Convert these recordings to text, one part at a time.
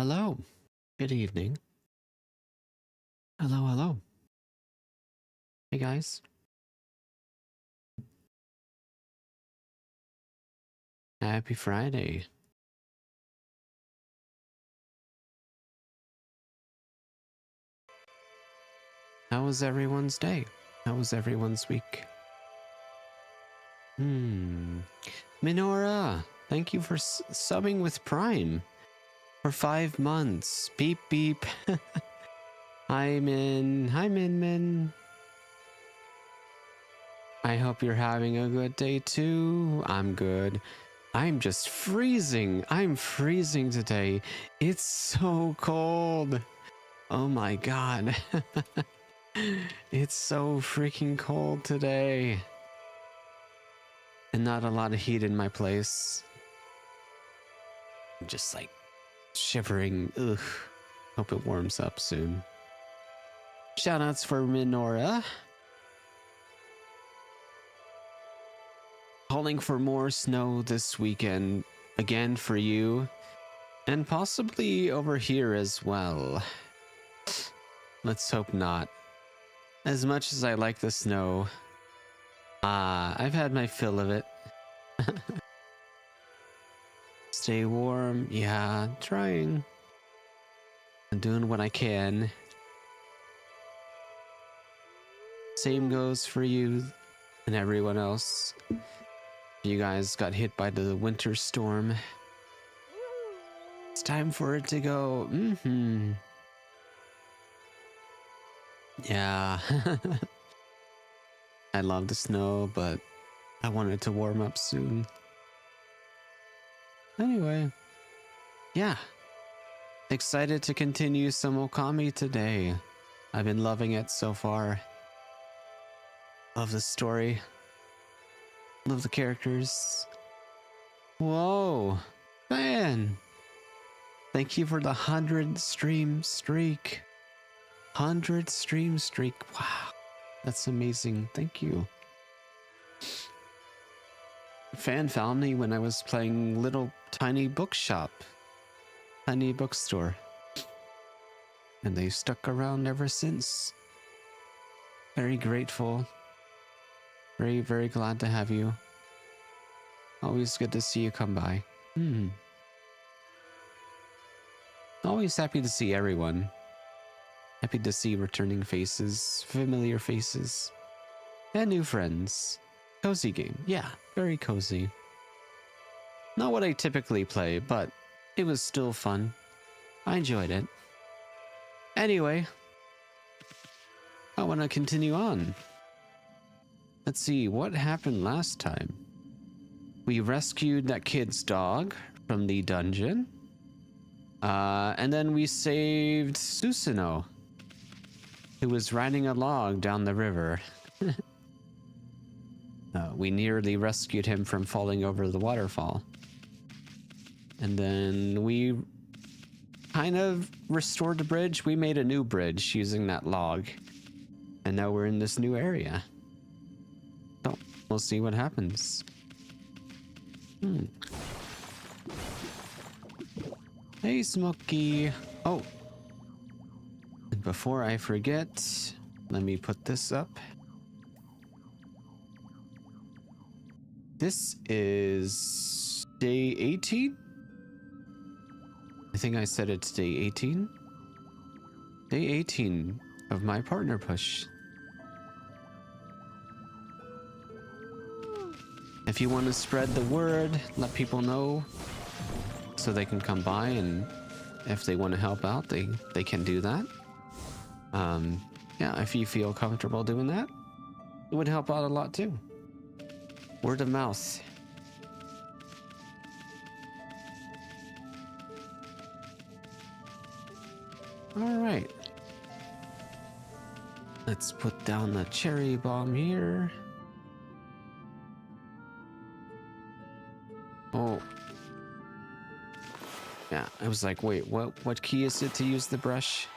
hello. Good evening. Hello, hello. Hey, guys. Happy Friday. How was everyone's day? How was everyone's week? Minora, thank you for subbing with Prime for 5 months. Beep, beep. Hi, Min. Hi, Min Min. I hope you're having a good day too. I'm good. I'm just freezing. I'm freezing today. It's so cold. Oh my god. It's so freaking cold today. And not a lot of heat in my place. I'm just like shivering. Ugh. Hope it warms up soon. Shoutouts for Minora. Calling for more snow this weekend. Again for you. And possibly over here as well. Let's hope not. As much as I like the snow, I've had my fill of it. Stay warm. Yeah, trying. I'm doing what I can. Same goes for you and everyone else. You guys got hit by the winter storm. It's time for it to go. Yeah. I love the snow, but I want it to warm up soon. Anyway, yeah. Excited to continue some Okami today. I've been loving it so far. Love the story. Love the characters. Whoa, man. Thank you for the 100 stream streak. 100 stream streak. Wow. That's amazing. Thank you. Fan found me when I was playing little tiny bookshop. Tiny bookstore. And they stuck around ever since. Very grateful. Very, very glad to have you. Always good to see you come by. Always happy to see everyone. Happy to see returning faces, familiar faces, and new friends. Cozy game. Yeah, very cozy. Not what I typically play, but it was still fun. I enjoyed it. Anyway, I want to continue on. Let's see, what happened last time? We rescued that kid's dog from the dungeon. And then we saved Susanoo, who was riding a log down the river. We nearly rescued him from falling over the waterfall. And then we kind of restored the bridge. We made a new bridge using that log. And now we're in this new area. So, we'll see what happens. Hey, Smokey. Oh. And before I forget, let me put this up. This is day 18? I think I said it's day 18. Day 18 of my partner push. If you want to spread the word, let people know so they can come by, and if they want to help out, they can do that. Yeah, if you feel comfortable doing that, it would help out a lot too. Word of mouth. All right. Let's put down the cherry bomb here. Oh. Yeah, I was like, wait, what key is it to use the brush?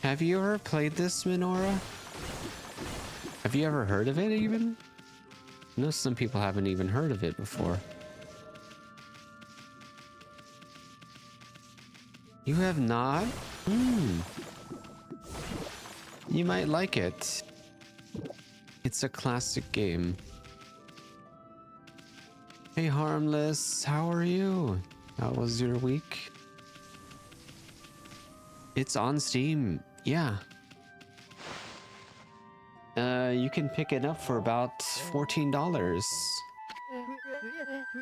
Have you ever played this, Minora? Have you ever heard of it even? I know some people haven't even heard of it before. You have not? You might like it. It's a classic game. Hey Harmless, how are you? How was your week? It's on Steam, yeah. You can pick it up for about $14.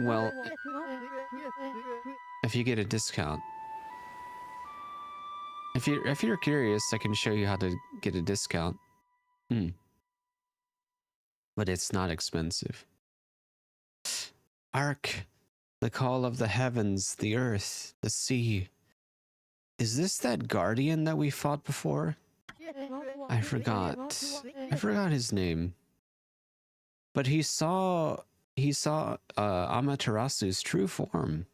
Well, if you get a discount. If you're curious, I can show you how to get a discount. But it's not expensive. Ark, the call of the heavens, the earth, the sea. Is this that guardian that we fought before? I forgot his name. But he saw Amaterasu's true form.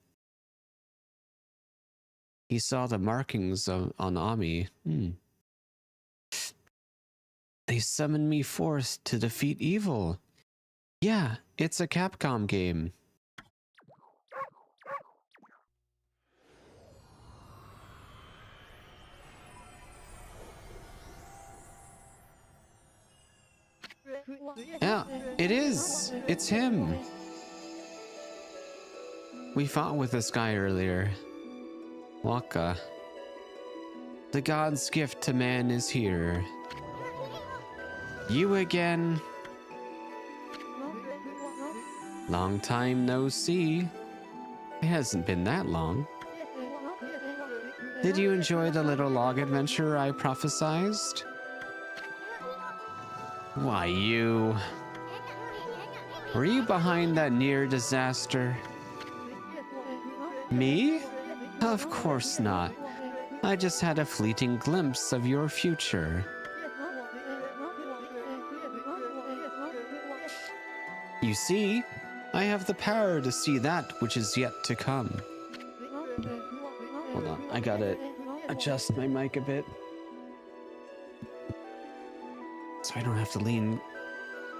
He saw the markings on Ami. They summoned me forth to defeat evil. Yeah, it's a Capcom game. Yeah, it is. It's him. We fought with this guy earlier. Waka. The god's gift to man is here. You again? Long time no see. It hasn't been that long. Did you enjoy the little log adventure I prophesized? Why, you... Were you behind that near disaster? Me? Of course not. I just had a fleeting glimpse of your future. You see, I have the power to see that which is yet to come. Hold on, I gotta adjust my mic a bit, so I don't have to lean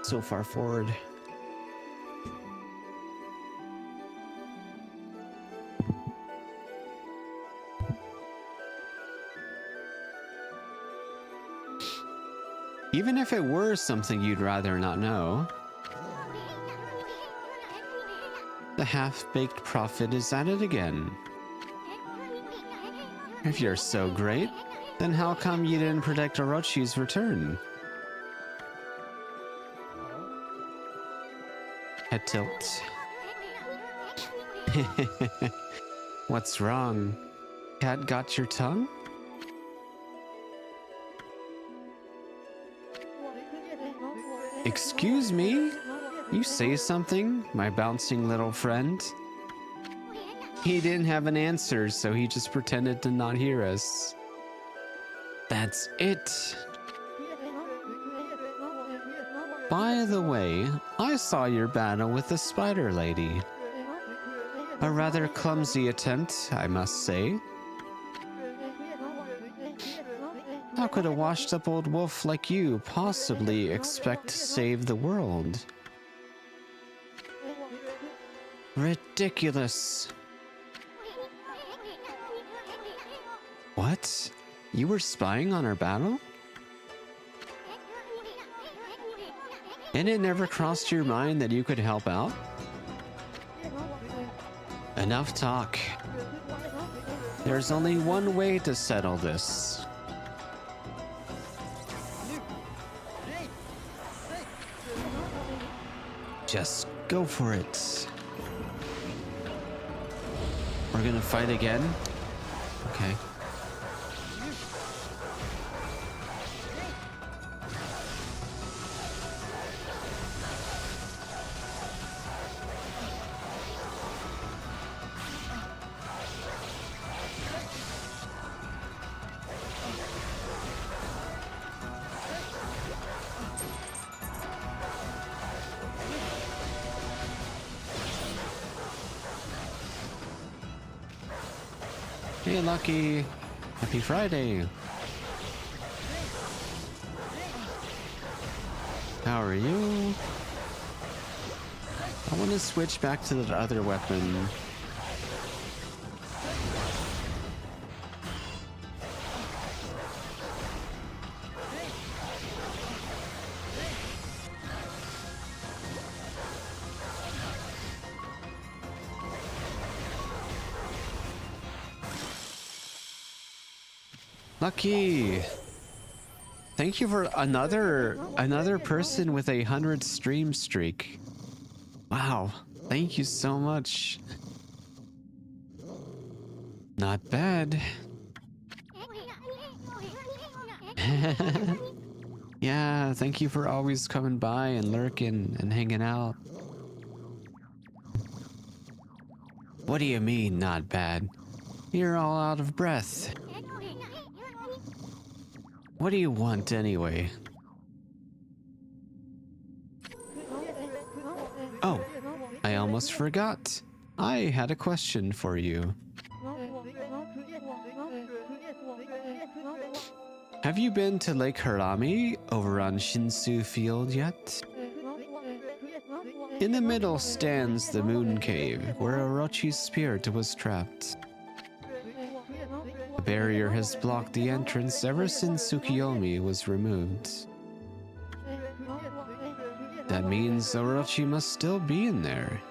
so far forward. Even if it were something you'd rather not know, the half-baked prophet is at it again. If you're so great, then how come you didn't predict Orochi's return? Head tilt. What's wrong? Cat got your tongue? Excuse me? You say something, my bouncing little friend? He didn't have an answer, so he just pretended to not hear us. That's it. By the way, I saw your battle with the spider lady. A rather clumsy attempt, I must say. How could a washed-up old wolf like you possibly expect to save the world? Ridiculous. What? You were spying on our battle? And it never crossed your mind that you could help out? Enough talk. There's only one way to settle this. Just go for it. We're gonna fight again? Okay. Hey, Lucky. Happy Friday. How are you? I want to switch back to the other weapon. Lucky! Thank you for another person with 100 stream streak. Wow, thank you so much. Not bad. Yeah, thank you for always coming by and lurking and hanging out. What do you mean, not bad? You're all out of breath. What do you want anyway? Oh, I almost forgot. I had a question for you. Have you been to Lake Harami over on Shinsu Field yet? In the middle stands the Moon Cave, where Orochi's spirit was trapped. A barrier has blocked the entrance ever since Tsukiyomi was removed. That means Orochi must still be in there.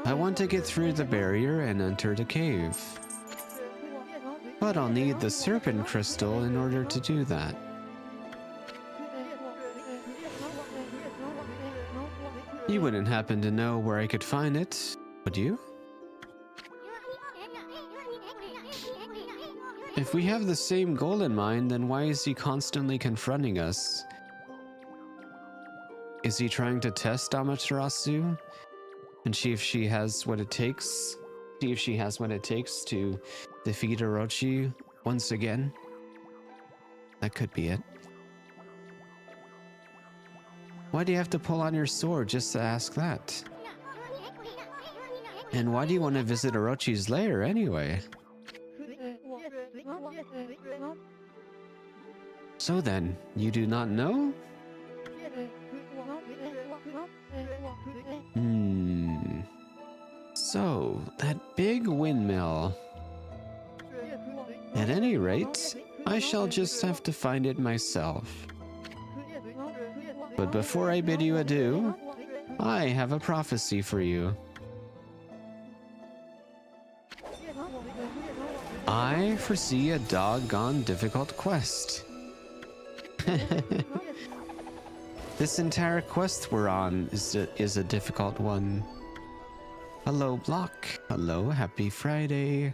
I want to get through the barrier and enter the cave. But I'll need the serpent crystal in order to do that. You wouldn't happen to know where I could find it, would you? If we have the same goal in mind, then why is he constantly confronting us? Is he trying to test Amaterasu? And see if she has what it takes? See if she has what it takes to defeat Orochi once again? That could be it. Why do you have to pull on your sword just to ask that? And why do you want to visit Orochi's lair anyway? So then, you do not know? So, that big windmill. At any rate, I shall just have to find it myself. But before I bid you adieu, I have a prophecy for you. I foresee a doggone difficult quest. This entire quest we're on is a difficult one. Hello, Block. Hello, happy Friday.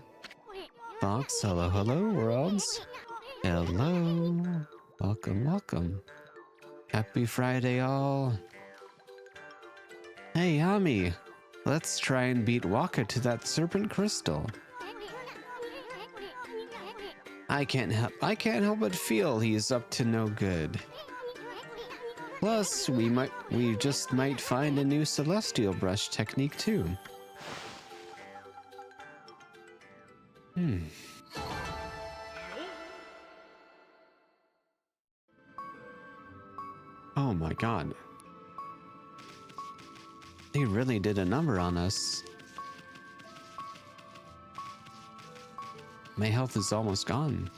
Fox, hello, hello, worlds. Hello. Welcome, welcome. Happy Friday, all. Hey, Ami. Let's try and beat Waka to that serpent crystal. I can't help but feel he's up to no good. Plus, we just might find a new celestial brush technique too. Oh my god. They really did a number on us. My health is almost gone.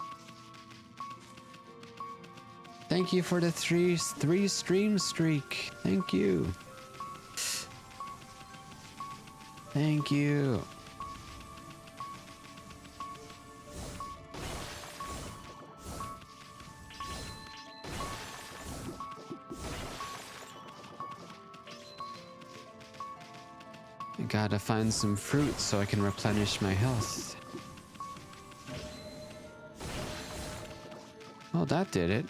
Thank you for the three stream streak. Thank you. Thank you. I gotta find some fruit so I can replenish my health. Oh, that did it.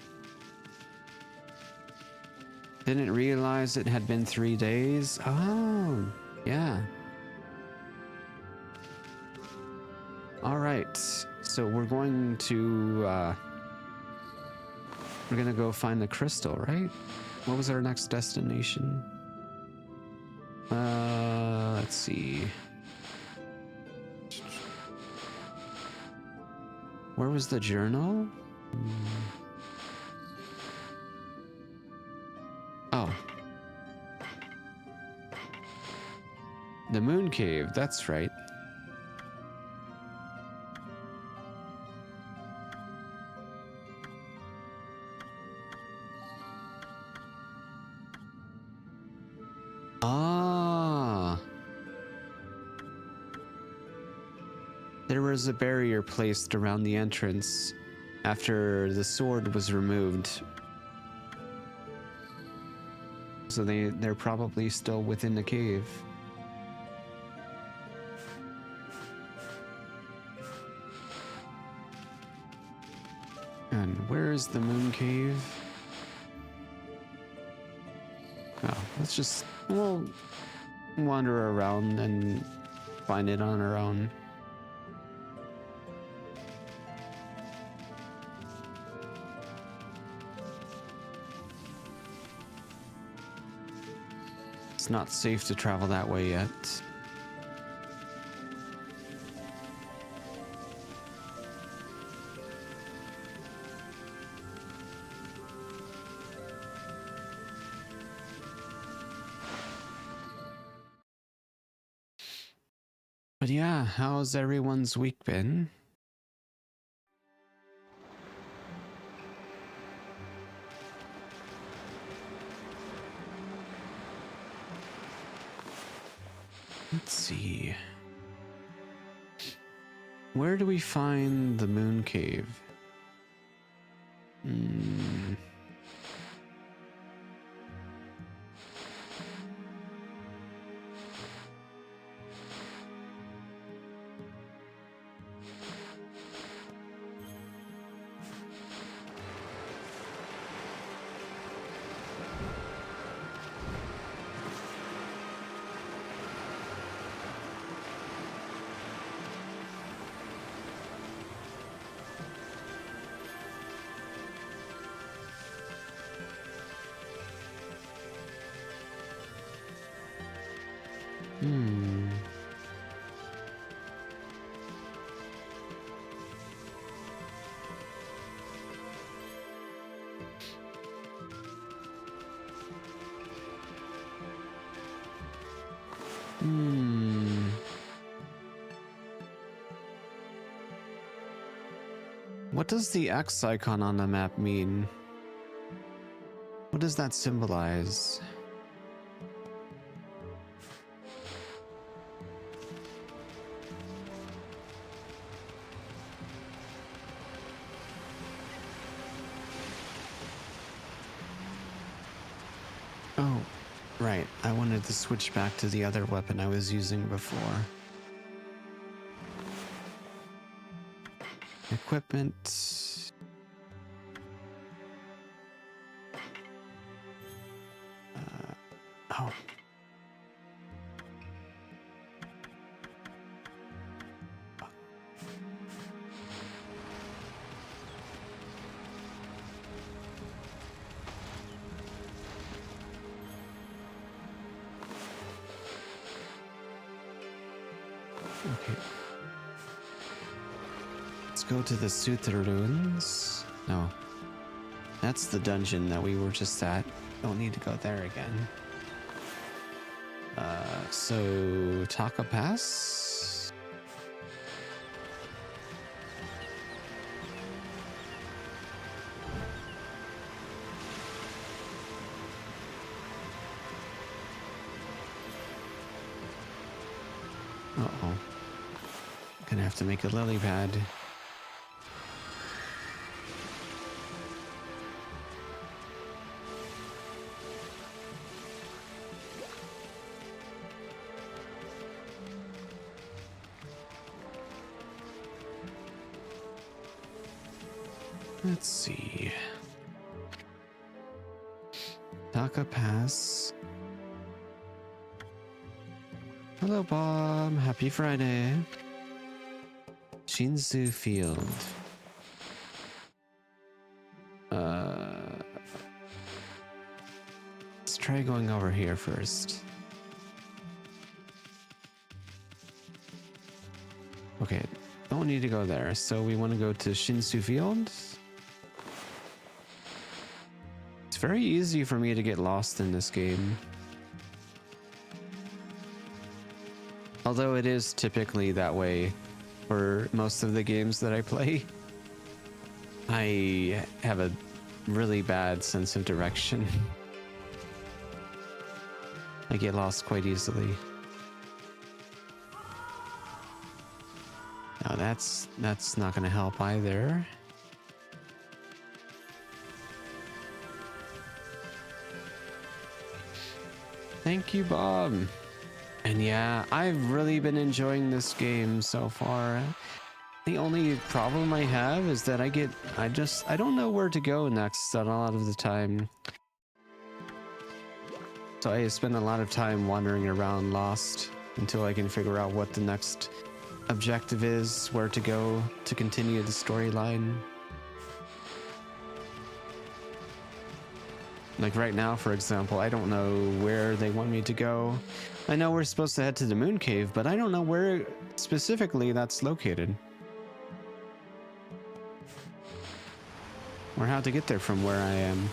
Didn't realize it had been 3 days. Oh, yeah. All right, so we're gonna go find the crystal, right? What was our next destination? Let's see. Where was the journal? Oh. The moon cave, that's right. Ah. There was a barrier placed around the entrance after the sword was removed. So they're probably still within the cave. And where is the moon cave? Oh, we'll wander around and find it on our own. It's not safe to travel that way yet. But yeah, how's everyone's week been? Let's see. Where do we find the moon cave? What does the X icon on the map mean? What does that symbolize? Oh, right. I wanted to switch back to the other weapon I was using before. Equipment. Oh. Okay. Let's go to the Suther Ruins. No. That's the dungeon that we were just at. Don't need to go there again. So Taka Pass? Uh-oh. Gonna have to make a lily pad. Let's see. Taka Pass. Hello, Bob. Happy Friday. Shinzu Field. Let's try going over here first. Okay, don't need to go there. So we want to go to Shinsu Field. It's very easy for me to get lost in this game. Although it is typically that way for most of the games that I play. I have a really bad sense of direction. I get lost quite easily. Now that's not going to help either. Thank you, Bob. And yeah, I've really been enjoying this game so far. The only problem I have is that I don't know where to go next a lot of the time. So I spend a lot of time wandering around lost until I can figure out what the next objective is, where to go to continue the storyline. Like right now, for example, I don't know where they want me to go. I know we're supposed to head to the moon cave, but I don't know where specifically that's located. Or how to get there from where I am.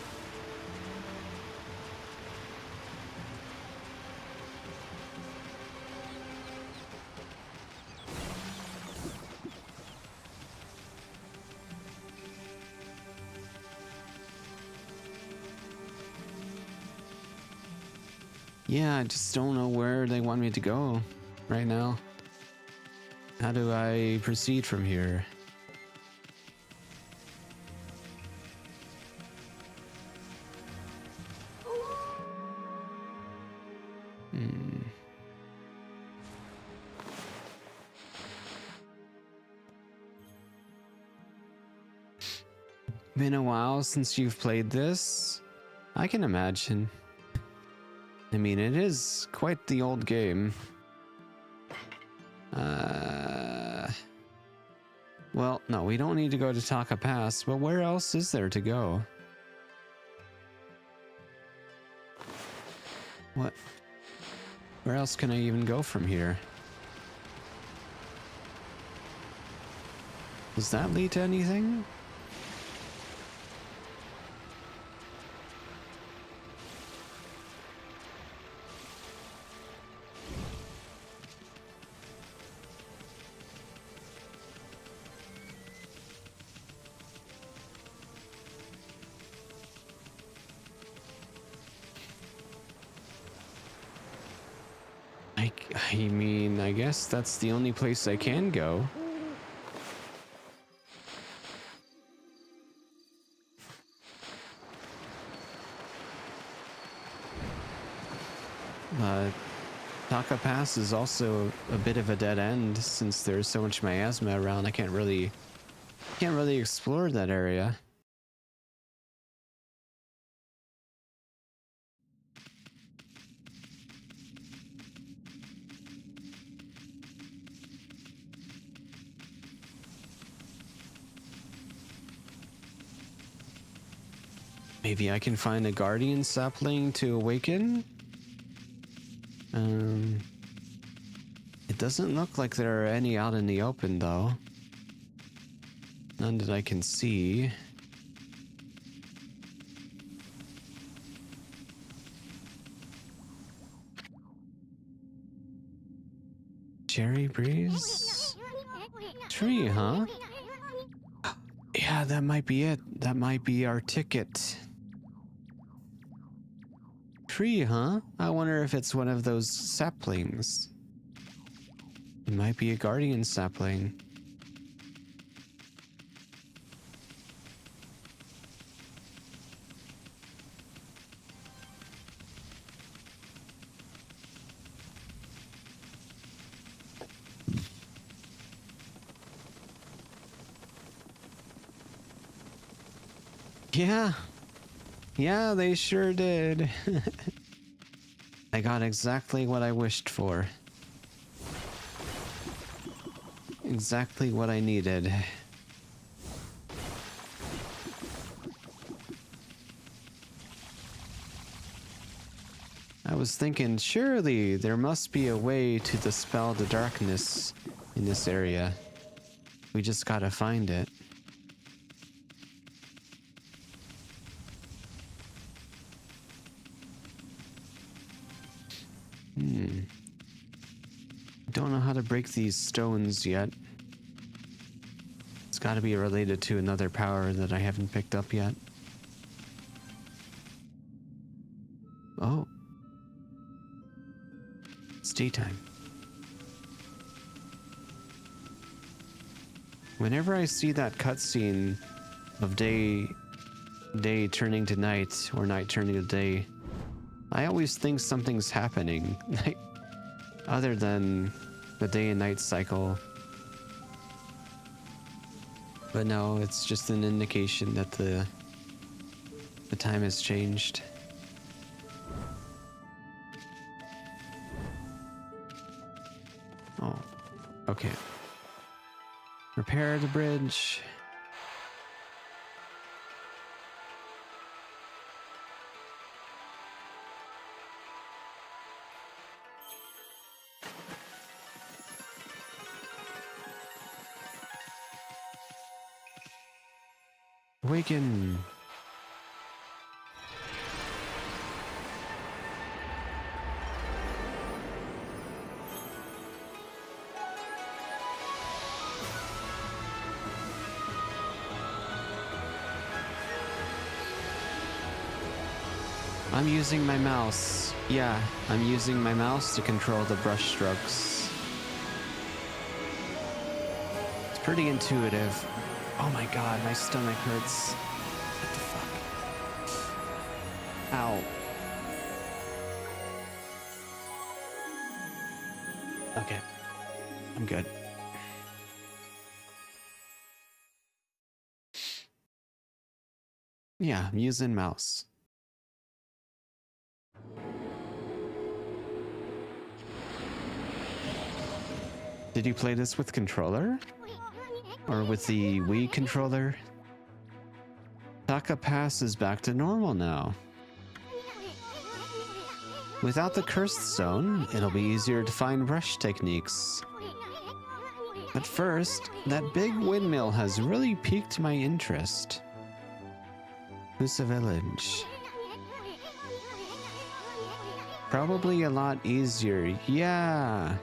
Yeah, I just don't know where they want me to go right now. How do I proceed from here? Been a while since you've played this? I can imagine. I mean, it is quite the old game. Well, no, we don't need to go to Taka Pass, but where else is there to go? What? Where else can I even go from here? Does that lead to anything? I mean, I guess that's the only place I can go. Taka Pass is also a bit of a dead end since there's so much miasma around. I can't really explore that area. Maybe I can find a guardian sapling to awaken? It doesn't look like there are any out in the open, though. None that I can see. Cherry breeze? Tree, huh? Yeah, that might be it. That might be our ticket. Tree, huh? I wonder if it's one of those saplings. It might be a guardian sapling. Yeah, they sure did. I got exactly what I wished for. Exactly what I needed. I was thinking, surely there must be a way to dispel the darkness in this area. We just gotta find it. Don't know how to break these stones yet. It's gotta be related to another power that I haven't picked up yet. Oh. It's daytime. Whenever I see that cutscene of day turning to night or night turning to day, I always think something's happening, other than the day and night cycle. But no, it's just an indication that the time has changed. Oh, okay. Repair the bridge. Awaken. I'm using my mouse. Yeah, I'm using my mouse to control the brush strokes. It's pretty intuitive. Oh my god, my stomach hurts. What the fuck? Ow. Okay. I'm good. Yeah, I'm using mouse. Did you play this with controller? Or with the Wii controller? Taka Pass is back to normal now. Without the cursed zone, it'll be easier to find brush techniques. But first, that big windmill has really piqued my interest. Husa Village. Probably a lot easier, yeah.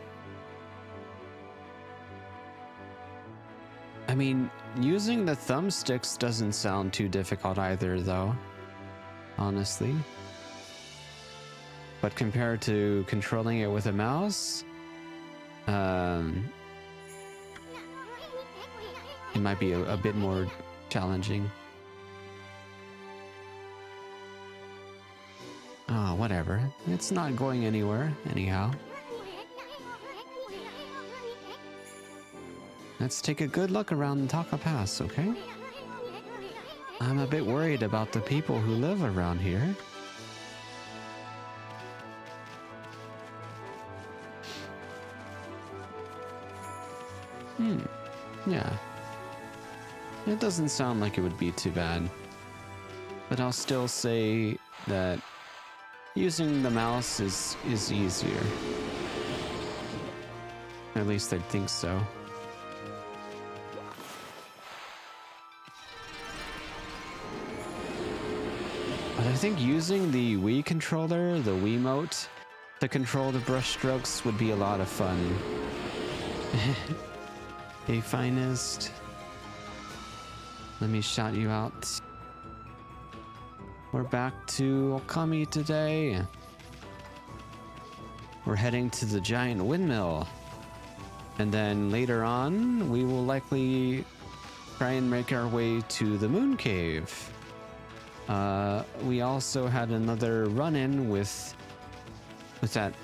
I mean, using the thumbsticks doesn't sound too difficult either, though. Honestly. But compared to controlling it with a mouse, it might be a bit more challenging. Oh, whatever. It's not going anywhere, anyhow. Let's take a good look around Taka Pass, okay? I'm a bit worried about the people who live around here. Yeah. It doesn't sound like it would be too bad. But I'll still say that using the mouse is easier. At least I'd think so. But I think using the Wii controller, the Wiimote, to control the brush strokes would be a lot of fun. Hey, finest. Let me shout you out. We're back to Okami today. We're heading to the giant windmill. And then later on, we will likely try and make our way to the moon cave. We also had another run-in with that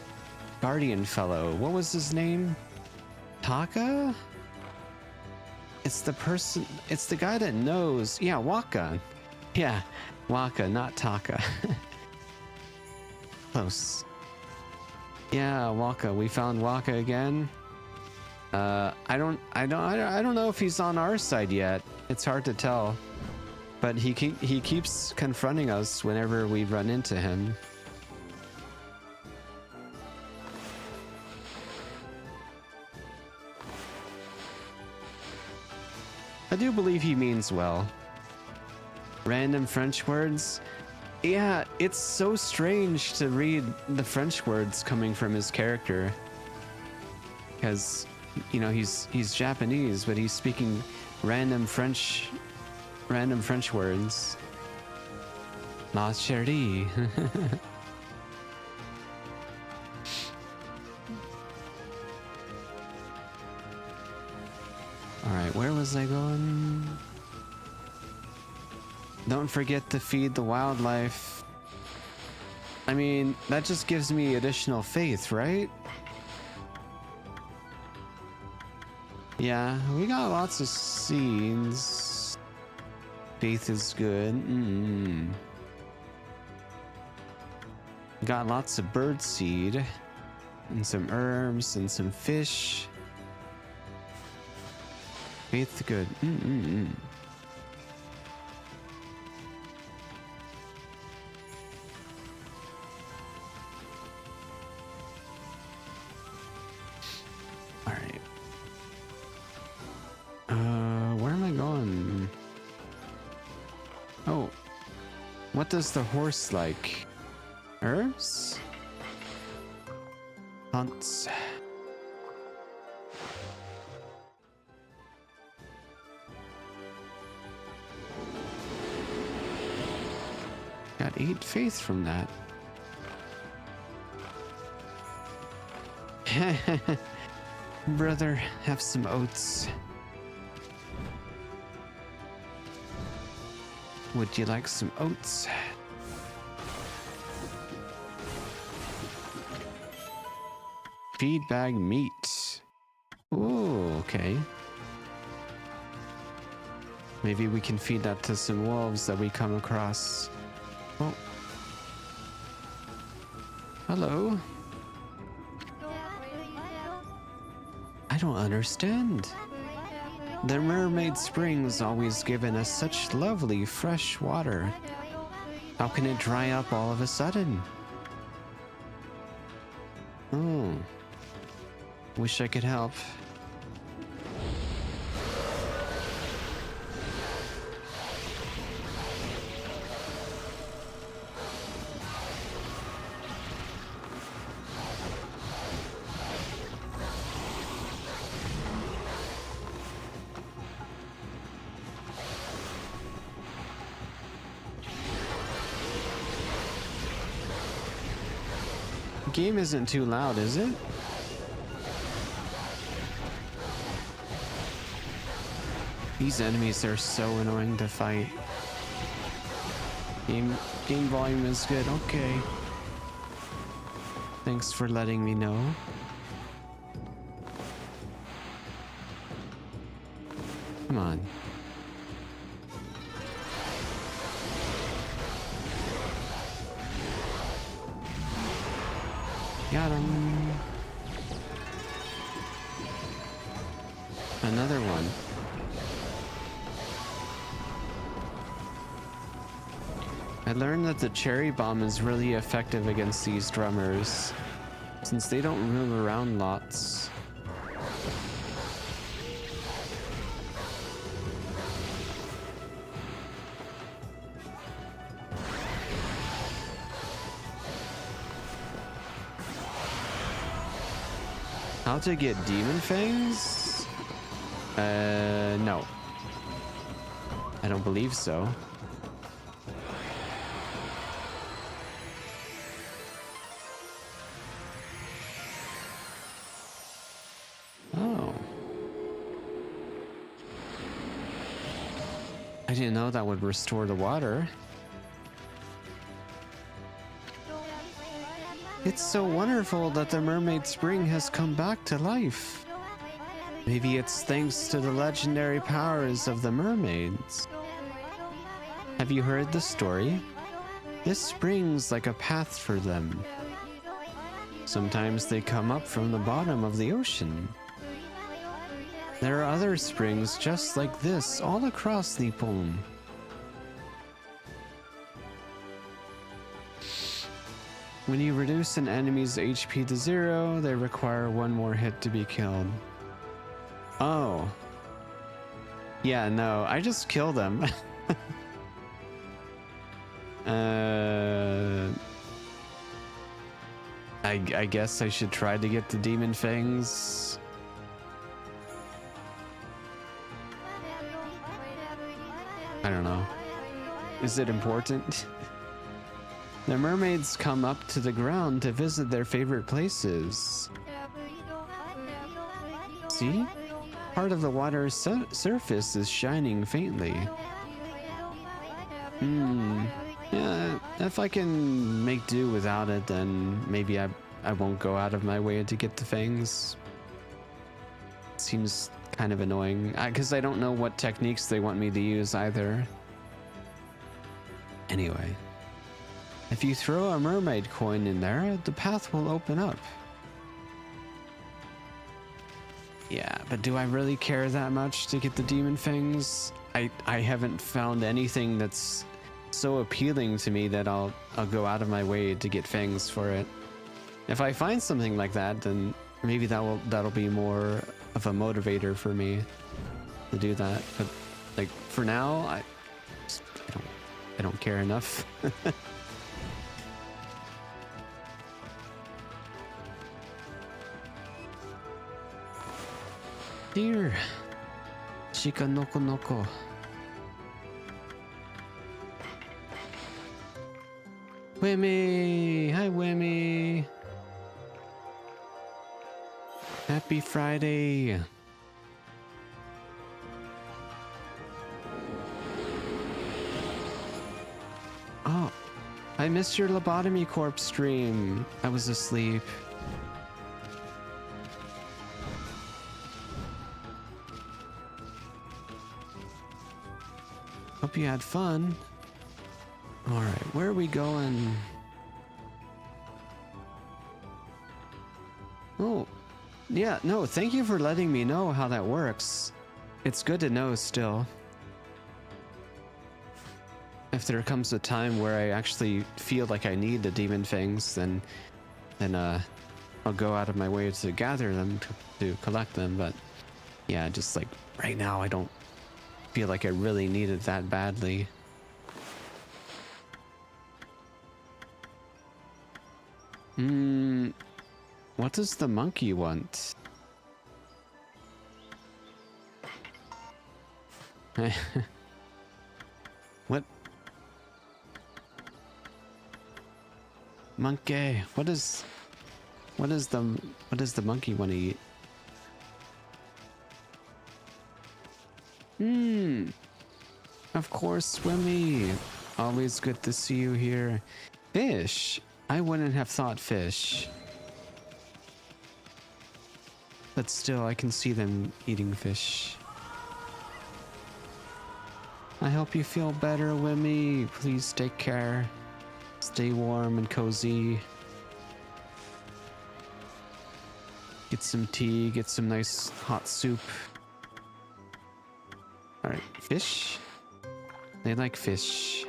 guardian fellow. What was his name? Taka? It's the guy that knows. Yeah, Waka. Yeah, Waka, not Taka. Close. Yeah, Waka. We found Waka again. I don't know if he's on our side yet. It's hard to tell. But he keeps confronting us whenever we run into him. do believe he means well. Random French words. Yeah, it's so strange to read the French words coming from his character. Because, you know, he's Japanese, but he's speaking random French words. Ma chérie. Alright, where was I going? Don't forget to feed the wildlife. I mean, that just gives me additional faith, right? Yeah, we got lots of seeds. Faith is good. Got lots of bird seed. And some herbs and some fish. Faith good. Alright. Where am I going? Oh. What does the horse like? Herbs? Hunts. Got 8 faith from that. Brother, have some oats. Would you like some oats? Feed bag meat. Ooh, okay. Maybe we can feed that to some wolves that we come across. Oh. Hello. I don't understand. The mermaid springs always given us such lovely fresh water. How can it dry up all of a sudden? Oh. Wish I could help. Game isn't too loud, is it? These enemies are so annoying to fight. Game volume is good. Okay. Thanks for letting me know. Come on. Got him. Another one. I learned that the cherry bomb is really effective against these drummers, since they don't move around lots. How to get demon fangs? No. I don't believe so. Oh. I didn't know that would restore the water. It's so wonderful that the mermaid spring has come back to life. Maybe it's thanks to the legendary powers of the mermaids. Have you heard the story? This spring's like a path for them. Sometimes they come up from the bottom of the ocean. There are other springs just like this all across Nippon. When you reduce an enemy's HP to 0, they require one more hit to be killed. Oh. Yeah, no, I just kill them. I guess I should try to get the demon fangs. I don't know. Is it important? The mermaids come up to the ground to visit their favorite places. See? Part of the water's surface is shining faintly. Yeah, if I can make do without it, then maybe I won't go out of my way to get the fangs. Seems kind of annoying, because I don't know what techniques they want me to use either. Anyway, if you throw a mermaid coin in there, the path will open up. Yeah, but do I really care that much to get the demon fangs? I haven't found anything that's so appealing to me that I'll go out of my way to get fangs for it. If I find something like that, then maybe that'll be more of a motivator for me to do that. But like for now, I don't care enough. Dear Shika noko noko. Wimmy! Hi, Wimmy! Happy Friday! Oh, I missed your lobotomy corpse stream. I was asleep. Hope you had fun. Alright, where are we going? Oh, yeah, no, thank you for letting me know how that works. It's good to know still. If there comes a time where I actually feel like I need the demon fangs, then I'll go out of my way to gather them, to collect them, but yeah, just like right now I don't feel like I really need it that badly. What does the monkey want? What? Monkey, what does the monkey want to eat? Of course, Swimmy. Always good to see you here. Fish? I wouldn't have thought fish. But still, I can see them eating fish. I hope you feel better, Wimmy. Please take care. Stay warm and cozy. Get some tea, get some nice hot soup. Alright, fish? They like fish.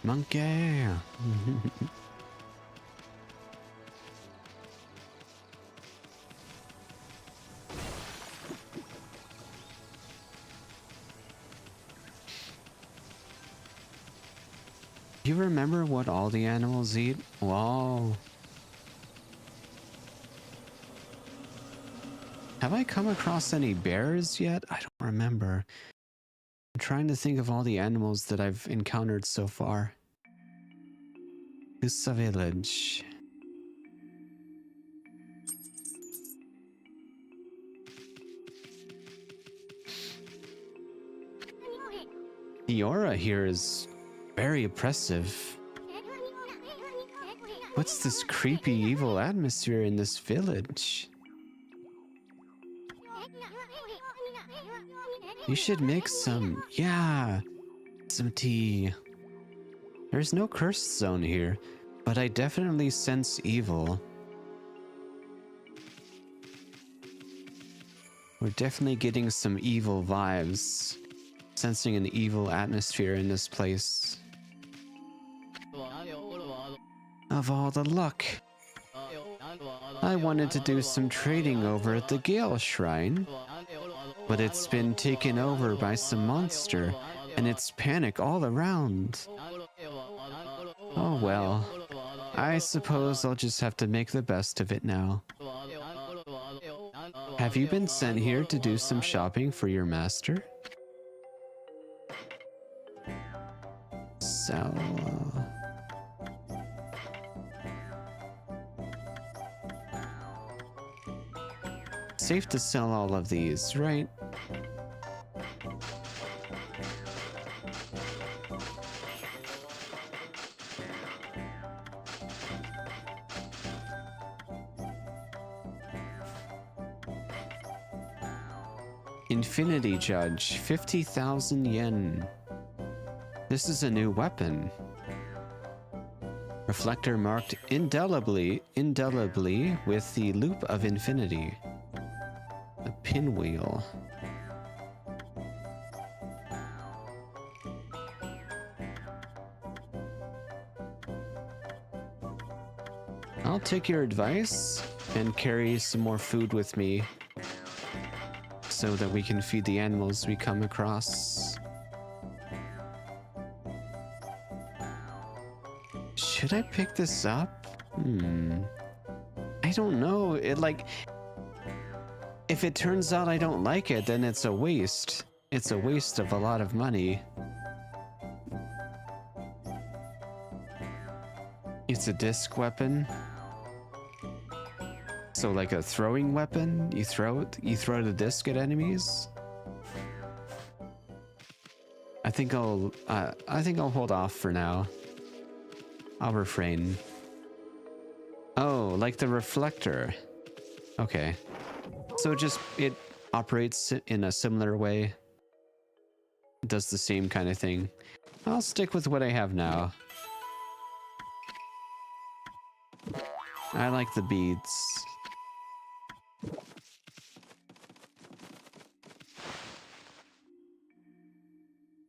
Monkey! You remember what all the animals eat? Wow. Have I come across any bears yet? I don't remember. I'm trying to think of all the animals that I've encountered so far. Kusa village. The aura here is very oppressive. What's this creepy evil atmosphere in this village? You should make some, yeah, some tea. There's no cursed zone here, but I definitely sense evil. We're definitely getting some evil vibes. Sensing an evil atmosphere in this place. of all the luck. I wanted to do some trading over at the Gale Shrine, but it's been taken over by some monster, and it's panic all around. Oh well, I suppose I'll just have to make the best of it now. Have you been sent here to do some shopping for your master? Sell. Safe to sell all of these, right? Infinity Judge, 50,000 yen. This is a new weapon. Reflector marked indelibly with the loop of infinity. A pinwheel. I'll take your advice and carry some more food with me so that we can feed the animals we come across. Should I pick this up? I don't know. If it turns out I don't like it, then it's a waste. It's a waste of a lot of money. It's a disc weapon. So like a throwing weapon? You throw the disc at enemies? I think I'll hold off for now. I'll refrain. Oh, like the reflector. Okay. So it operates in a similar way. It does the same kind of thing. I'll stick with what I have now. I like the beads.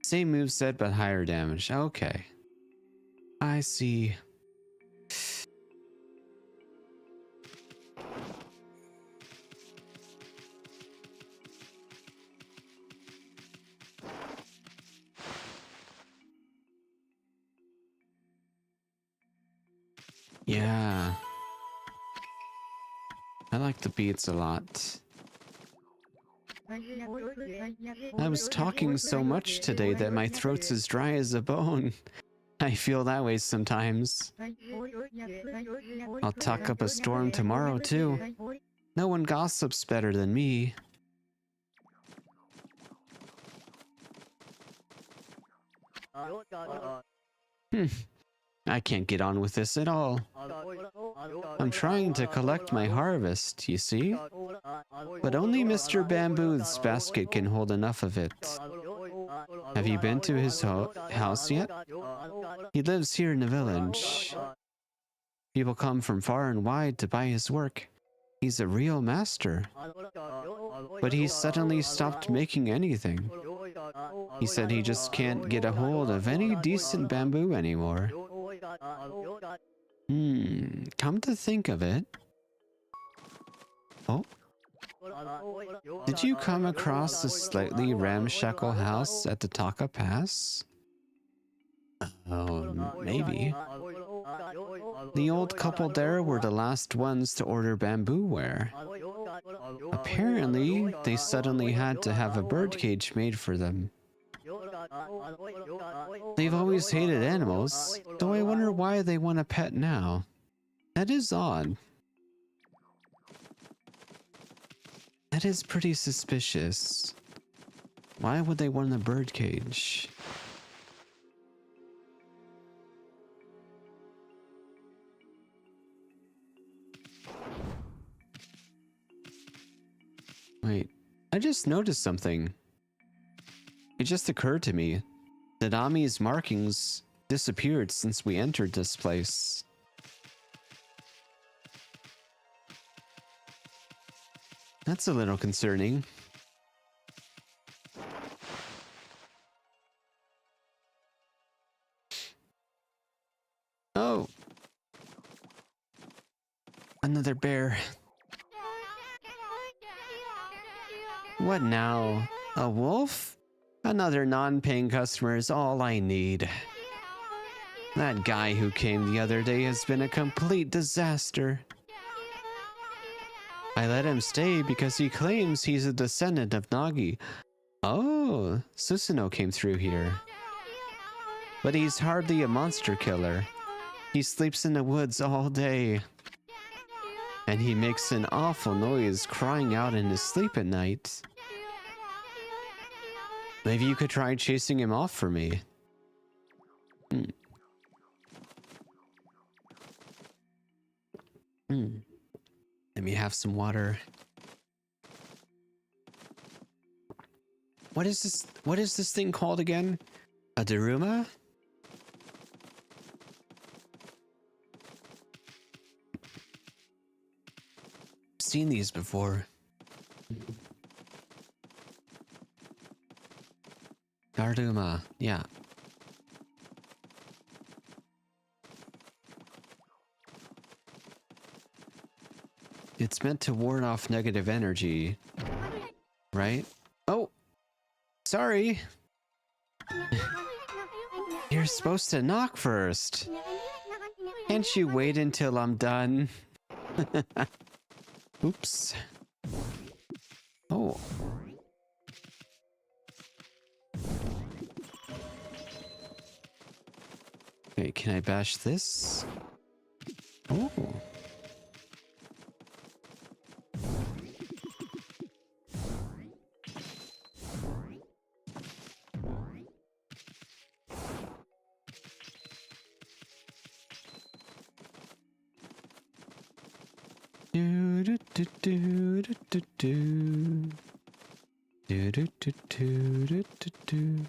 Same moveset but higher damage. Okay. I see. Yeah. I like the beads a lot. I was talking so much today that my throat's as dry as a bone. I feel that way sometimes. I'll talk up a storm tomorrow too. No one gossips better than me. I can't get on with this at all. I'm trying to collect my harvest, you see? But only Mr. Bamboo's basket can hold enough of it. Have you been to his house yet? He lives here in the village. People come from far and wide to buy his work. He's a real master. But he suddenly stopped making anything. He said he just can't get a hold of any decent bamboo anymore. Come to think of it. Oh. Did you come across a slightly ramshackle house at the Taka Pass? Oh, maybe. The old couple there were the last ones to order bamboo ware. Apparently, they suddenly had to have a birdcage made for them. They've always hated animals, so I wonder why they want a pet now. That is odd. That is pretty suspicious. Why would they want a birdcage? Wait, I just noticed something. It just occurred to me that Ami's markings disappeared since we entered this place. That's a little concerning. Oh, What now? A wolf? Another non-paying customer is all I need. That guy who came the other day has been a complete disaster. I let him stay because he claims he's a descendant of Nagi. Oh, Susanoo came through here. But he's hardly a monster killer. He sleeps in the woods all day. And he makes an awful noise crying out in his sleep at night. Maybe you could try chasing him off for me. Let me have some water. What is this? What is this thing called again? A Daruma? Seen these before. Daruma, yeah. It's meant to ward off negative energy, right? Oh, sorry. You're supposed to knock first. Can't you wait until I'm done? Oops. Oh. Okay, can I bash this? Oh. Do do do do do do do do do do do do do.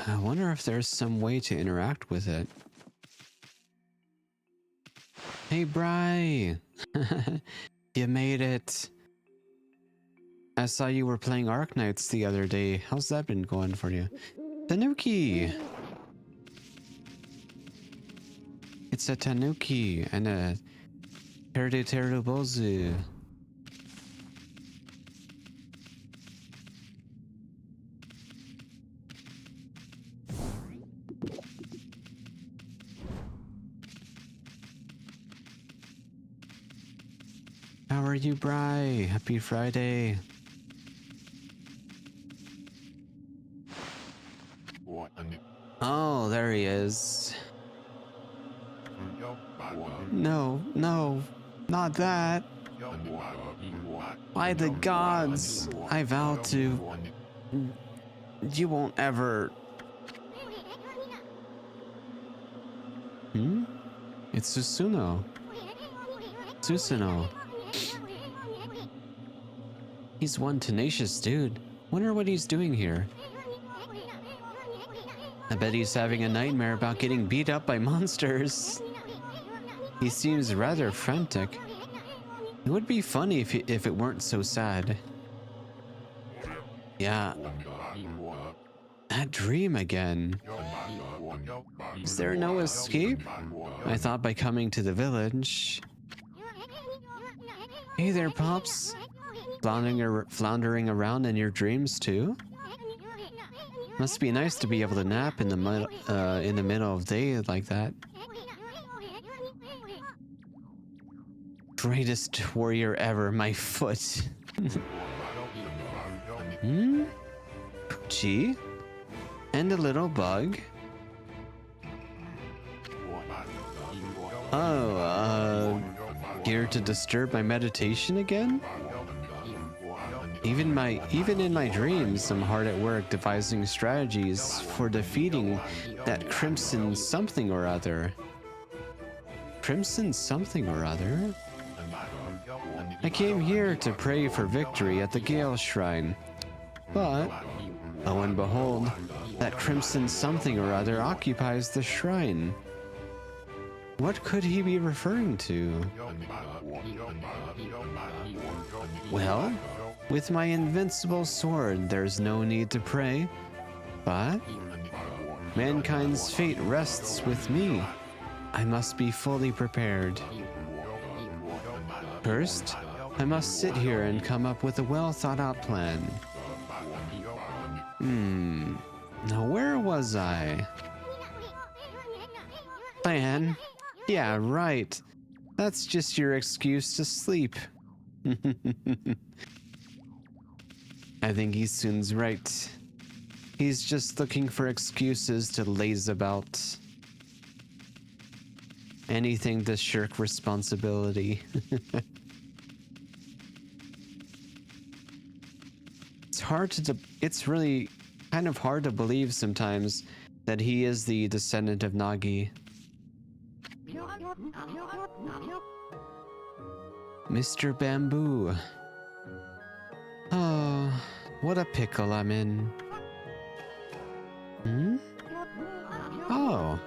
I wonder if there's some way to interact with it. Hey, Bri! You made it. I saw you were playing Arknights the other day. How's that been going for you? Tanuki! It's a Tanuki and a Teru Bozu. How are you, Bri? Happy Friday. Oh, there he is. No, no, not that. By the gods, I vow to... You won't ever... It's Susanoo. Susanoo. He's one tenacious dude. Wonder what he's doing here. I bet he's having a nightmare about getting beat up by monsters. He seems rather frantic. It would be funny if it weren't so sad. Yeah. That dream again. Is there no escape? I thought by coming to the village. Hey there, Pops. Floundering around in your dreams too? Must be nice to be able to nap in the middle of day like that. Greatest warrior ever, my foot. Poochie? And a little bug? Oh, here to disturb my meditation again? Even in my dreams, I'm hard at work devising strategies for defeating that crimson something or other. Crimson something or other? I came here to pray for victory at the Gale Shrine. But, lo and behold, that crimson something or other occupies the shrine. What could he be referring to? Well, with my invincible sword, there's no need to pray. But mankind's fate rests with me. I must be fully prepared. First, I must sit here and come up with a well-thought-out plan. Now where was I? Plan? Yeah, right. That's just your excuse to sleep. I think Isun's right. He's just looking for excuses to laze about. Anything to shirk responsibility. It's really kind of hard to believe sometimes that he is the descendant of Nagi. Mr. Bamboo. Oh, what a pickle I'm in. Oh,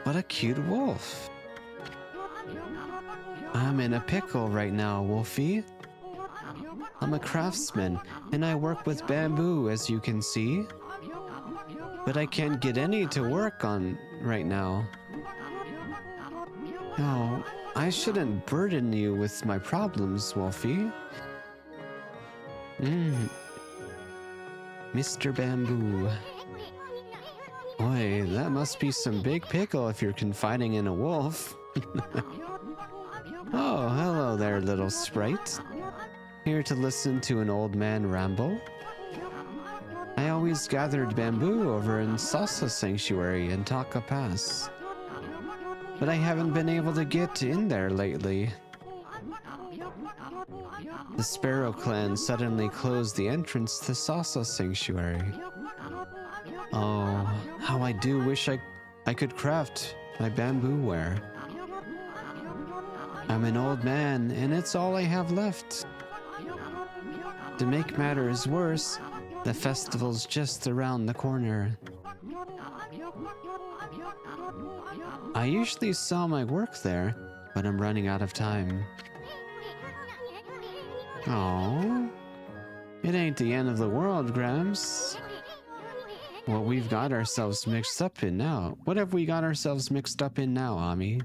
what a cute wolf. I'm in a pickle right now, Wolfie. I'm a craftsman, and I work with bamboo, as you can see. But I can't get any to work on right now. Oh, I shouldn't burden you with my problems, Wolfie. Mr. Bamboo. Boy, that must be some big pickle if you're confiding in a wolf. Oh, hello there, little sprite. Here to listen to an old man ramble? I always gathered bamboo over in Sasa Sanctuary in Taka Pass. But I haven't been able to get in there lately. The Sparrow clan suddenly closed the entrance to Sasa Sanctuary. Oh, how I do wish I could craft my bamboo ware. I'm an old man, and it's all I have left. To make matters worse, the festival's just around the corner. I usually sell my work there, but I'm running out of time. Oh, it ain't the end of the world, Grams. What we've got ourselves mixed up in now. What have we got ourselves mixed up in now, Ami?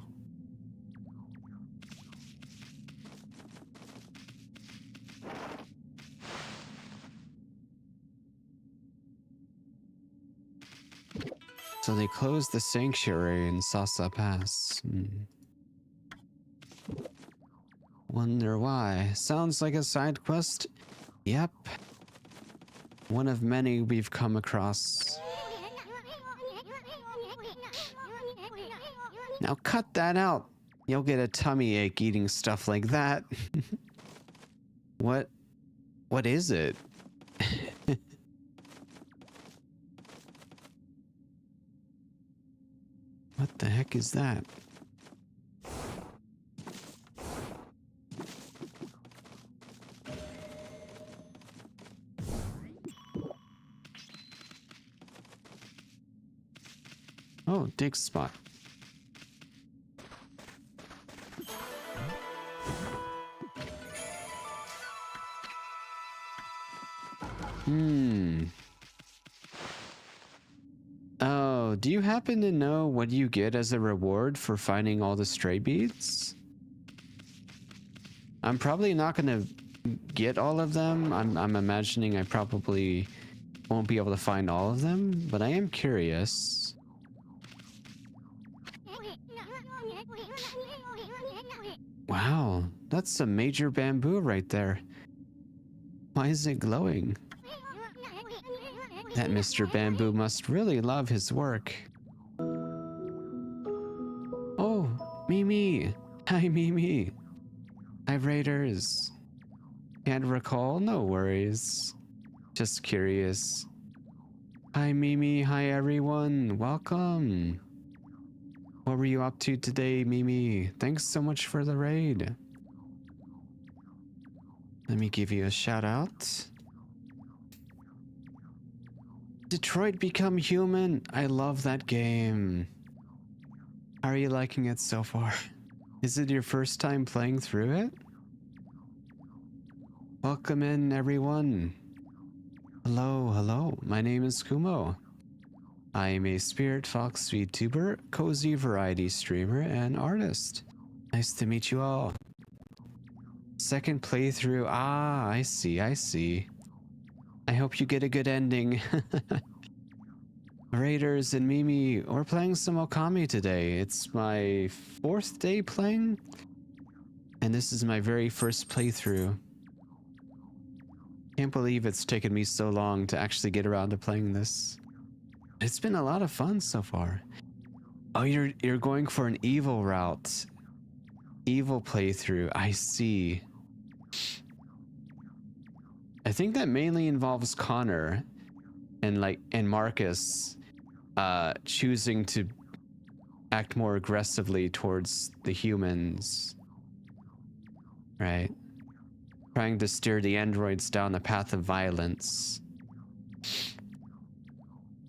So they closed the sanctuary in Sasa Pass. Wonder why. Sounds like a side quest? Yep. One of many we've come across. Now cut that out. You'll get a tummy ache eating stuff like that. What is it? What the heck is that? Oh, dig spot. Oh, do you happen to know what you get as a reward for finding all the stray beads? I'm probably not gonna get all of them. I'm imagining I probably won't be able to find all of them, but I am curious. Wow, that's some major bamboo right there. Why is it glowing? That Mr. Bamboo must really love his work. Oh, Mimi. Hi, Mimi. Hi, Raiders. Can't recall? No worries. Just curious. Hi, Mimi. Hi, everyone. Welcome. What were you up to today, Mimi? Thanks so much for the raid. Let me give you a shout out. Detroit Become Human. I love that game. How are you liking it so far? Is it your first time playing through it? Welcome in, everyone. Hello, hello. My name is Kumo. I am a Spirit Fox VTuber, cozy variety streamer, and artist. Nice to meet you all. Second playthrough. Ah, I see, I see. I hope you get a good ending. Raiders and Mimi, we're playing some Okami today. It's my 4th day playing, and this is my very first playthrough. Can't believe it's taken me so long to actually get around to playing this. It's been a lot of fun so far. Oh, you're going for an evil route. Evil playthrough. I see. I think that mainly involves Connor and Marcus choosing to act more aggressively towards the humans. Right? Trying to steer the androids down a path of violence.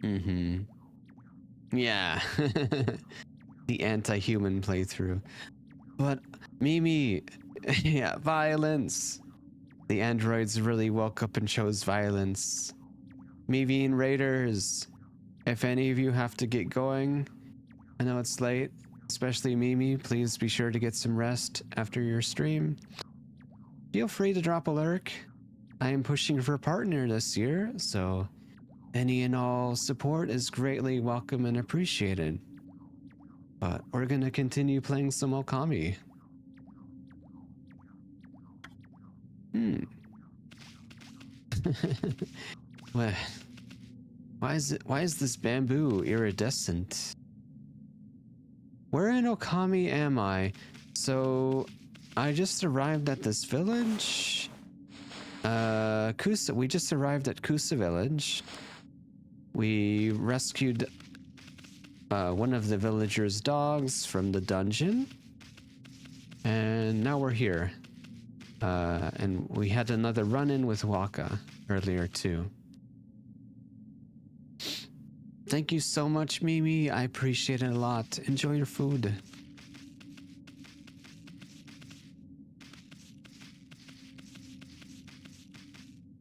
Mm-hmm. Yeah. The anti-human playthrough. But Mimi, yeah, violence. The androids really woke up and chose violence. Mimi and Raiders, if any of you have to get going, I know it's late, especially Mimi, please be sure to get some rest after your stream. Feel free to drop a lurk. I am pushing for a partner this year, so any and all support is greatly welcome and appreciated. But we're gonna continue playing some Okami. What? Why is this bamboo iridescent? Where in Okami am I? So I just arrived at this village. We just arrived at Kusa village. We rescued one of the villagers' dogs from the dungeon. And now we're here. And we had another run-in with Waka earlier too. Thank you so much, Mimi. I appreciate it a lot. Enjoy your food.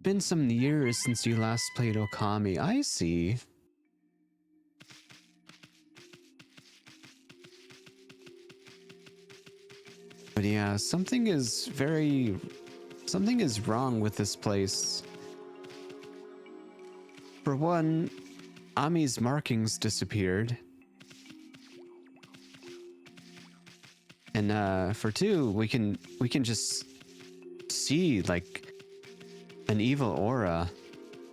Been some years since you last played Okami. I see. But yeah, something is wrong with this place. For one, Ami's markings disappeared. And for two, we can just see like an evil aura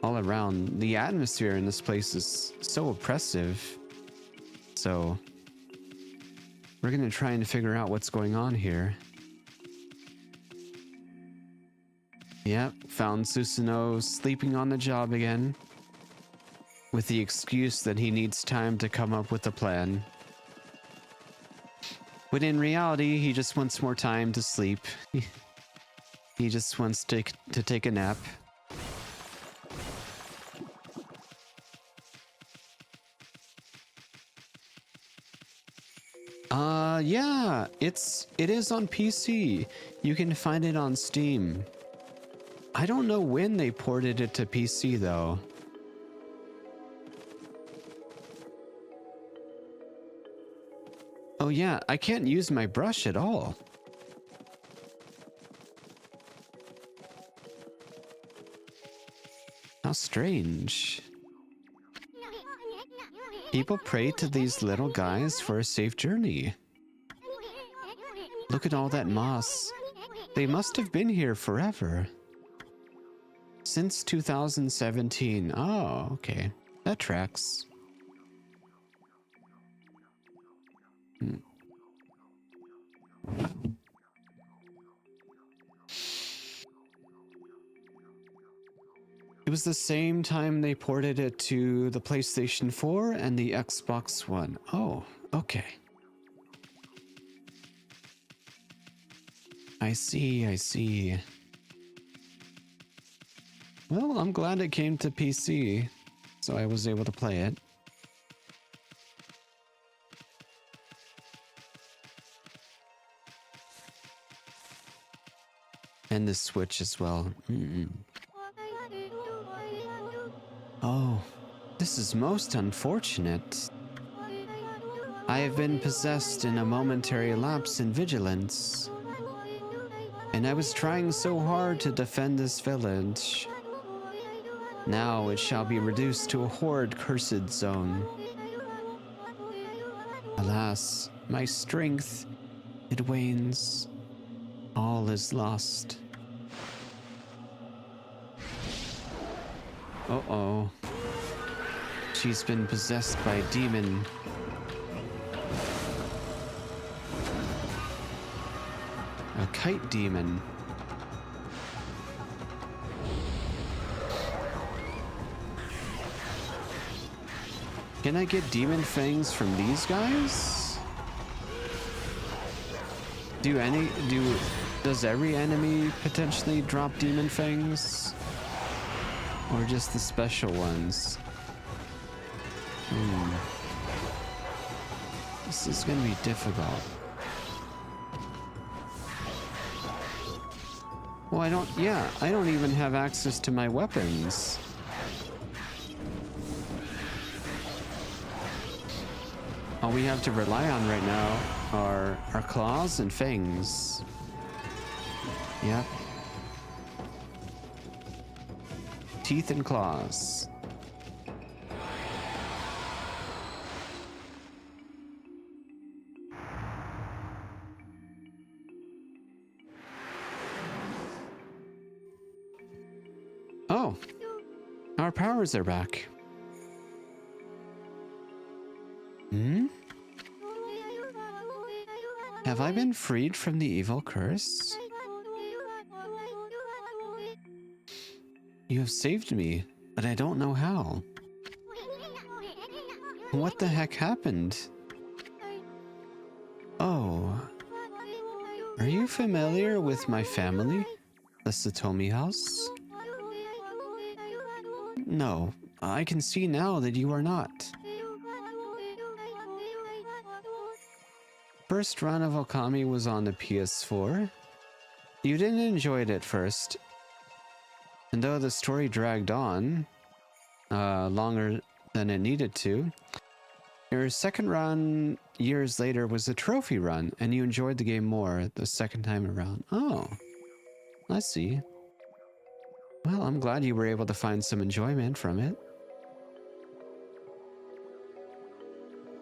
all around. The atmosphere in this place is so oppressive. So we're gonna try and figure out what's going on here. Yep, found Susanoo sleeping on the job again, with the excuse that he needs time to come up with a plan. But in reality, he just wants more time to sleep. He just wants to take a nap. Yeah, it is on PC. You can find it on Steam. I don't know when they ported it to PC though. Oh yeah, I can't use my brush at all. How strange. People pray to these little guys for a safe journey. Look at all that moss. They must have been here forever. Since 2017. Oh, okay. That tracks. It was the same time they ported it to the PlayStation 4 and the Xbox One. Oh, okay. I see. Well, I'm glad it came to PC, so I was able to play it. And the Switch as well. Oh, this is most unfortunate. I have been possessed in a momentary lapse in vigilance. And I was trying so hard to defend this village. Now it shall be reduced to a horrid cursed zone. Alas, my strength, it wanes. All is lost. Uh-oh. She's been possessed by a demon. A kite demon. Can I get demon fangs from these guys? Does every enemy potentially drop demon fangs? Or just the special ones? This is gonna be difficult. Well, I don't even have access to my weapons. All we have to rely on right now are our claws and fangs. Yep. Teeth and claws. Oh, our powers are back. Have I been freed from the evil curse? You have saved me, but I don't know how. What the heck happened? Oh. Are you familiar with my family? The Satomi house? No, I can see now that you are not. First run of Okami was on the PS4. You didn't enjoy it at first. And though the story dragged on longer than it needed to, your second run years later was a trophy run, and you enjoyed the game more the second time around. Oh, I see. Well, I'm glad you were able to find some enjoyment from it.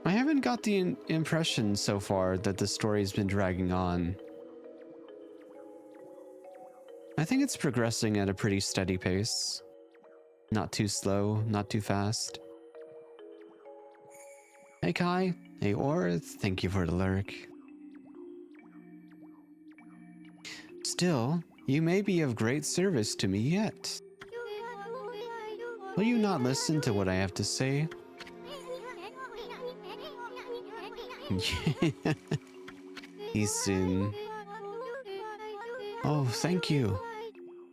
I haven't got the impression so far that the story's been dragging on. I think it's progressing at a pretty steady pace. Not too slow, not too fast. Hey Kai, hey Orth, thank you for the lurk. Still, you may be of great service to me yet. Will you not listen to what I have to say? Isun. Oh, thank you.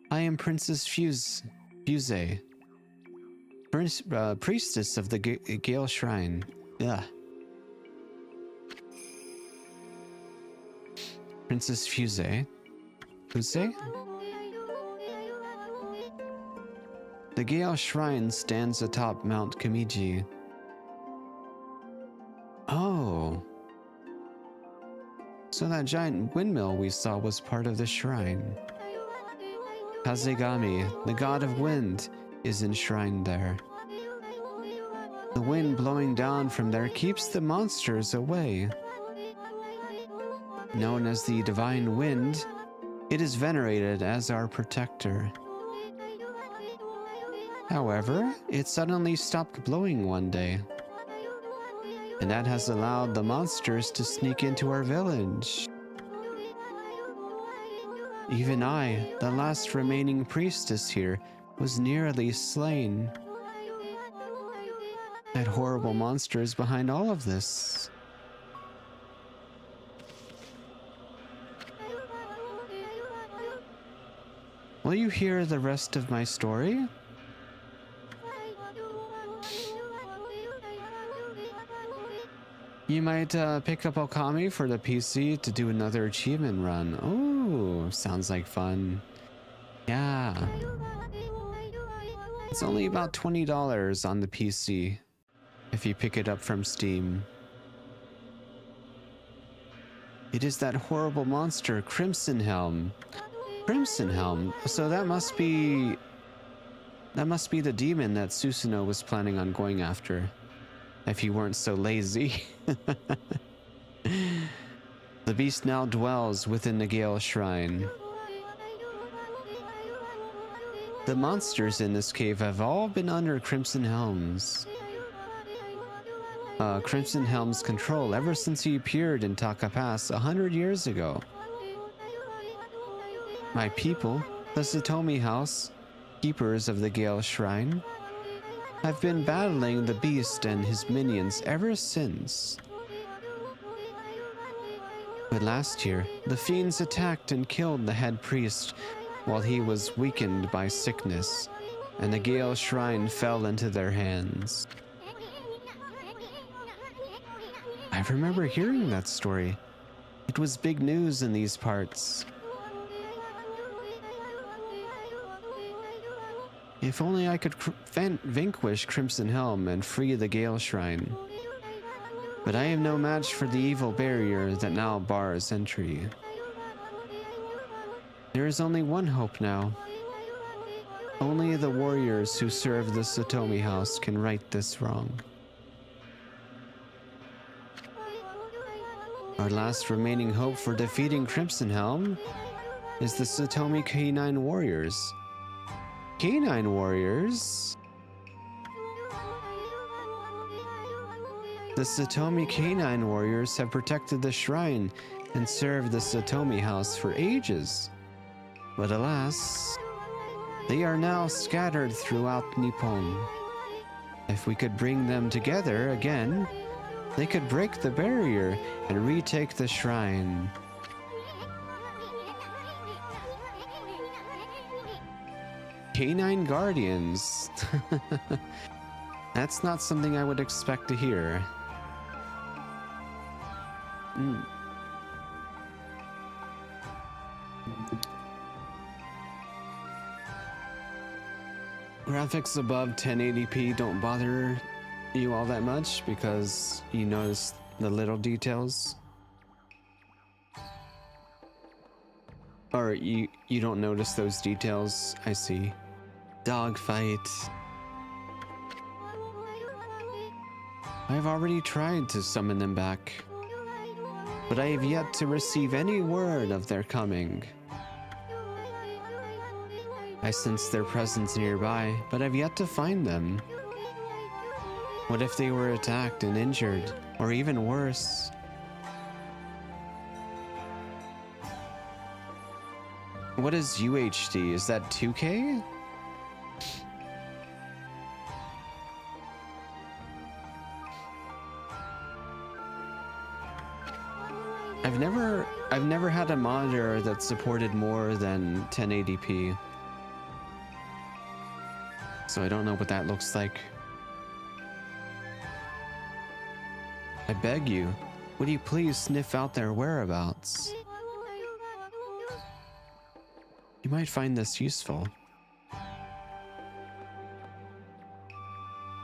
I am Princess Fuse, priestess of the Gale Shrine. Ugh. Princess Fuse? The Gale Shrine stands atop Mount Kamiji. Oh. So that giant windmill we saw was part of the shrine. Kazegami, the god of wind, is enshrined there. The wind blowing down from there keeps the monsters away. Known as the divine wind, it is venerated as our protector. However, it suddenly stopped blowing one day. And that has allowed the monsters to sneak into our village. Even I, the last remaining priestess here, was nearly slain. That horrible monster is behind all of this. Will you hear the rest of my story? You might pick up Okami for the PC to do another achievement run. Oh, sounds like fun. Yeah. It's only about $20 on the PC if you pick it up from Steam. It is that horrible monster, Crimson Helm. Crimson Helm. So that must be the demon that Susanoo was planning on going after. If he weren't so lazy. The beast now dwells within the Gale Shrine. The monsters in this cave have all been under Crimson Helm's control ever since he appeared in Taka Pass 100 years ago. My people, the Satomi House, keepers of the Gale Shrine, have been battling the beast and his minions ever since. But last year, the fiends attacked and killed the head priest while he was weakened by sickness, and the Gale Shrine fell into their hands. I remember hearing that story. It was big news in these parts. If only I could vanquish Crimson Helm and free the Gale Shrine. But I am no match for the evil barrier that now bars entry. There is only one hope now. Only the warriors who serve the Satomi House can right this wrong. Our last remaining hope for defeating Crimson Helm is the Satomi K9 Warriors. K9 Warriors? The Satomi K9 Warriors have protected the shrine and served the Satomi House for ages. But alas, they are now scattered throughout Nippon. If we could bring them together again, they could break the barrier and retake the shrine. K9 Guardians. That's not something I would expect to hear. Graphics above 1080p don't bother you all that much because you notice the little details? Or you don't notice those details? I see. Dogfight. I've already tried to summon them back, but I have yet to receive any word of their coming. I sense their presence nearby, but I've yet to find them. What if they were attacked and injured, or even worse? What is UHD? Is that 2K? I've never had a monitor that supported more than 1080p. So I don't know what that looks like. I beg you, would you please sniff out their whereabouts? You might find this useful.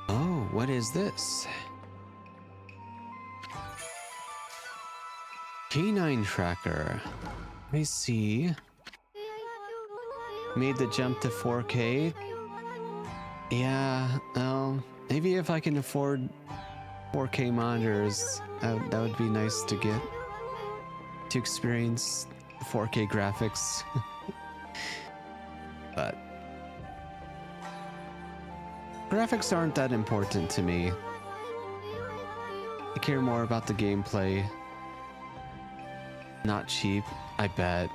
Oh, what is this? K9 tracker. I see. Made the jump to 4K. Yeah, maybe if I can afford 4K monitors, that would be nice to get. To experience 4K graphics. But graphics aren't that important to me. I care more about the gameplay. Not cheap, I bet.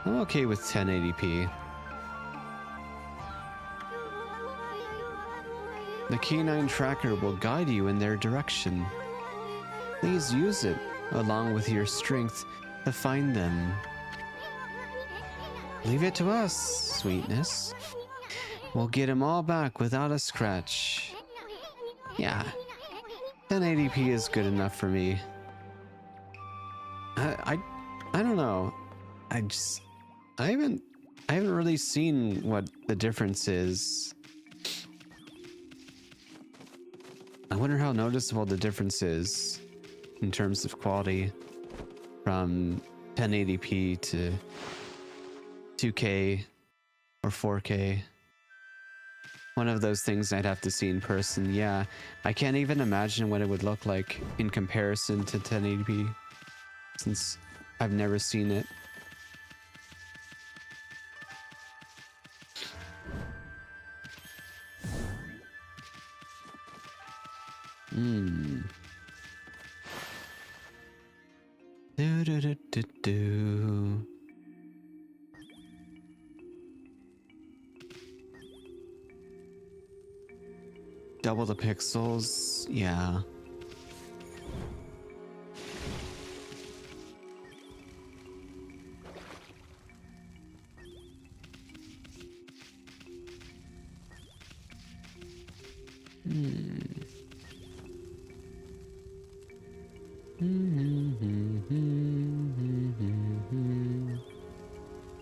I'm okay with 1080p. The K9 tracker will guide you in their direction. Please use it, along with your strength, to find them. Leave it to us, sweetness. We'll get them all back without a scratch. Yeah, 1080p is good enough for me. I don't know. I haven't really seen what the difference is. I wonder how noticeable the difference is in terms of quality from 1080p to 2K or 4K. One of those things I'd have to see in person. Yeah, I can't even imagine what it would look like in comparison to 1080p, since I've never seen it. Do. Double the pixels, yeah.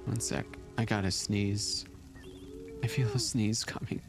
One sec, I gotta sneeze. I feel a sneeze coming.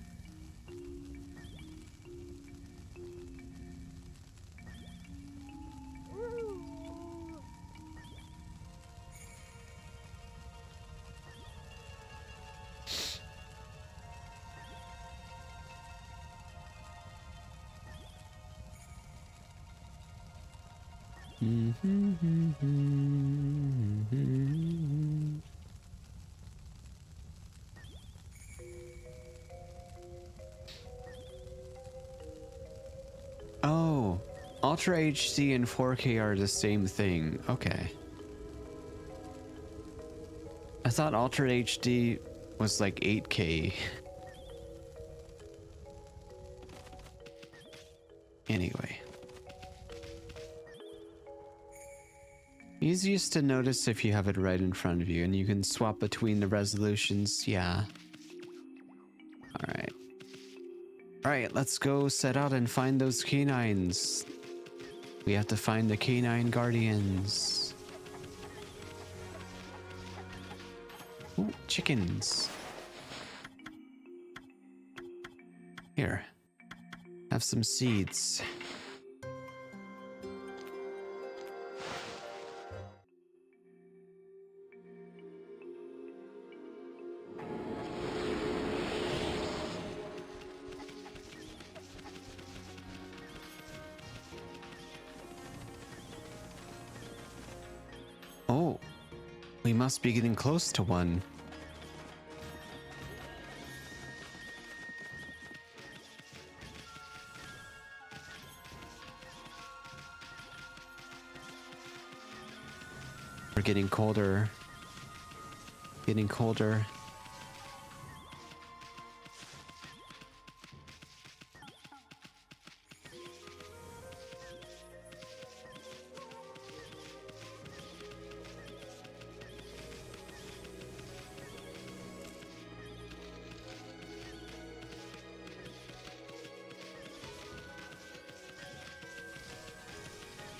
Oh, Ultra HD and 4K are the same thing. Okay. I thought Ultra HD was like 8K. Anyway. Easiest to notice if you have it right in front of you, and you can swap between the resolutions. Yeah. Alright. Alright, let's go set out and find those canines. We have to find the canine guardians. Ooh, chickens. Here. Have some seeds. Oh, we must be getting close to one. We're getting colder. Getting colder.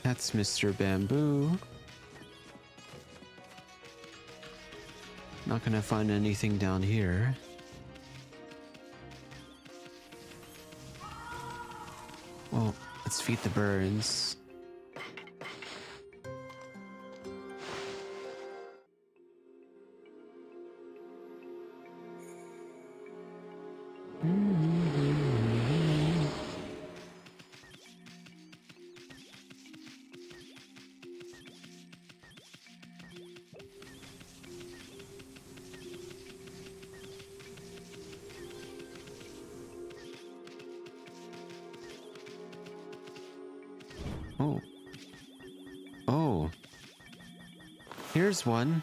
That's Mr. Bamboo. Not gonna find anything down here. Well, let's feed the birds. Oh. Oh. Here's one.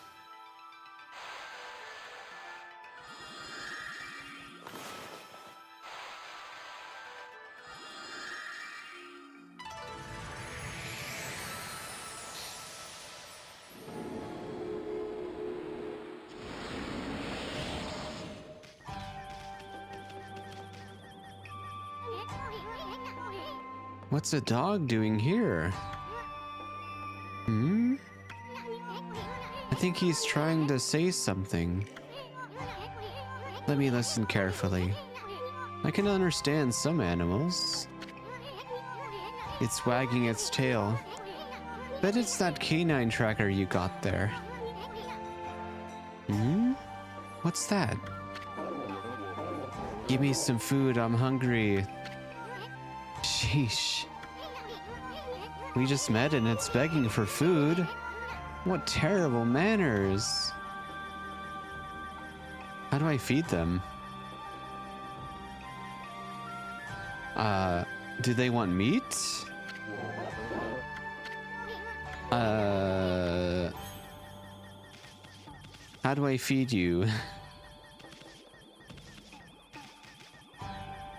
What's a dog doing here? Hmm? I think he's trying to say something. Let me listen carefully. I can understand some animals. It's wagging its tail. Bet it's that canine tracker you got there. Hmm? What's that? Give me some food, I'm hungry. Sheesh. We just met and it's begging for food. What terrible manners. How do I feed them? Do they want meat? How do I feed you?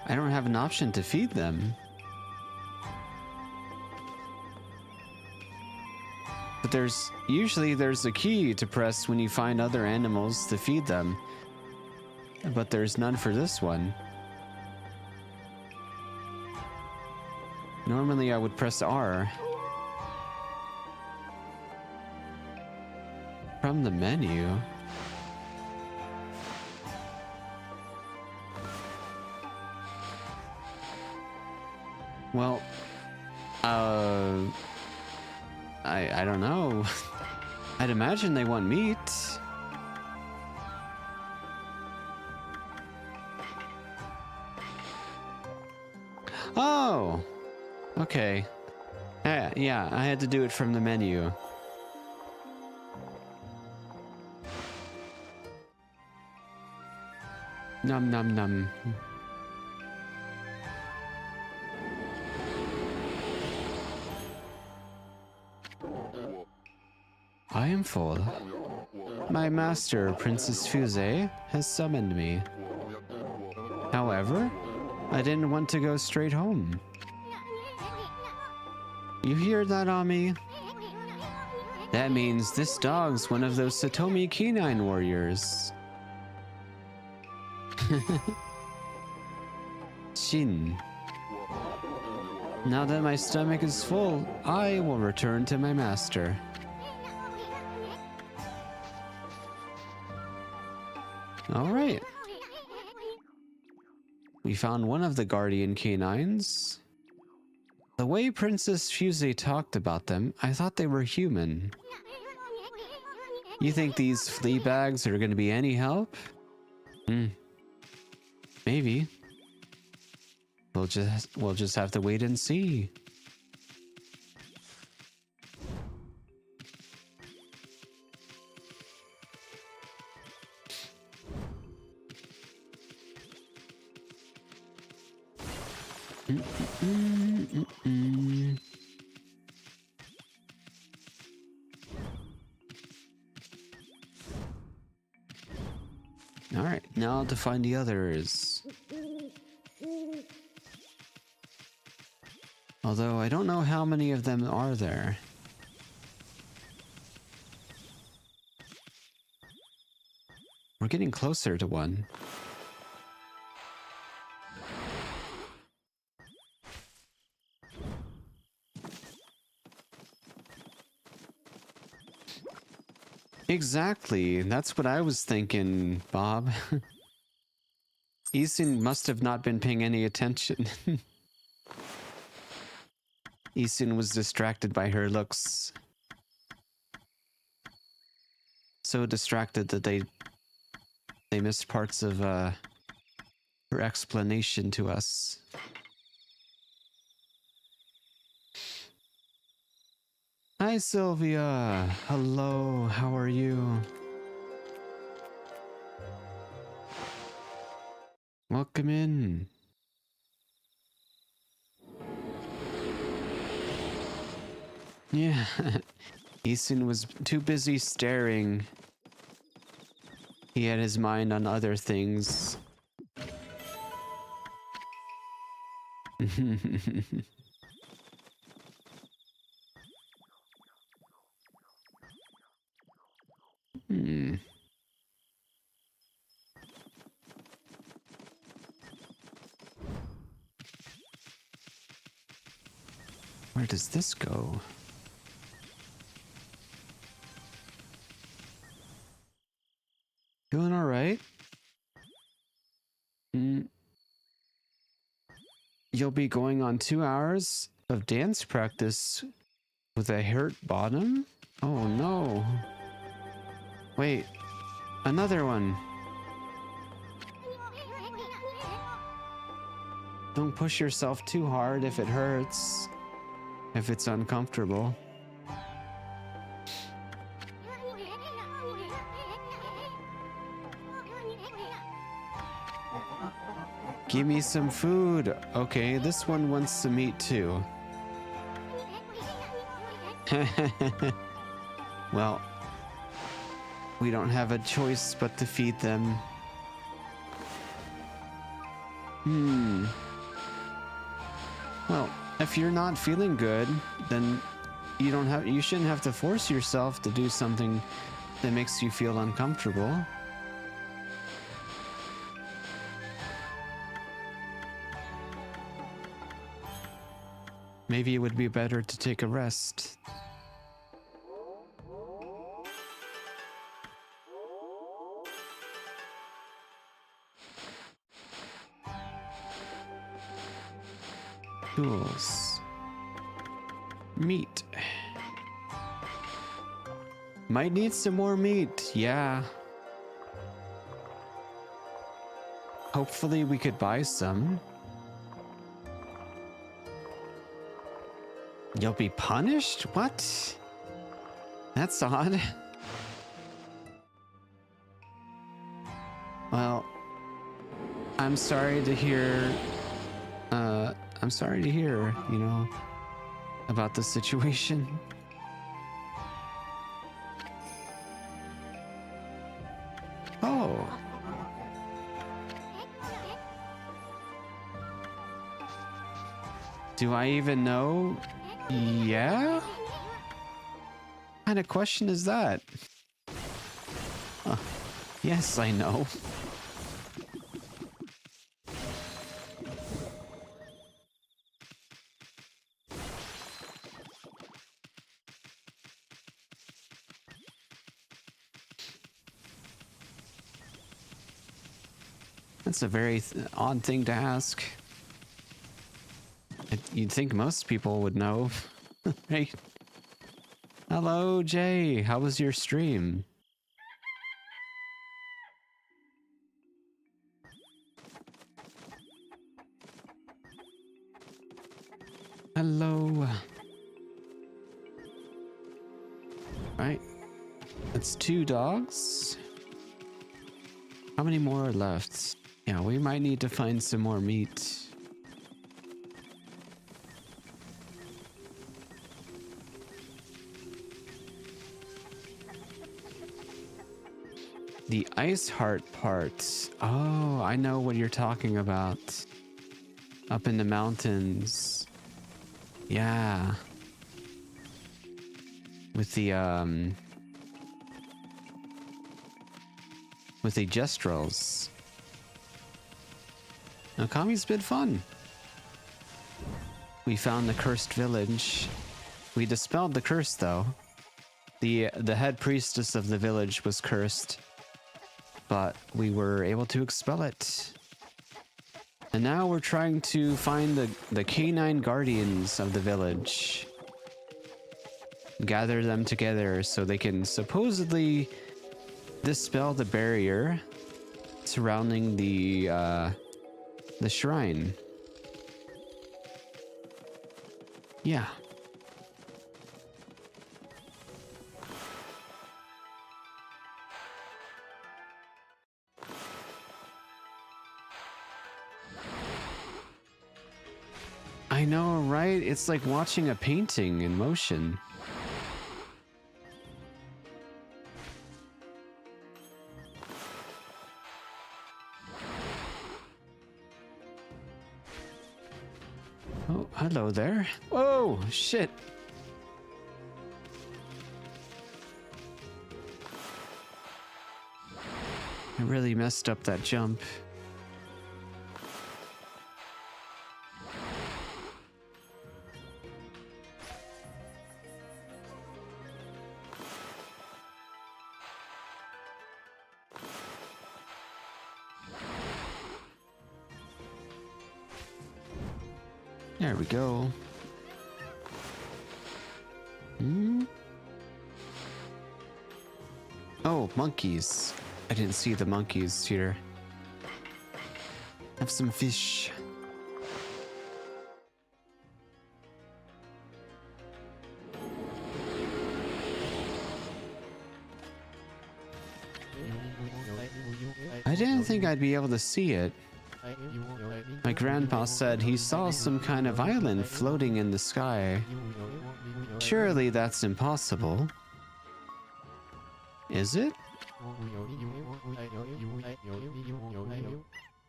I don't have an option to feed them. But usually there's a key to press when you find other animals to feed them. But there's none for this one. Normally I would press R. From the menu. Well, I don't know. I'd imagine they want meat. Oh! Okay. Yeah, I had to do it from the menu. Num num num. I am full. My master, Princess Fuse, has summoned me. However, I didn't want to go straight home. You hear that, Ami? That means this dog's one of those Satomi canine warriors. Shin. Now that my stomach is full, I will return to my master. Alright. We found one of the guardian canines. The way Princess Fuse talked about them, I thought they were human. You think these flea bags are gonna be any help? Maybe. We'll just have to wait and see. Alright, now to find the others. Although I don't know how many of them are there. We're getting closer to one. Exactly, that's what I was thinking, Bob. Isun must have not been paying any attention. Isun was distracted by her looks. So distracted that they missed parts of her explanation to us. Hi, Sylvia. Hello, how are you? Welcome in. Yeah, Isun was too busy staring. He had his mind on other things. Where does this go? Doing all right? You'll be going on 2 hours of dance practice With a hurt bottom? Oh no. Wait, another one. Don't push yourself too hard if it hurts. If it's uncomfortable. Give me some food. Okay, this one wants some meat too. Well, we don't have a choice but to feed them. Well, if you're not feeling good, then you shouldn't have to force yourself to do something that makes you feel uncomfortable. Maybe it would be better to take a rest. Tools. Meat. Might need some more meat, yeah. Hopefully we could buy some. You'll be punished? What? That's odd. Well, I'm sorry to hear, you know, about the situation. Oh. Do I even know? Yeah? What kind of question is that? Yes, I know. That's a very odd thing to ask. You'd think most people would know, right? Hello, Jay. How was your stream? Hello. Right. That's 2 dogs. How many more are left? Yeah, we might need to find some more meat. The ice heart parts. Oh, I know what you're talking about. Up in the mountains. Yeah. With the gestrels. Okami's been fun. We found the cursed village. We dispelled the curse though. The head priestess of the village was cursed, but we were able to expel it. And now we're trying to find the canine guardians of the village. Gather them together so they can supposedly dispel the barrier surrounding the shrine. Yeah. I know, right? It's like watching a painting in motion. Oh, hello there. Whoa, shit. I really messed up that jump. There we go. Oh, monkeys. I didn't see the monkeys here. Have some fish. I didn't think I'd be able to see it. My grandpa said he saw some kind of island floating in the sky. Surely that's impossible. Is it?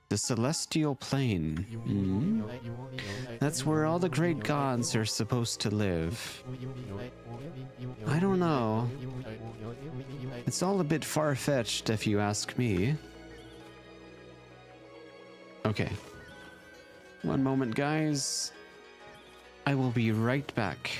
The celestial plane. That's where all the great gods are supposed to live. I don't know. It's all a bit far-fetched if you ask me. Okay. One moment, guys. I will be right back.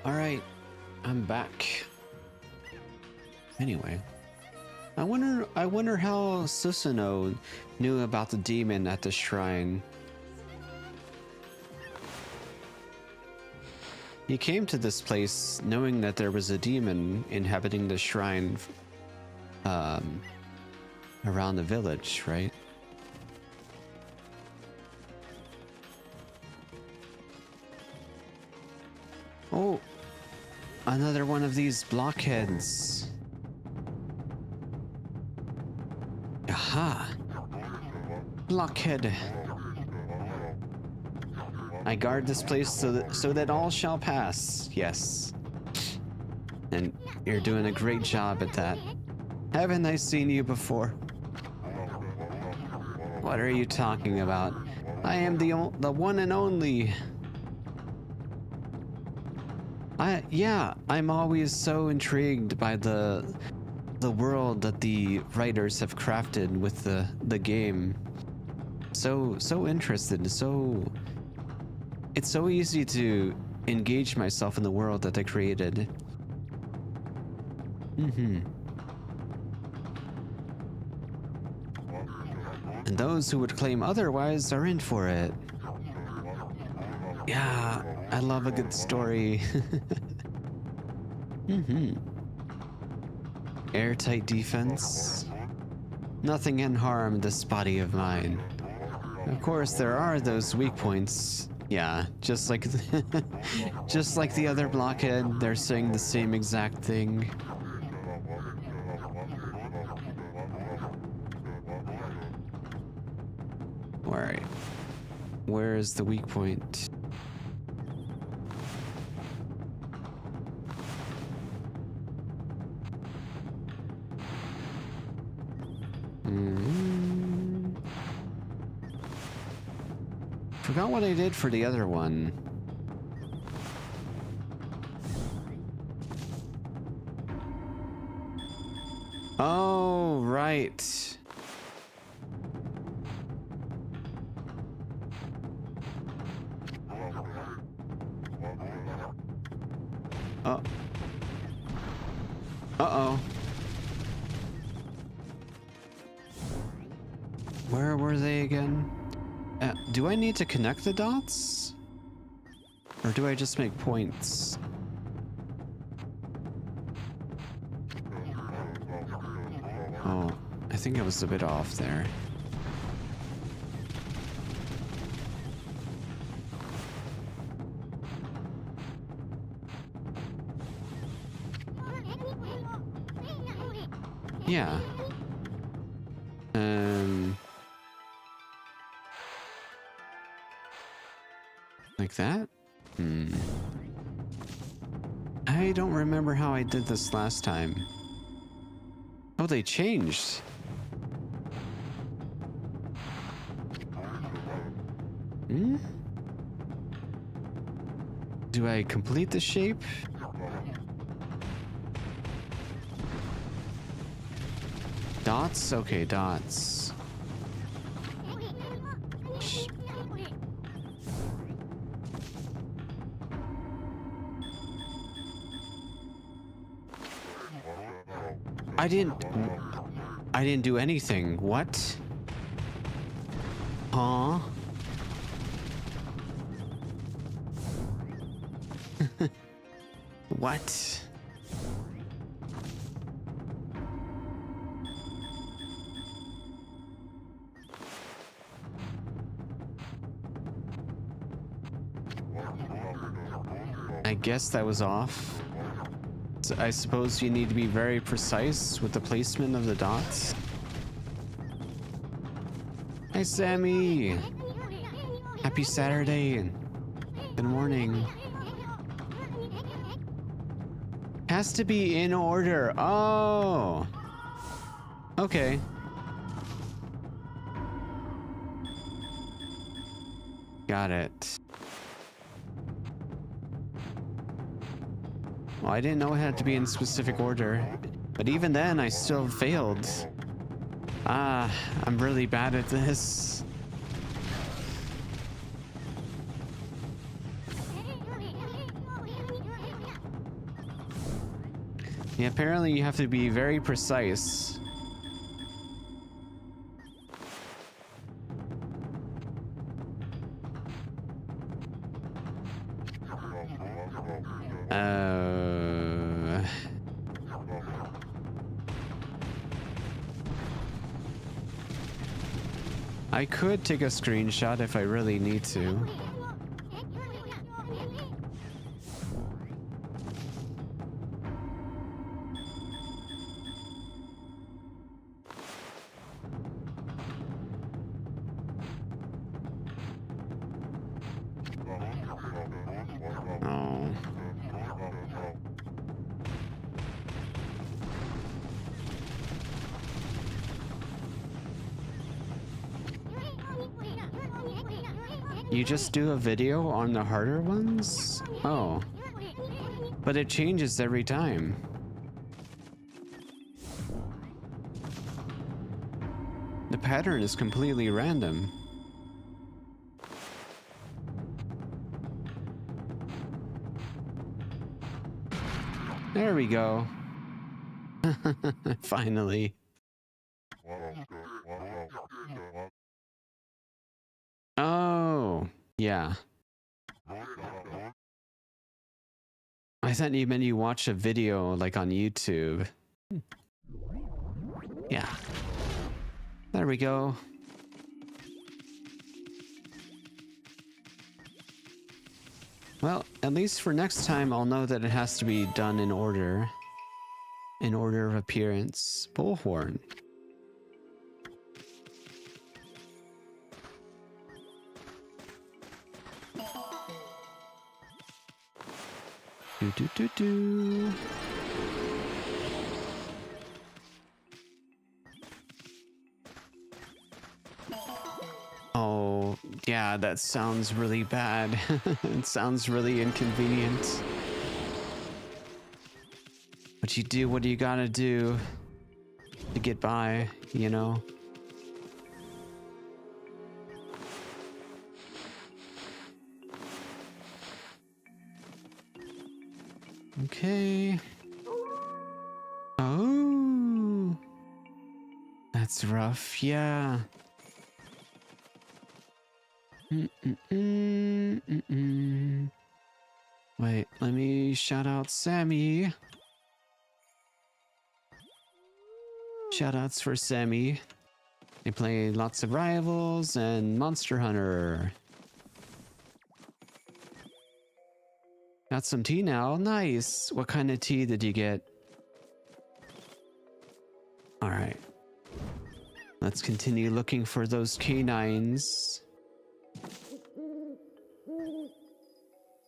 Alright, I'm back. Anyway, I wonder how Susanoo knew about the demon at the shrine. He came to this place knowing that there was a demon inhabiting the shrine around the village, right? Oh, another one of these blockheads. Aha! Blockhead. I guard this place so that all shall pass. Yes. And you're doing a great job at that. Haven't I seen you before? What are you talking about? I am the one and only. I'm always so intrigued by the world that the writers have crafted with the game. So interested, it's so easy to engage myself in the world that they created. And those who would claim otherwise are in for it. Yeah, I love a good story. Airtight defense. Nothing can harm this body of mine. Of course, there are those weak points. Yeah, just like just like the other blockhead, they're saying the same exact thing. Alright. Where is the weak point? forgot what I did for the other one. Oh, right. Oh. Uh-oh. Where were they again? Do I need to connect the dots? Or do I just make points? Oh, I think I was a bit off there. Yeah. Like that? I don't remember how I did this last time. Oh, they changed. Do I complete the shape? Dots? Okay, dots. I didn't do anything. What? Huh? What? I guess that was off. So I suppose you need to be very precise with the placement of the dots. Hi, Sammy. Happy Saturday and good morning. Has to be in order. Oh. Okay. Got it. Well, I didn't know it had to be in specific order, but even then I still failed. Ah, I'm really bad at this. Yeah, apparently you have to be very precise. I could take a screenshot if I really need to. Oh. You just do a video on the harder ones? Oh. But it changes every time. The pattern is completely random. There we go. Finally. Oh, yeah. I thought you meant you watch a video like on YouTube. Yeah. There we go. Well, at least for next time, I'll know that it has to be done in order. In order of appearance. Bullhorn. Do. Oh, Yeah, that sounds really bad. It sounds really inconvenient. But you do what you gotta do to get by, you know? Okay. Oh. That's rough, yeah. Wait, let me shout out Sammy. Shoutouts for Sammy. They play lots of Rivals and Monster Hunter. Got some tea now. Nice. What kind of tea did you get? All right. Let's continue looking for those canines.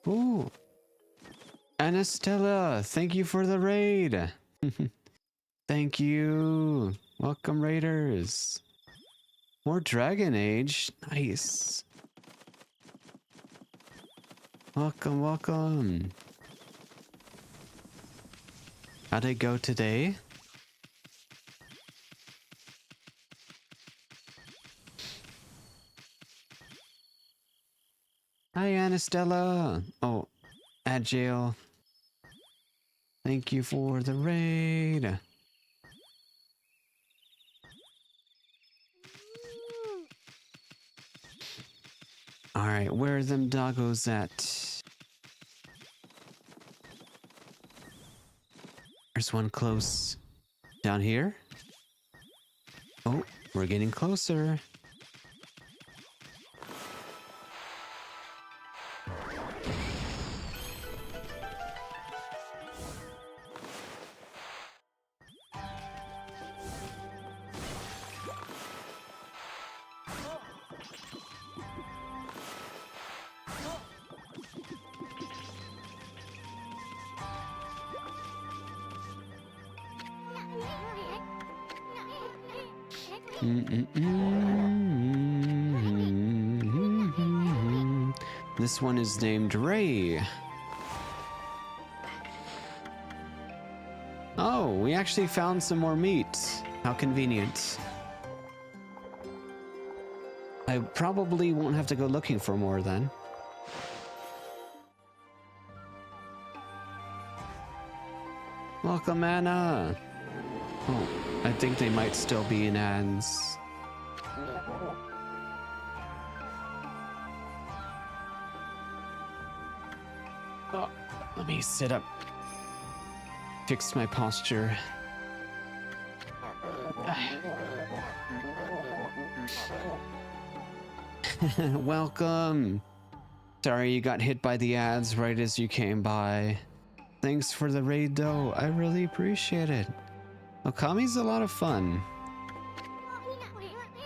Ooh. Anastella, thank you for the raid. Thank you. Welcome, raiders. More Dragon Age. Nice. Welcome, welcome. How'd it go today? Hi, Anastella. Oh, Agile. Thank you for the raid. All right, where are them doggos at? There's one close. Down here? Oh, we're getting closer. This one is named Ray. Oh, we actually found some more meat. How convenient. I probably won't have to go looking for more then. Welcome, Anna. Oh, I think they might still be in ads. Oh, let me sit up. Fix my posture. Welcome. Sorry you got hit by the ads right as you came by. Thanks for the raid though. I really appreciate it. Okami's a lot of fun.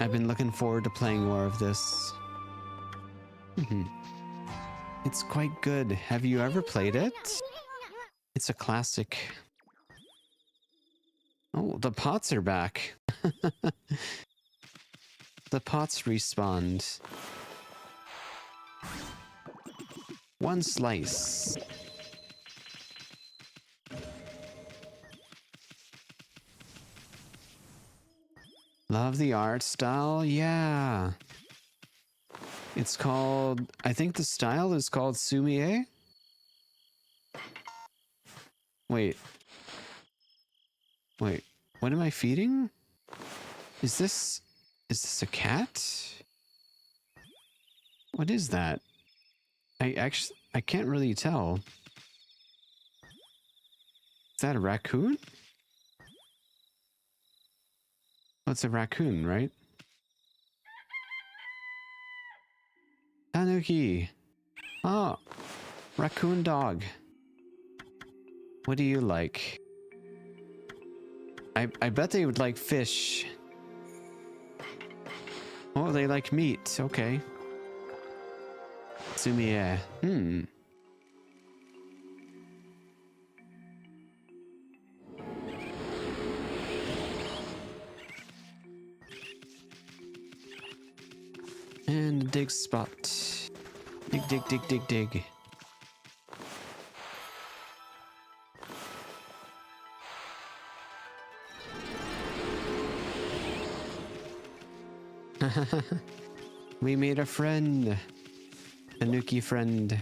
I've been looking forward to playing more of this. It's quite good. Have you ever played it? It's a classic. Oh, the pots are back. The pots respawned. One slice. Love the art style, yeah. It's called, I think the style is called Sumie? Wait, what am I feeding? Is this a cat? What is that? I can't really tell. Is that a raccoon? Oh, it's a raccoon, right? Tanuki. Oh, raccoon dog. What do you like? I bet they would like fish. Oh, they like meat. Okay. Sumie. And dig spot. Dig, dig, dig, dig, dig. We made a friend. Tanuki friend.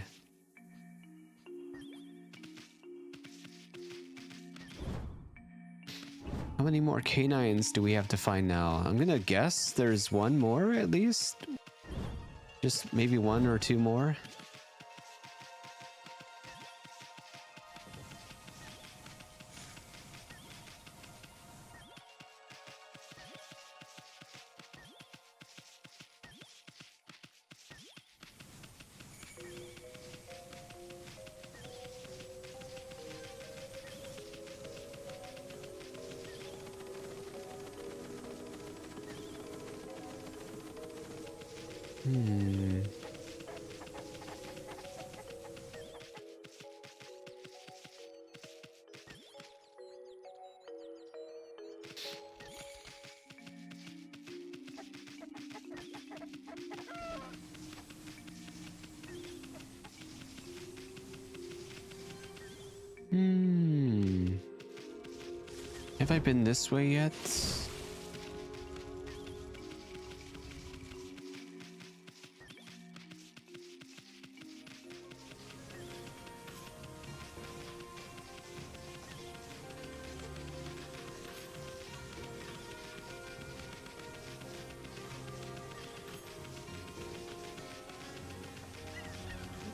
How many more canines do we have to find now? I'm gonna guess there's one more at least. Just maybe one or two more. Have I been this way yet?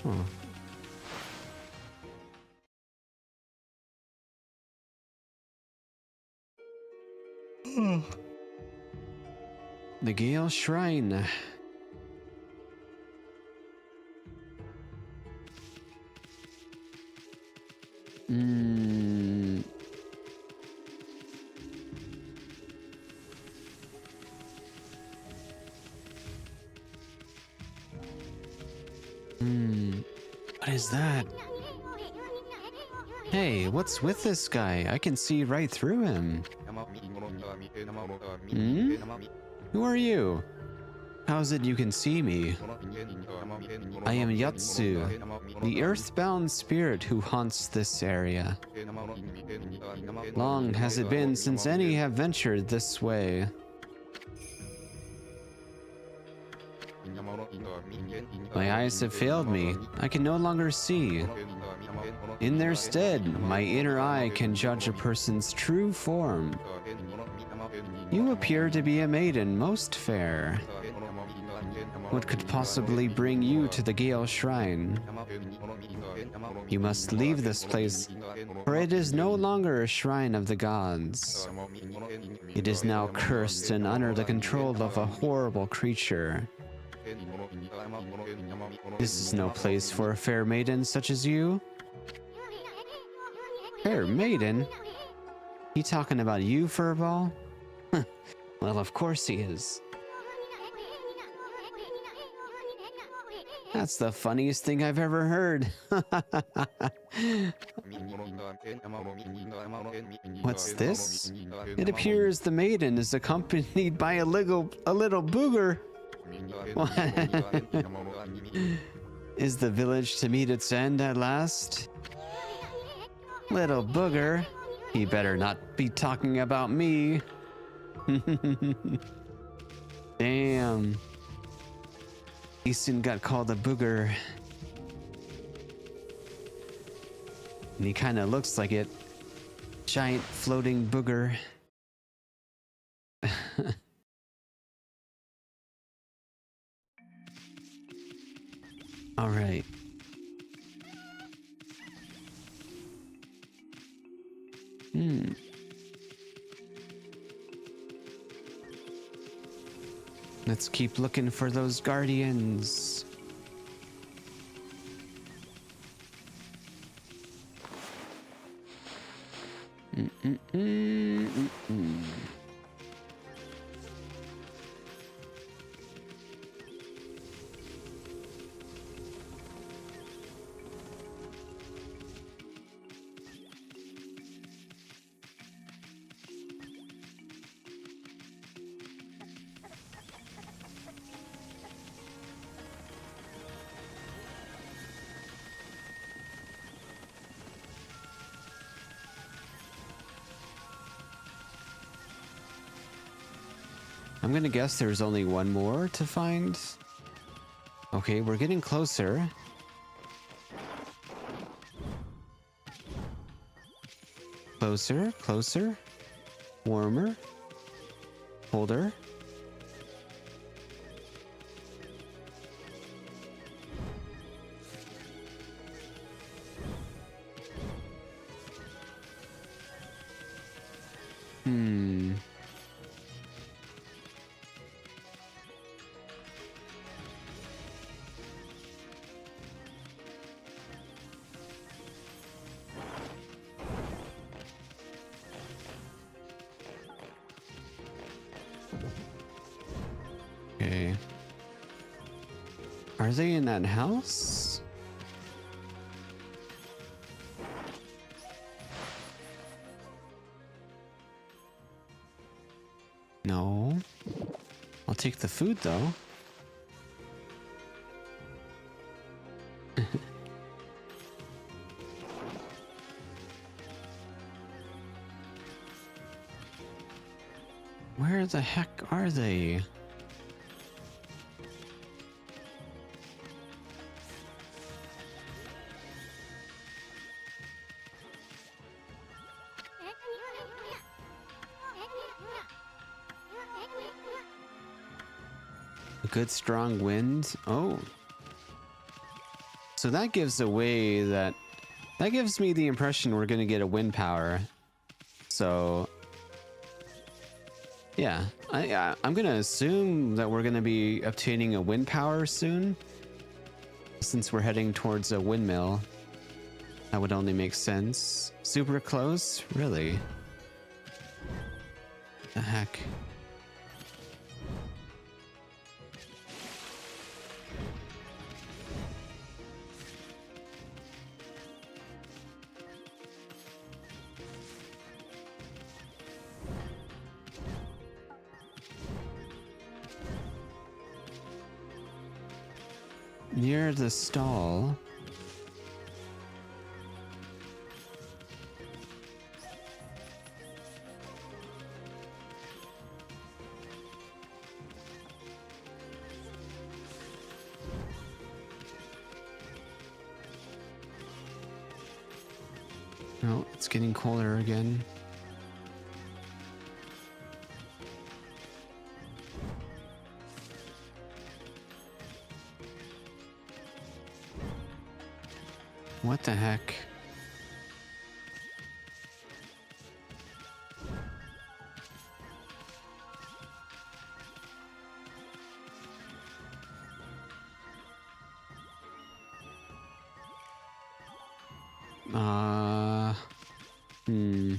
Oh. The Gale Shrine. What is that? Hey, what's with this guy? I can see right through him. Who are you? How's it you can see me? I am Yatsu, the earthbound spirit who haunts this area. Long has it been since any have ventured this way. My eyes have failed me. I can no longer see. In their stead, my inner eye can judge a person's true form. You appear to be a maiden most fair. What could possibly bring you to the Gale Shrine? You must leave this place, for it is no longer a shrine of the gods. It is now cursed and under the control of a horrible creature. This is no place for a fair maiden such as you. Fair maiden? He talking about you, Furball? Well, of course he is. That's the funniest thing I've ever heard. What's this? It appears the maiden is accompanied by a little booger. Is the village to meet its end at last? Little booger? He better not be talking about me. Damn. Easton got called a booger. And he kind of looks like it. Giant floating booger. All right. Let's keep looking for those guardians. I'm gonna guess there's only one more to find. Okay, we're getting closer. Closer, closer. Warmer. Colder. Okay. Are they in that house? No. I'll take the food though. Where the heck are they? A good strong wind. Oh. So that gives away that gives me the impression we're gonna get a wind power. So yeah, I'm gonna assume that we're gonna be obtaining a wind power soon, since we're heading towards a windmill. That would only make sense. Super close? Really? The heck? Near the stall. Oh, it's getting colder again. What the heck? Hmm.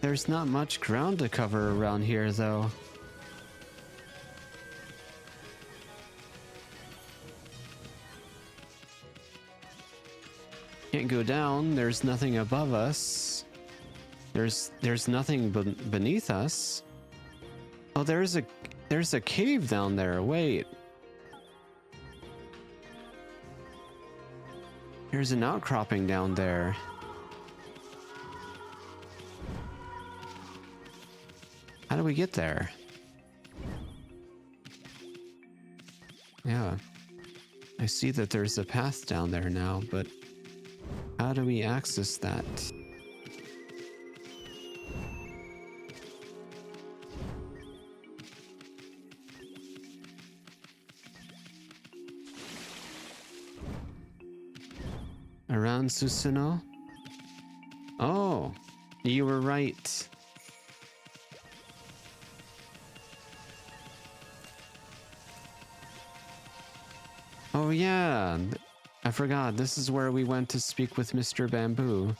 There's not much ground to cover around here, though. Can't go down. There's nothing above us. There's nothing beneath us. Oh, there's a cave down there. Wait. There's an outcropping down there. How do we get there? Yeah. I see that there's a path down there now, but how do we access that? Around Susanoo? Oh, you were right. Oh yeah, I forgot. This is where we went to speak with Mr. Bamboo.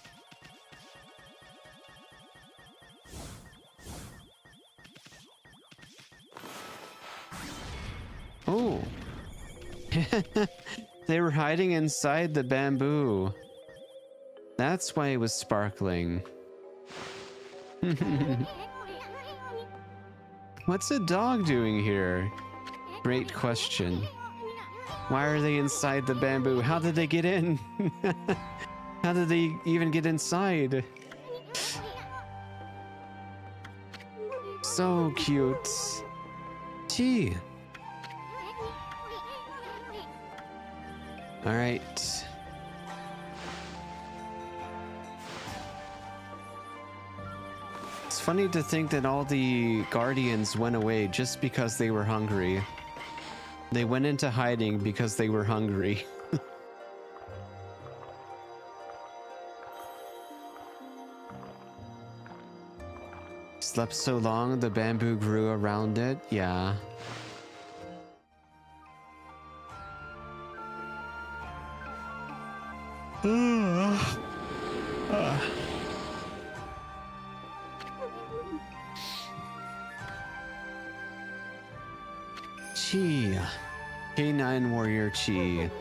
Oh. They were hiding inside the bamboo. That's why it was sparkling. What's a dog doing here? Great question. Why are they inside the bamboo? How did they get in? How did they even get inside? So cute. Gee. All right. It's funny to think that all the guardians went away just because they were hungry. They went into hiding because they were hungry. Slept so long, the bamboo grew around it. Yeah. Chi. K9 Warrior Chi.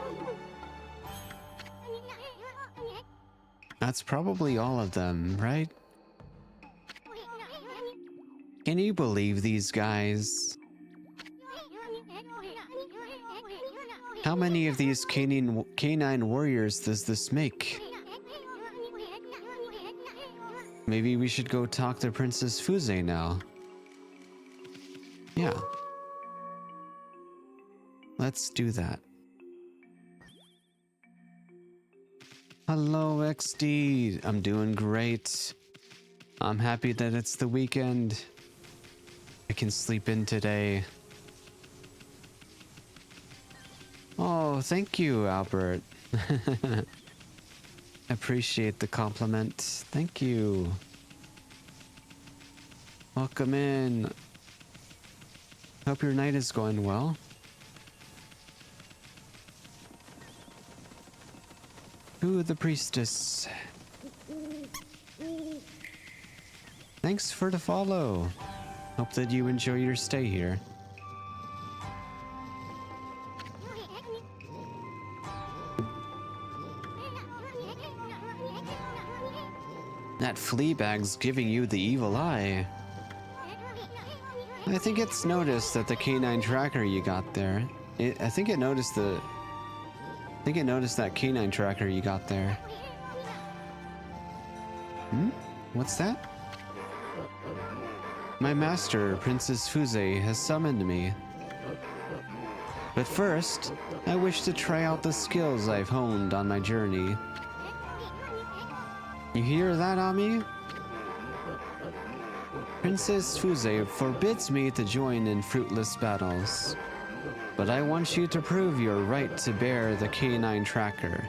That's probably all of them, right? Can you believe these guys? How many of these K9 warriors does this make? Maybe we should go talk to Princess Fuze now. Yeah. Let's do that. Hello, XD. I'm doing great. I'm happy that it's the weekend. I can sleep in today. Oh, thank you, Albert. Appreciate the compliment. Thank you. Welcome in. Hope your night is going well. Ooh, the priestess. Thanks for the follow. Hope that you enjoy your stay here. That flea bag's giving you the evil eye. I think it's noticed that the K9 tracker you got there. I think it noticed that K9 tracker you got there. What's that? My master, Princess Fuze, has summoned me. But first, I wish to try out the skills I've honed on my journey. You hear that, Ami? Princess Fuze forbids me to join in fruitless battles. But I want you to prove your right to bear the K9 tracker.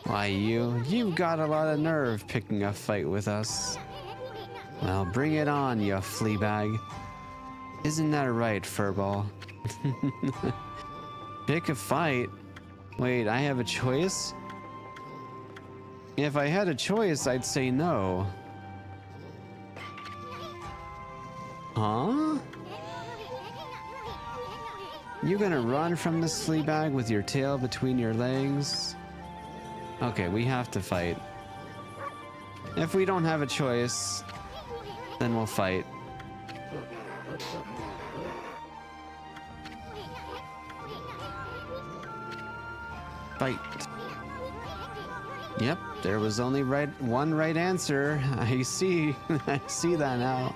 Why, you've got a lot of nerve picking a fight with us. Well, bring it on, you fleabag. Isn't that right, furball? Pick a fight? Wait, I have a choice? If I had a choice, I'd say no. Huh? You gonna run from this fleabag with your tail between your legs? Okay, we have to fight. If we don't have a choice, then we'll fight. Fight. Yep, there was only one right answer. I see. I see that now.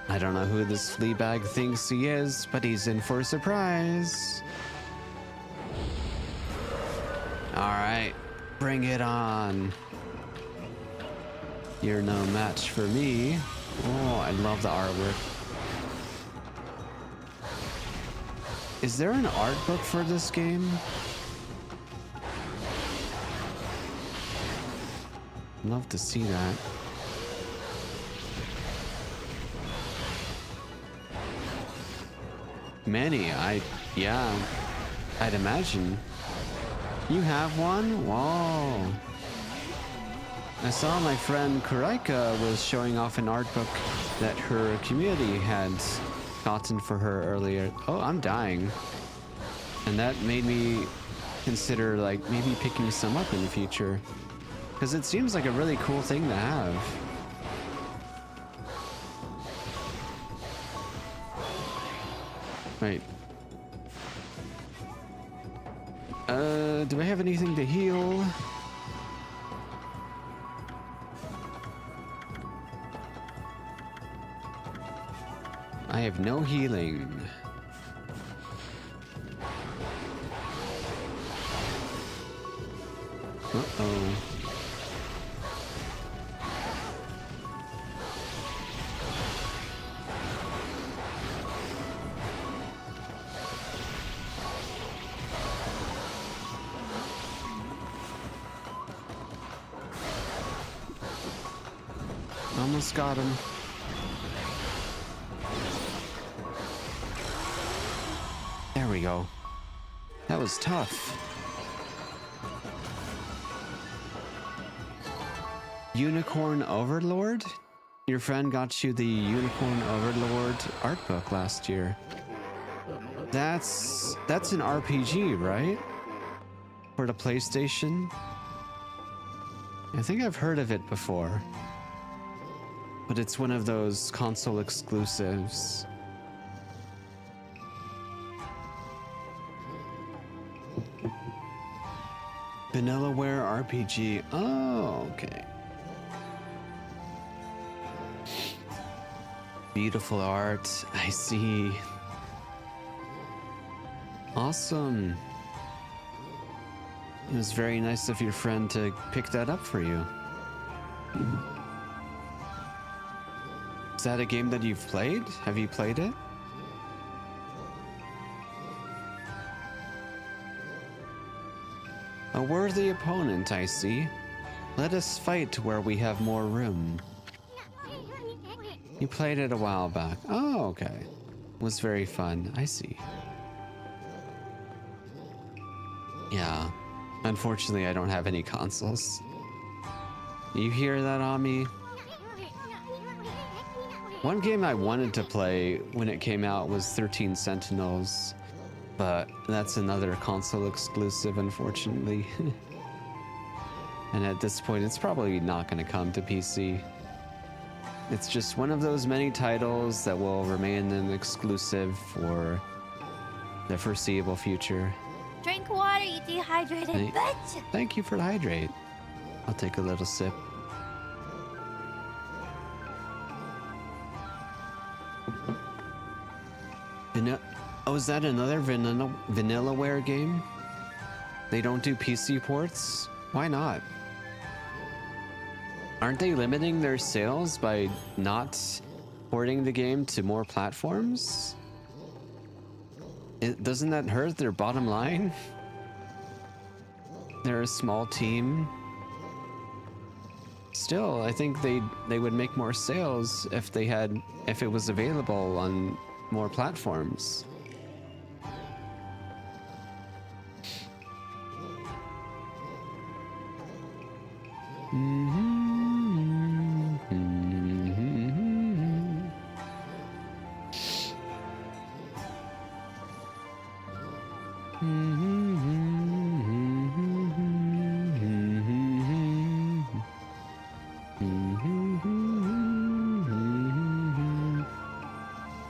I don't know who this fleabag thinks he is, but he's in for a surprise. Alright, bring it on. You're no match for me. Oh, I love the artwork. Is there an art book for this game? Love to see that. Many, yeah, I'd imagine. You have one? Whoa. I saw my friend Kuraika was showing off an art book that her community had gotten for her earlier. Oh, I'm dying. And that made me consider like maybe picking some up in the future. Because it seems like a really cool thing to have. Right. Do I have anything to heal? I have no healing. Uh-oh. Almost got him. There we go. That was tough. Unicorn Overlord? Your friend got you the Unicorn Overlord art book last year. That's an RPG, right? For the PlayStation? I think I've heard of it before. But it's one of those console exclusives. Vanillaware RPG. Oh, okay. Beautiful art. I see. Awesome. It was very nice of your friend to pick that up for you. Is that a game that you've played? Have you played it? A worthy opponent, I see. Let us fight where we have more room. You played it a while back. Oh, okay. Was very fun. I see. Yeah. Unfortunately, I don't have any consoles. You hear that, Ami? One game I wanted to play when it came out was 13 Sentinels, but that's another console exclusive, unfortunately. And at this point, it's probably not going to come to PC. It's just one of those many titles that will remain an exclusive for the foreseeable future. Drink water, you dehydrated bitch! Thank you for the hydrate. I'll take a little sip. Oh, is that another Vanillaware game? They don't do PC ports? Why not? Aren't they limiting their sales by not porting the game to more platforms? Doesn't that hurt their bottom line? They're a small team. Still, I think they would make more sales if it was available on more platforms.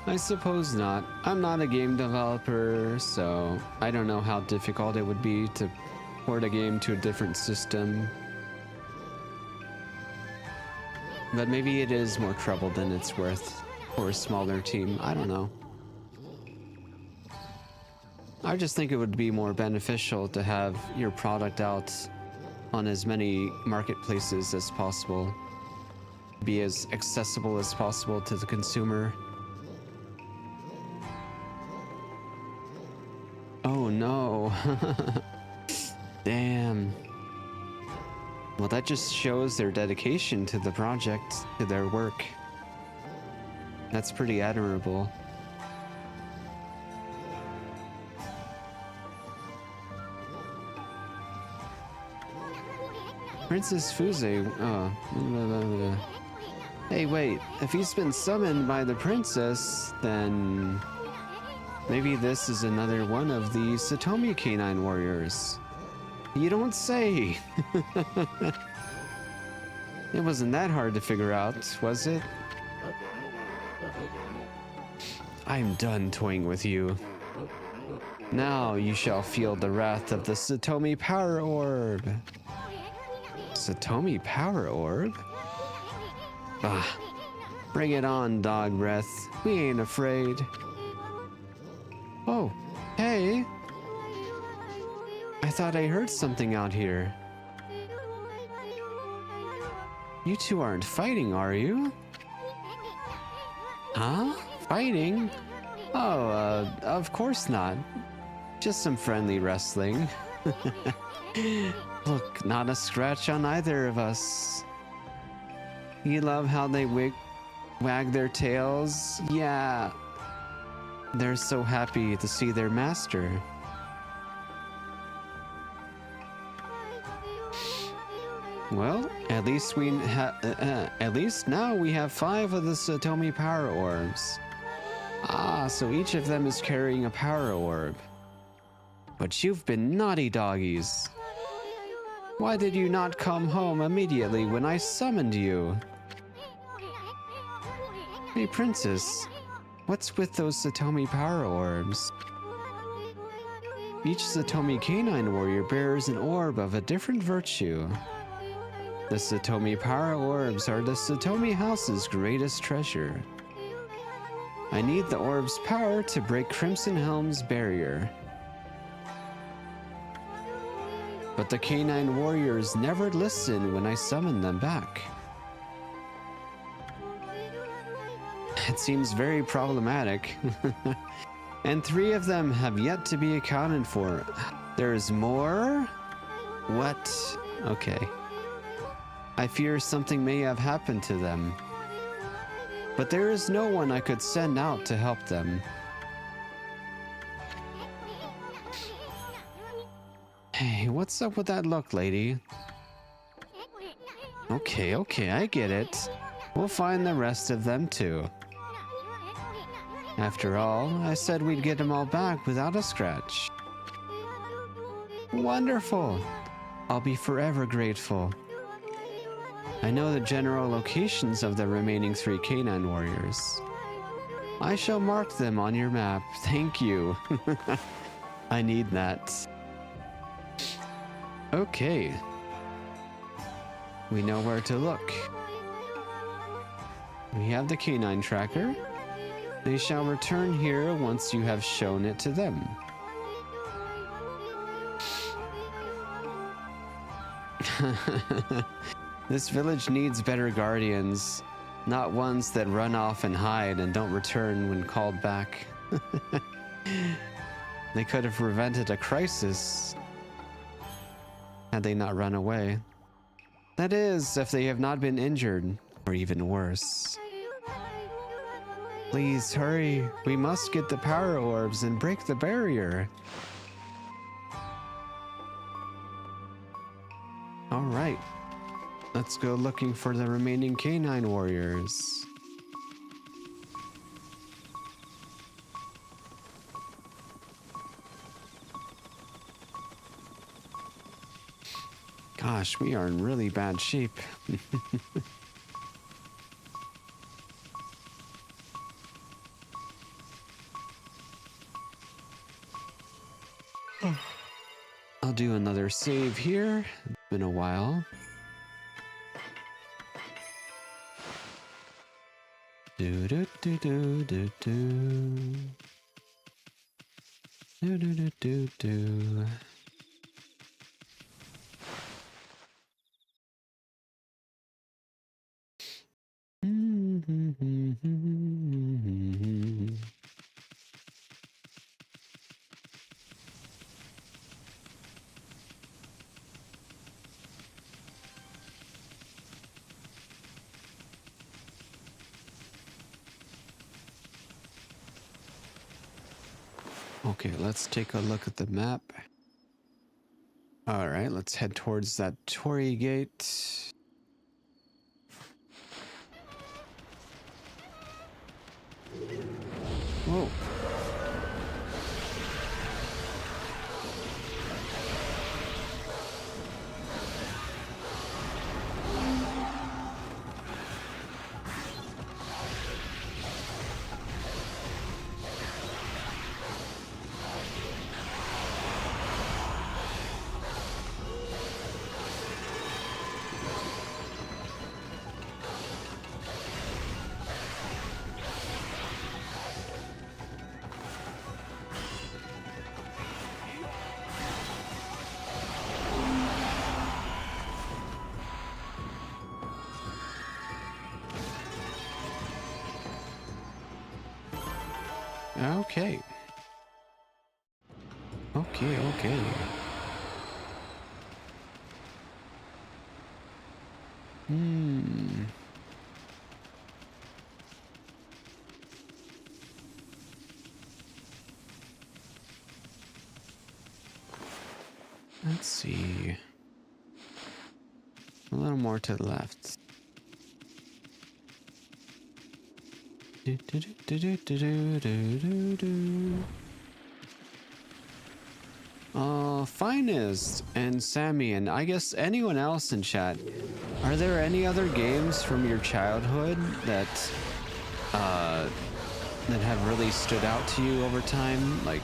I suppose not. I'm not a game developer, so I don't know how difficult it would be to port a game to a different system. But maybe it is more trouble than it's worth for a smaller team. I don't know. I just think it would be more beneficial to have your product out on as many marketplaces as possible. Be as accessible as possible to the consumer. Oh no. Damn. Well, that just shows their dedication to the project, to their work. That's pretty admirable. Princess Fuze, oh. Hey, wait, if he's been summoned by the princess, then maybe this is another one of the Satomi Canine Warriors. You don't say. It wasn't that hard to figure out, was it? I'm done toying with you. Now you shall feel the wrath of the Satomi Power Orb. Satomi Power Orb? Ah, bring it on, dog breath. We ain't afraid. Oh, hey. I thought I heard something out here. You two aren't fighting, are you? Huh? Fighting? Oh, of course not. Just some friendly wrestling. Look, not a scratch on either of us. You love how they wag their tails? Yeah. They're so happy to see their master. Well, at least now we have 5 of the Satomi Power Orbs. Ah, so each of them is carrying a power orb. But you've been naughty doggies. Why did you not come home immediately when I summoned you? Hey, Princess, what's with those Satomi Power Orbs? Each Satomi Canine Warrior bears an orb of a different virtue. The Satomi Power Orbs are the Satomi House's greatest treasure. I need the orb's power to break Crimson Helm's barrier. But the Canine Warriors never listen when I summon them back. It seems very problematic. And 3 of them have yet to be accounted for. There's more? What? Okay. I fear something may have happened to them. But there is no one I could send out to help them. Hey, what's up with that look, lady? Okay, I get it. We'll find the rest of them too. After all, I said we'd get them all back without a scratch. Wonderful! I'll be forever grateful. I know the general locations of the remaining 3 Canine Warriors. I shall mark them on your map. Thank you. I need that. Okay. We know where to look. We have the canine tracker. They shall return here once you have shown it to them. This village needs better guardians, not ones that run off and hide and don't return when called back. They could have prevented a crisis had they not run away. That is, if they have not been injured, or even worse. Please hurry. We must get the power orbs and break the barrier. All right. Let's go looking for the remaining Canine Warriors. Gosh, we are in really bad shape. I'll do another save here. It's been a while. Do do do do do do. Do do do do do. Okay, let's take a look at the map. All right, let's head towards that Torii gate. Whoa. Okay. Okay. Let's see. A little more to the left. Finest and Sammy, and I guess anyone else in chat. Are there any other games from your childhood that have really stood out to you over time? Like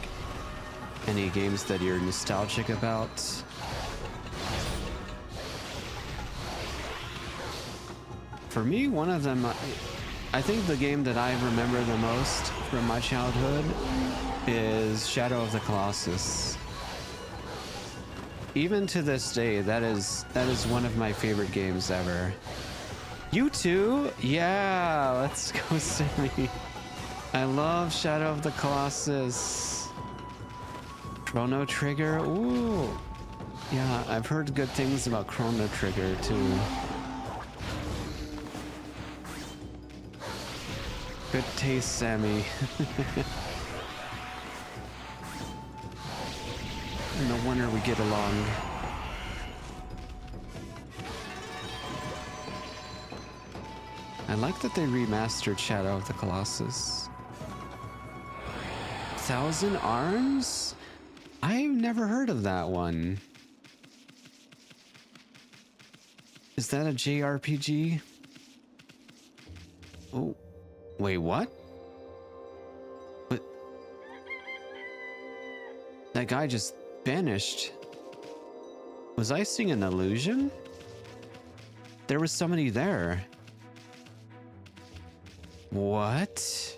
any games that you're nostalgic about? For me, one of them, I think the game that I remember the most from my childhood is Shadow of the Colossus. Even to this day, that is one of my favorite games ever. You too? Yeah, let's go, Sammy. I love Shadow of the Colossus. Chrono Trigger, ooh. Yeah, I've heard good things about Chrono Trigger too. Good taste, Sammy. No wonder we get along. I like that they remastered Shadow of the Colossus. 1,000 Arms? I've never heard of that one. Is that a JRPG? Oh, wait, what? What? That guy just vanished. Was I seeing an illusion? There was somebody there. What?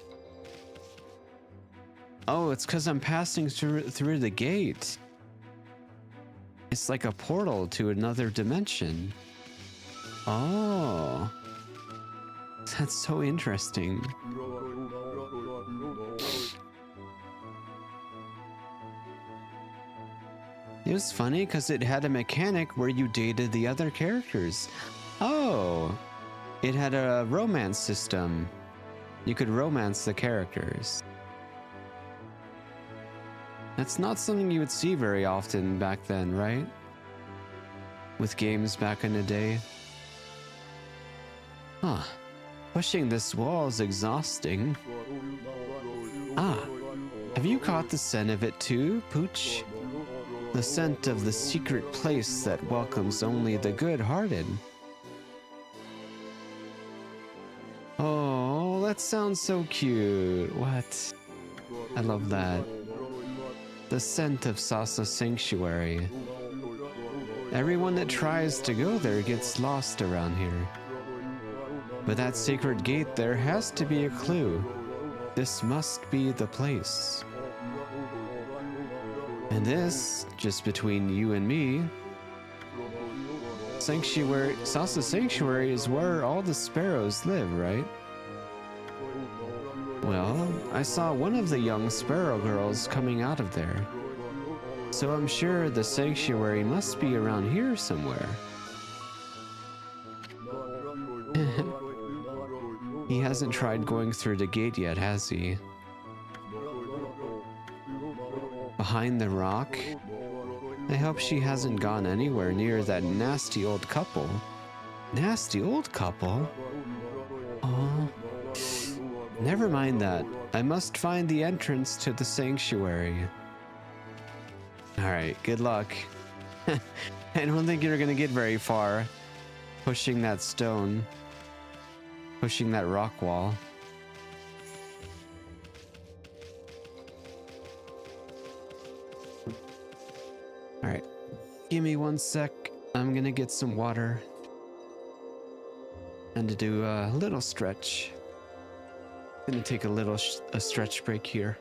Oh, it's because I'm passing through the gate. It's like a portal to another dimension. Oh. That's so interesting. It was funny because it had a mechanic where you dated the other characters. Oh. It had a romance system. You could romance the characters. That's not something you would see very often back then, right? With games back in the day. Huh. Pushing this wall is exhausting. Ah. Have you caught the scent of it too, Pooch? The scent of the secret place that welcomes only the good-hearted. Oh, that sounds so cute. What? I love that. The scent of Sasa Sanctuary. Everyone that tries to go there gets lost around here. But that secret gate there has to be a clue. This must be the place. And this, just between you and me, Sanctuary, Sasa Sanctuary is where all the sparrows live, right? Well, I saw one of the young sparrow girls coming out of there. So I'm sure the sanctuary must be around here somewhere. He hasn't tried going through the gate yet, has he? Behind the rock? I hope she hasn't gone anywhere near that nasty old couple. Nasty old couple? Oh. Never mind that. I must find the entrance to the sanctuary. Alright, good luck. I don't think you're gonna get very far pushing that stone. Pushing that rock wall. Alright, give me 1 sec. I'm gonna get some water. And to do a little stretch. Gonna take a stretch break here.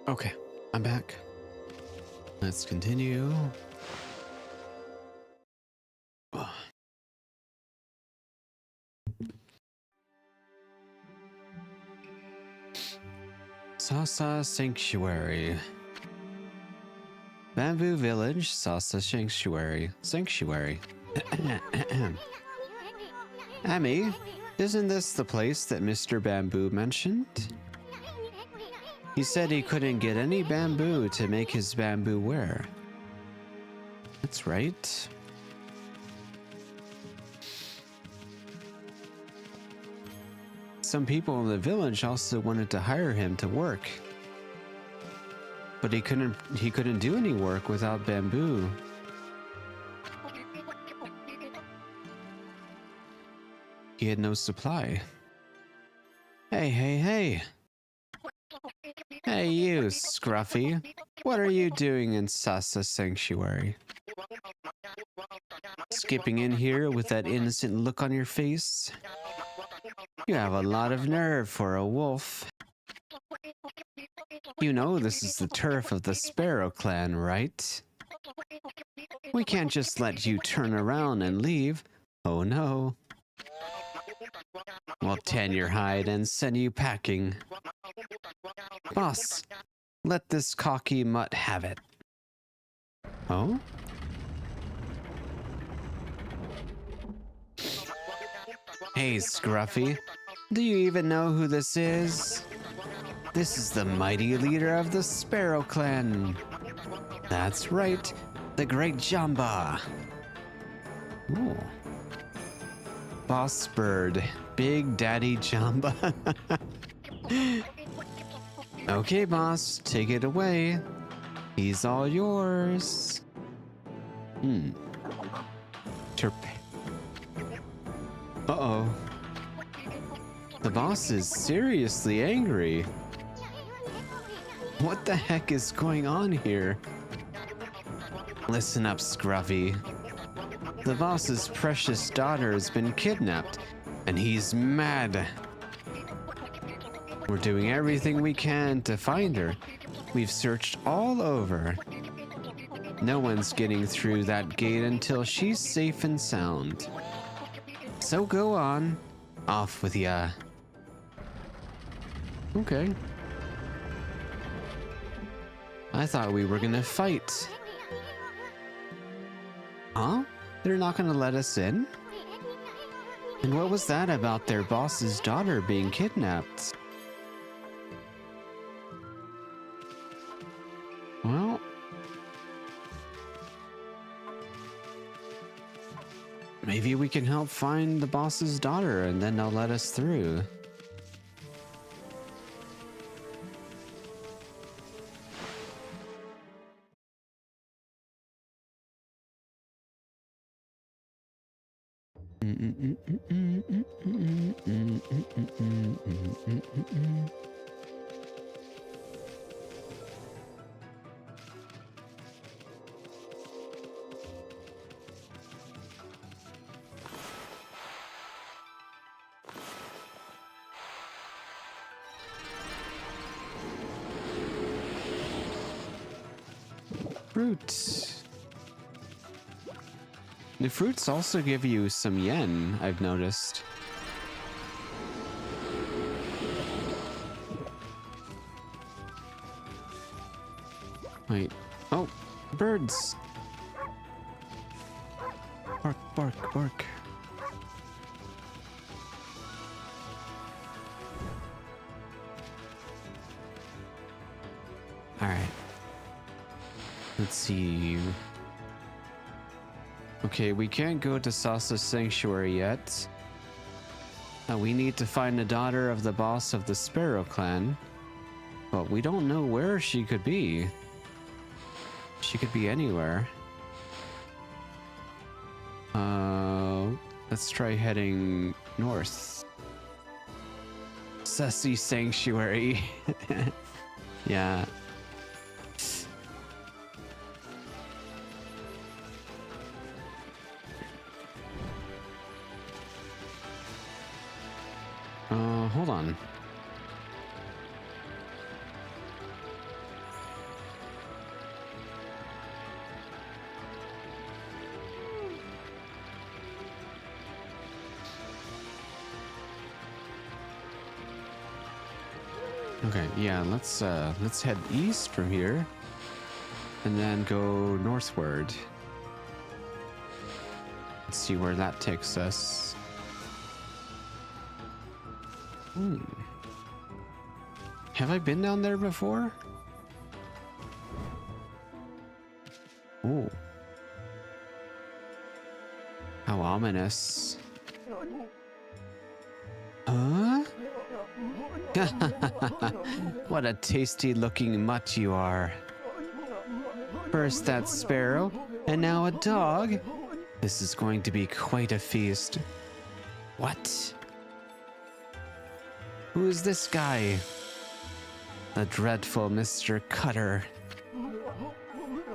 Okay, I'm back. Let's continue. Oh. Sasa Sanctuary. Bamboo Village, Sasa Sanctuary. Amy, isn't this the place that Mr. Bamboo mentioned? He said he couldn't get any bamboo to make his bamboo wear. That's right. Some people in the village also wanted to hire him to work. But he couldn't do any work without bamboo. He had no supply. Hey. Hey you, Scruffy. What are you doing in Sasa Sanctuary? Skipping in here with that innocent look on your face? You have a lot of nerve for a wolf. You know this is the turf of the Sparrow clan, right? We can't just let you turn around and leave. Oh no. We'll tan your hide and send you packing. Boss, let this cocky mutt have it. Oh? Hey, Scruffy. Do you even know who this is? This is the mighty leader of the Sparrow clan. That's right, the great Jamba. Ooh. Boss Bird, Big Daddy Jamba. Okay, boss, take it away. He's all yours. Terp. Uh-oh. The boss is seriously angry. What the heck is going on here? Listen up, Scruffy. The boss's precious daughter has been kidnapped, and he's mad. We're doing everything we can to find her. We've searched all over. No one's getting through that gate until she's safe and sound. So go on. Off with ya. Okay. I thought we were gonna fight. Huh? They're not gonna let us in? And what was that about their boss's daughter being kidnapped? Well, maybe we can help find the boss's daughter and then they'll let us through. Fruit. The fruits also give you some yen, I've noticed. Wait. Oh, birds. Bark, bark, bark. All right. Let's see. Okay, we can't go to Sasa Sanctuary yet. We need to find the daughter of the boss of the Sparrow clan. But we don't know where she could be. She could be anywhere. Let's try heading north. Sussy Sanctuary. Yeah. Hold on. Okay, yeah, let's head east from here and then go northward. Let's see where that takes us. Have I been down there before? Oh. How ominous. Huh? What a tasty looking mutt you are. First that sparrow, and now a dog? This is going to be quite a feast. What? Who is this guy? The dreadful Mr. Cutter.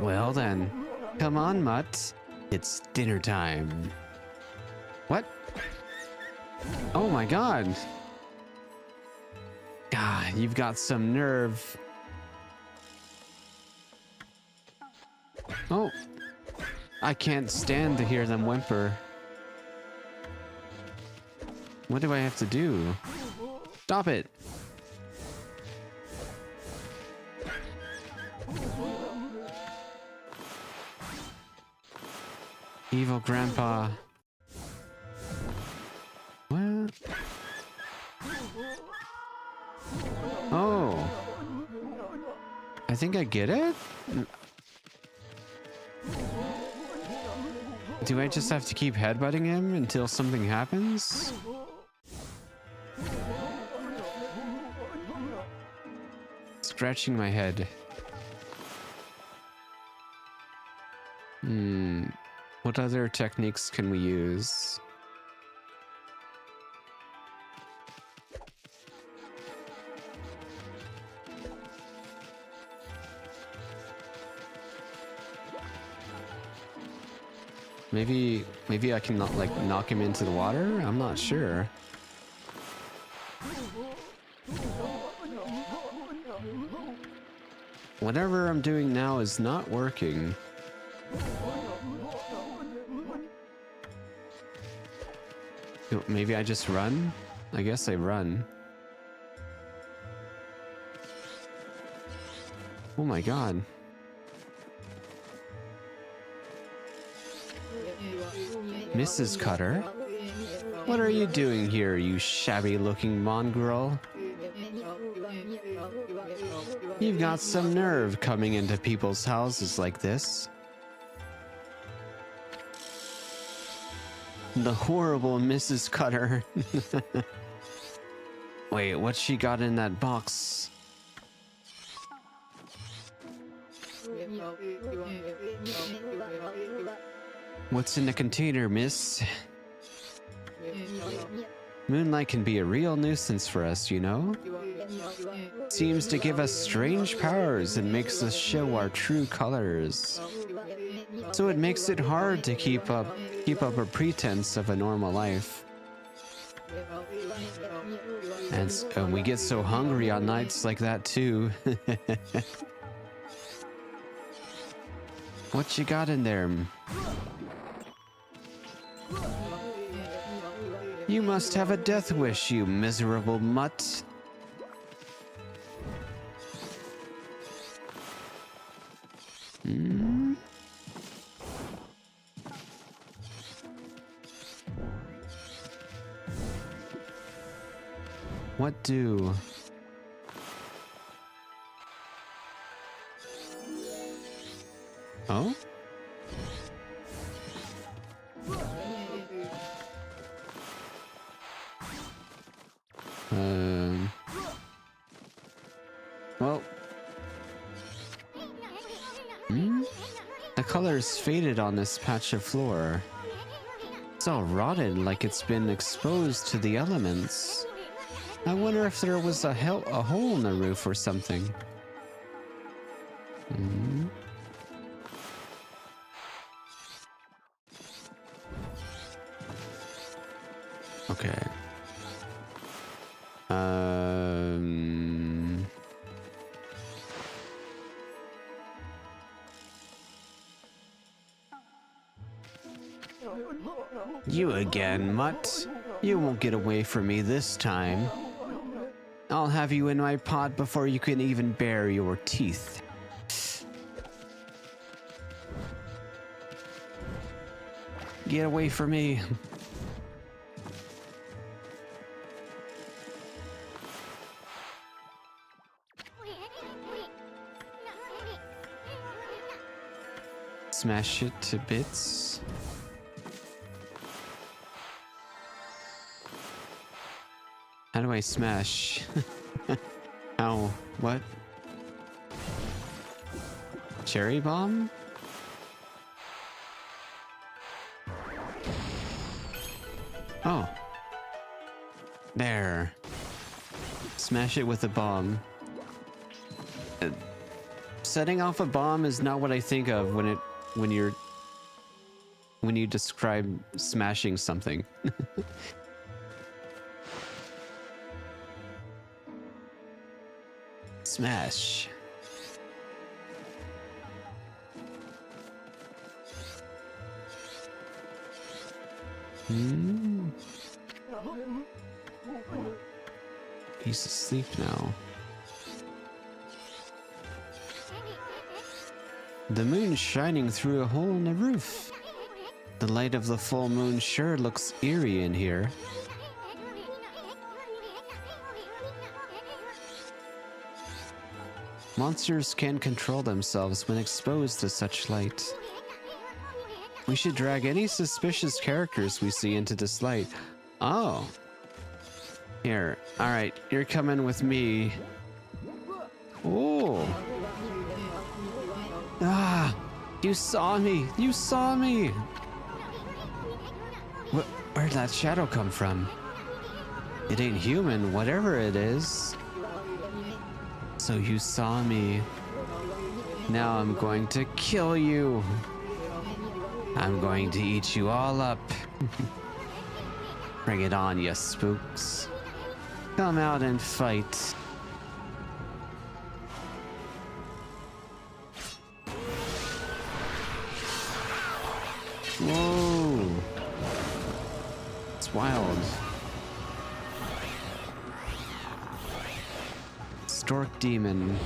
Well then, come on, mutt. It's dinner time. What? Oh my god. God, you've got some nerve. Oh. I can't stand to hear them whimper. What do I have to do? Stop it. Evil grandpa. What? Oh. I think I get it? Do I just have to keep headbutting him until something happens? Scratching my head. What other techniques can we use? Maybe I can not like knock him into the water? I'm not sure. Whatever I'm doing now is not working. Maybe I just run? I guess I run. Oh my god. Mrs. Cutter? What are you doing here, you shabby-looking mongrel? You've got some nerve coming into people's houses like this. The horrible Mrs. Cutter. Wait, what's she got in that box? What's in the container, miss? Moonlight can be a real nuisance for us, you know? Seems to give us strange powers and makes us show our true colors. So it makes it hard to keep up a pretense of a normal life. And we get so hungry on nights like that too. What you got in there? You must have a death wish, you miserable mutt. What do? Oh? Well. The color's faded on this patch of floor. It's all rotted like it's been exposed to the elements. I wonder if there was a hole in the roof or something. Okay. You again, mutt. You won't get away from me this time. I'll have you in my pod before you can even bare your teeth. Get away from me. Smash it to bits. How do I smash? How? What? Cherry bomb? Oh. There. Smash it with a bomb. Setting off a bomb is not what I think of when you describe smashing something. Smash. He's asleep now. The moon's shining through a hole in the roof. The light of the full moon sure looks eerie in here. Monsters can control themselves when exposed to such light. We should drag any suspicious characters we see into this light. Oh. Here. Alright, you're coming with me. Oh. Ah! You saw me! You saw me! Where'd that shadow come from? It ain't human, whatever it is. So you saw me. Now I'm going to kill you. I'm going to eat you all up. Bring it on, you spooks. Come out and fight. Whoa. It's wild. Stork demon.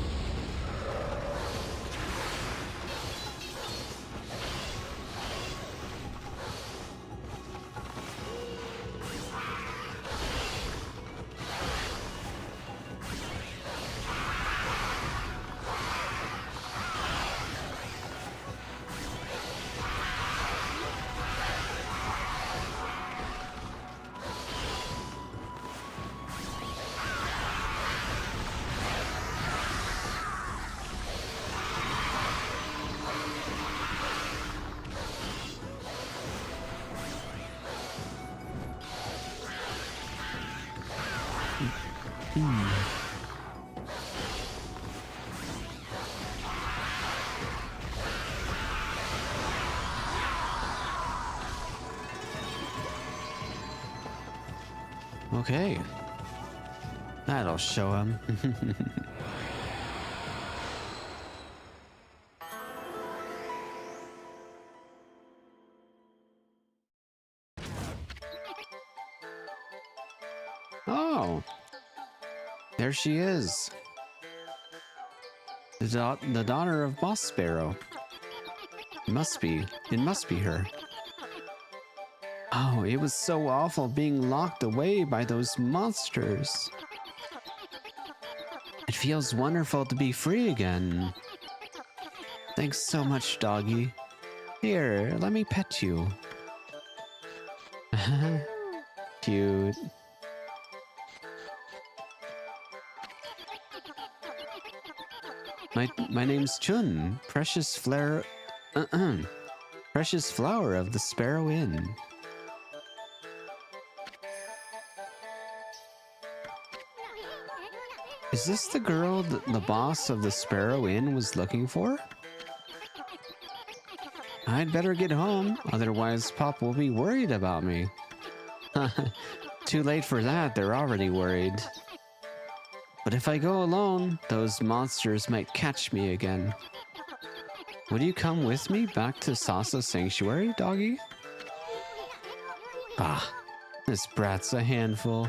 Okay. That'll show him. Oh. There she is. The daughter of Boss Sparrow. It must be her. Oh, it was so awful being locked away by those monsters. It feels wonderful to be free again. Thanks so much, doggy. Here, let me pet you. Cute. My name's Chun, precious flower of the Sparrow Inn. Is this the girl that the boss of the Sparrow Inn was looking for? I'd better get home, otherwise Pop will be worried about me. Too late for that, they're already worried. But if I go alone, those monsters might catch me again. Would you come with me back to Sasa Sanctuary, doggy? Ah, this brat's a handful.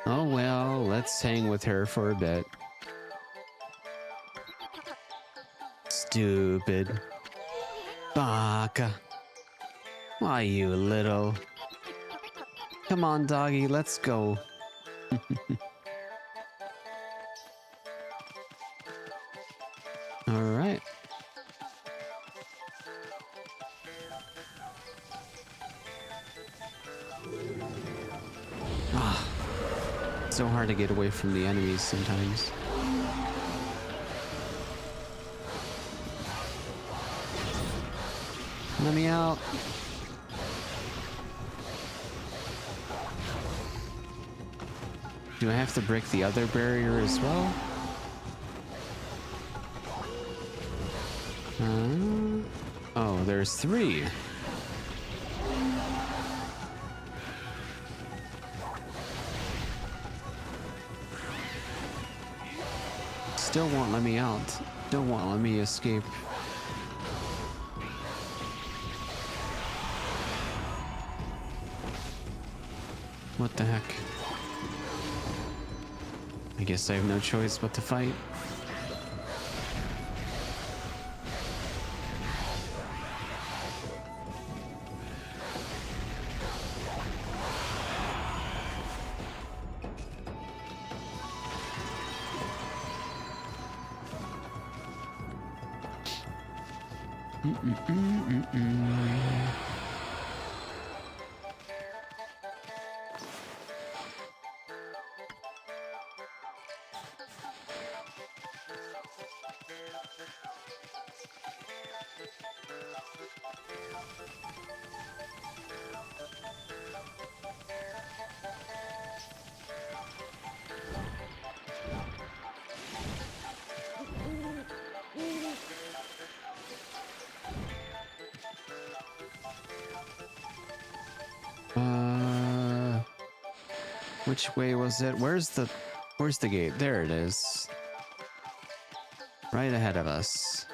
Oh well, let's hang with her for a bit. Stupid. Baka. Why, you little... Come on, doggy, let's go. Alright. Ah, so hard to get away from the enemies sometimes. Let me out. Do I have to break the other barrier as well? Oh, there's 3. Still won't let me out. Still won't let me escape. What the heck? I guess I have no choice but to fight. Which way was it? Where's the gate? There it is. Right ahead of us.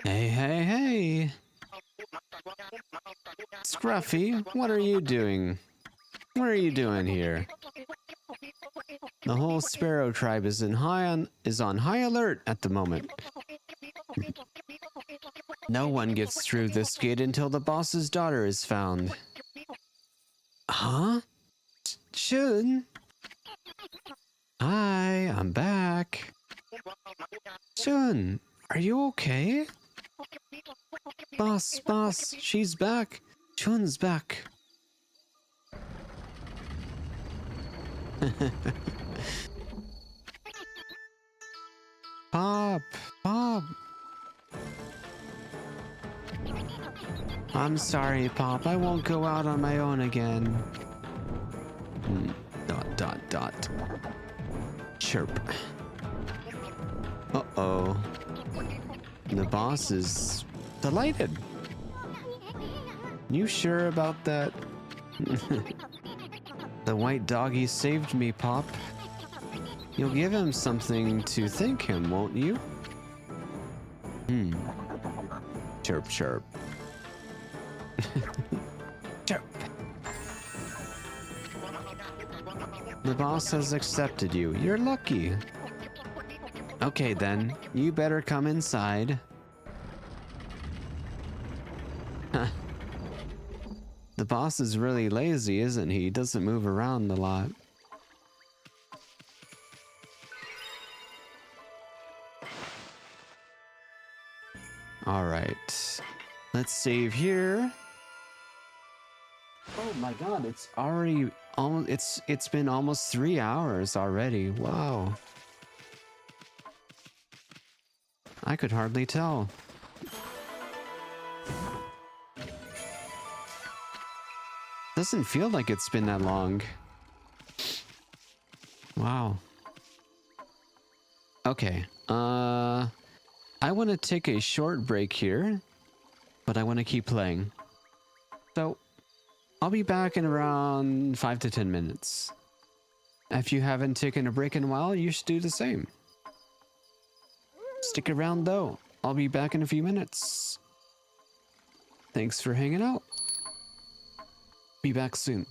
Hey, hey, hey! Scruffy, what are you doing? What are you doing here? The whole Sparrow tribe is on high alert at the moment. No one gets through this gate until the boss's daughter is found. Huh? Shun? Hi, I'm back. Shun, are you okay? Boss, she's back. Chun's back. Pop. I'm sorry, Pop. I won't go out on my own again. ... Chirp. Uh-oh. The boss is delighted. You sure about that? The white doggy saved me, Pop. You'll give him something to thank him, won't you? Chirp. Chirp. The boss has accepted you. You're lucky. Okay then, you better come inside. The boss is really lazy, isn't he? He doesn't move around a lot. Alright. Let's save here. Oh my god, it's already almost it's been almost 3 hours already. Wow. I could hardly tell. Doesn't feel like it's been that long. Wow. Okay. I want to take a short break here, but I want to keep playing. So, I'll be back in around 5 to 10 minutes. If you haven't taken a break in a while, you should do the same. Stick around though. I'll be back in a few minutes. Thanks for hanging out. Be back soon.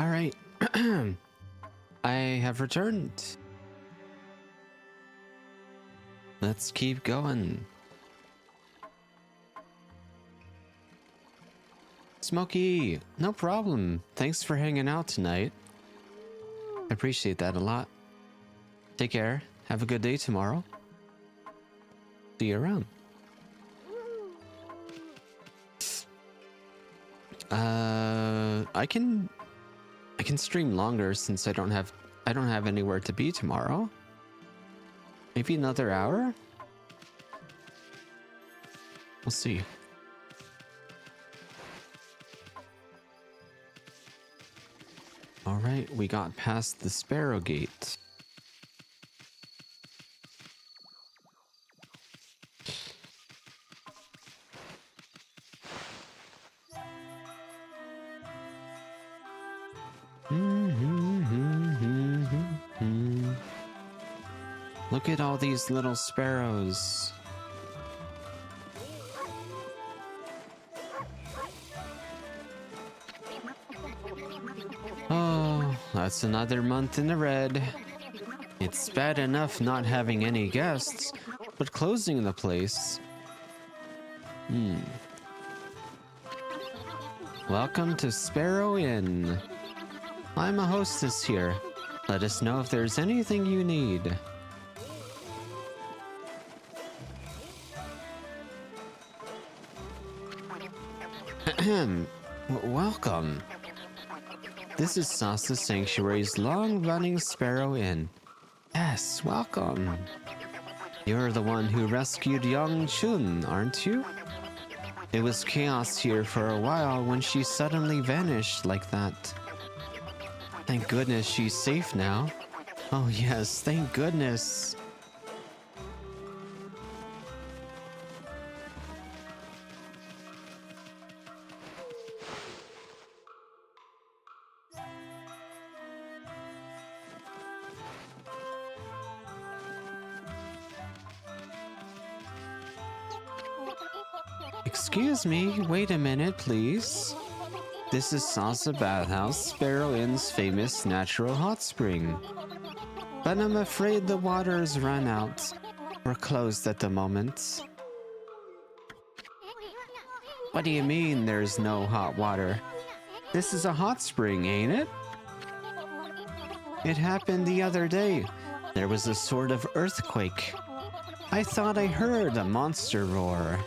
Alright. I have returned. Let's keep going. Smokey, no problem. Thanks for hanging out tonight. I appreciate that a lot. Take care. Have a good day tomorrow. See you around. I can stream longer since I don't have anywhere to be tomorrow. Maybe another hour? We'll see. Alright, we got past the Sparrow Gate. Look at all these little sparrows. Oh, that's another month in the red. It's bad enough not having any guests, but closing the place. Welcome to Sparrow Inn. I'm a hostess here. Let us know if there's anything you need. Welcome. This is Sasa Sanctuary's long-running Sparrow Inn. Yes, welcome. You're the one who rescued young Chun, aren't you? It was chaos here for a while when she suddenly vanished like that. Thank goodness she's safe now. Oh yes, thank goodness. Excuse me, wait a minute, please. This is Salsa Bathhouse, Sparrow Inn's famous natural hot spring. But I'm afraid the water's run out. We're closed at the moment. What do you mean there's no hot water? This is a hot spring, ain't it? It happened the other day. There was a sort of earthquake. I thought I heard a monster roar.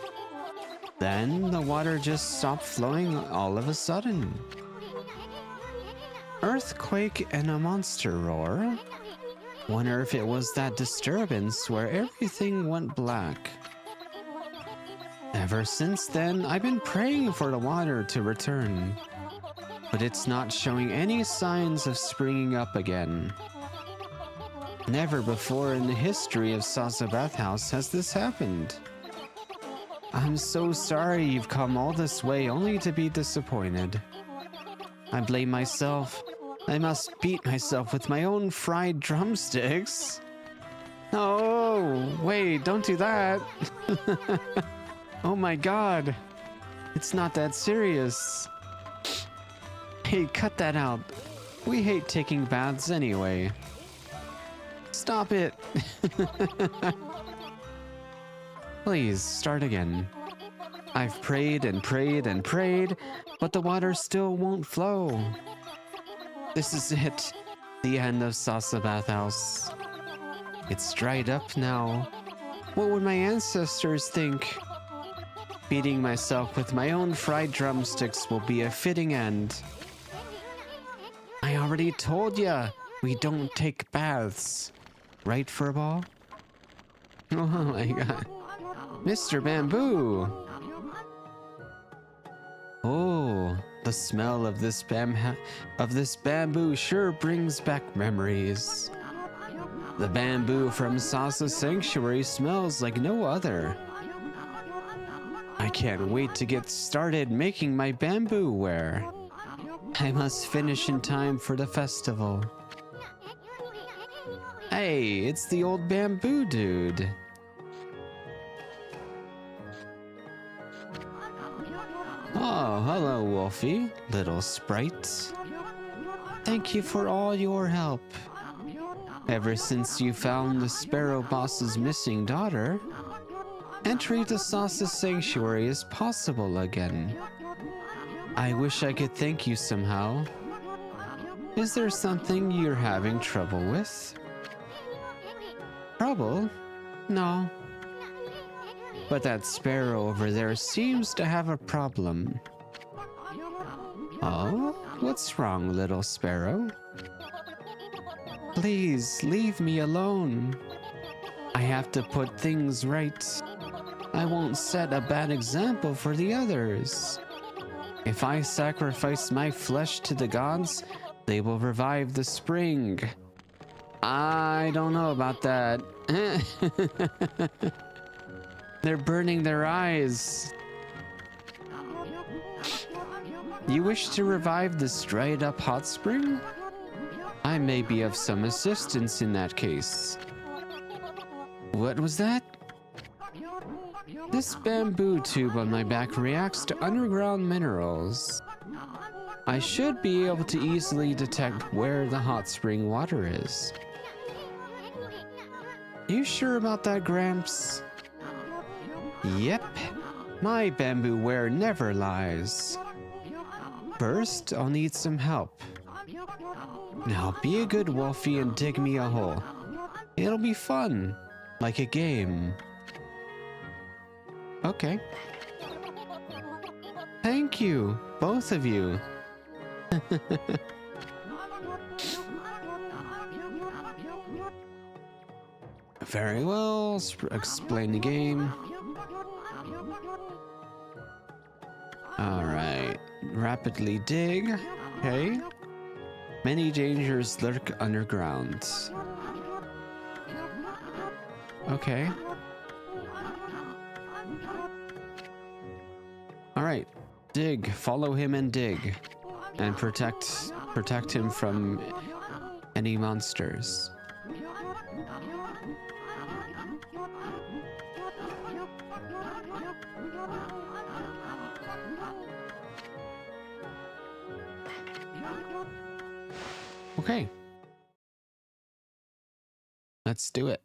Then the water just stopped flowing all of a sudden. Earthquake and a monster roar? Wonder if it was that disturbance where everything went black. Ever since then, I've been praying for the water to return. But it's not showing any signs of springing up again. Never before in the history of Sasa Bathhouse has this happened. I'm so sorry you've come all this way only to be disappointed. I blame myself. I must beat myself with my own fried drumsticks. Oh, wait, don't do that. Oh my god. It's not that serious. Hey, cut that out. We hate taking baths anyway. Stop it. Please, start again. I've prayed and prayed and prayed, but the water still won't flow. This is it. The end of Sasa Bathhouse. It's dried up now. What would my ancestors think? Beating myself with my own fried drumsticks will be a fitting end. I already told ya, we don't take baths. Right, Furball? Oh my god. Mr. Bamboo! Oh, the smell of this bamboo sure brings back memories. The bamboo from Sasa Sanctuary smells like no other. I can't wait to get started making my bamboo ware. I must finish in time for the festival. Hey, it's the old bamboo dude. Oh, hello, Wolfie, little sprite. Thank you for all your help. Ever since you found the Sparrow Boss's missing daughter, entry to Sauce's sanctuary is possible again. I wish I could thank you somehow. Is there something you're having trouble with? Trouble? No. But that sparrow over there seems to have a problem. Oh? What's wrong, little sparrow? Please, leave me alone. I have to put things right. I won't set a bad example for the others. If I sacrifice my flesh to the gods, they will revive the spring. I don't know about that. They're burning their eyes. You wish to revive this dried up hot spring? I may be of some assistance in that case. What was that? This bamboo tube on my back reacts to underground minerals. I should be able to easily detect where the hot spring water is. You sure about that, Gramps? Yep. My bamboo ware never lies. First, I'll need some help. Now be a good wolfie and dig me a hole. It'll be fun, like a game. Okay. Thank you, both of you. Very well, explain the game. Alright, rapidly dig. Okay. Many dangers lurk underground. Okay. Alright, dig, follow him and dig. And protect him from any monsters. Okay. Let's do it.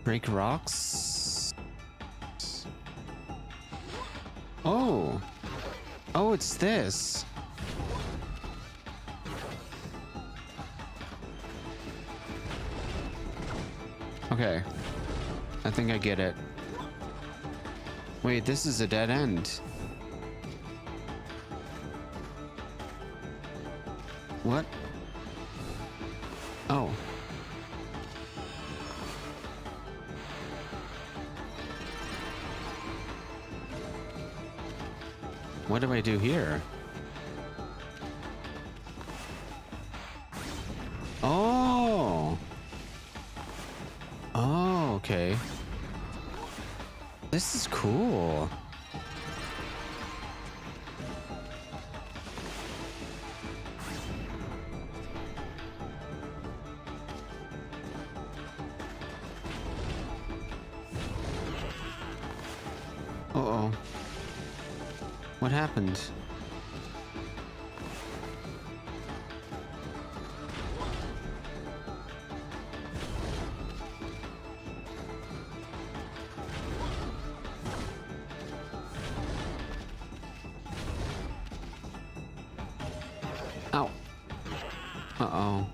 Break rocks. Oh. Oh, it's this. Okay. I think I get it. Wait, this is a dead end. What? Oh. What do I do here? Oh. Oh, okay. This is cool. Uh-oh. What happened? Ow. Uh-oh.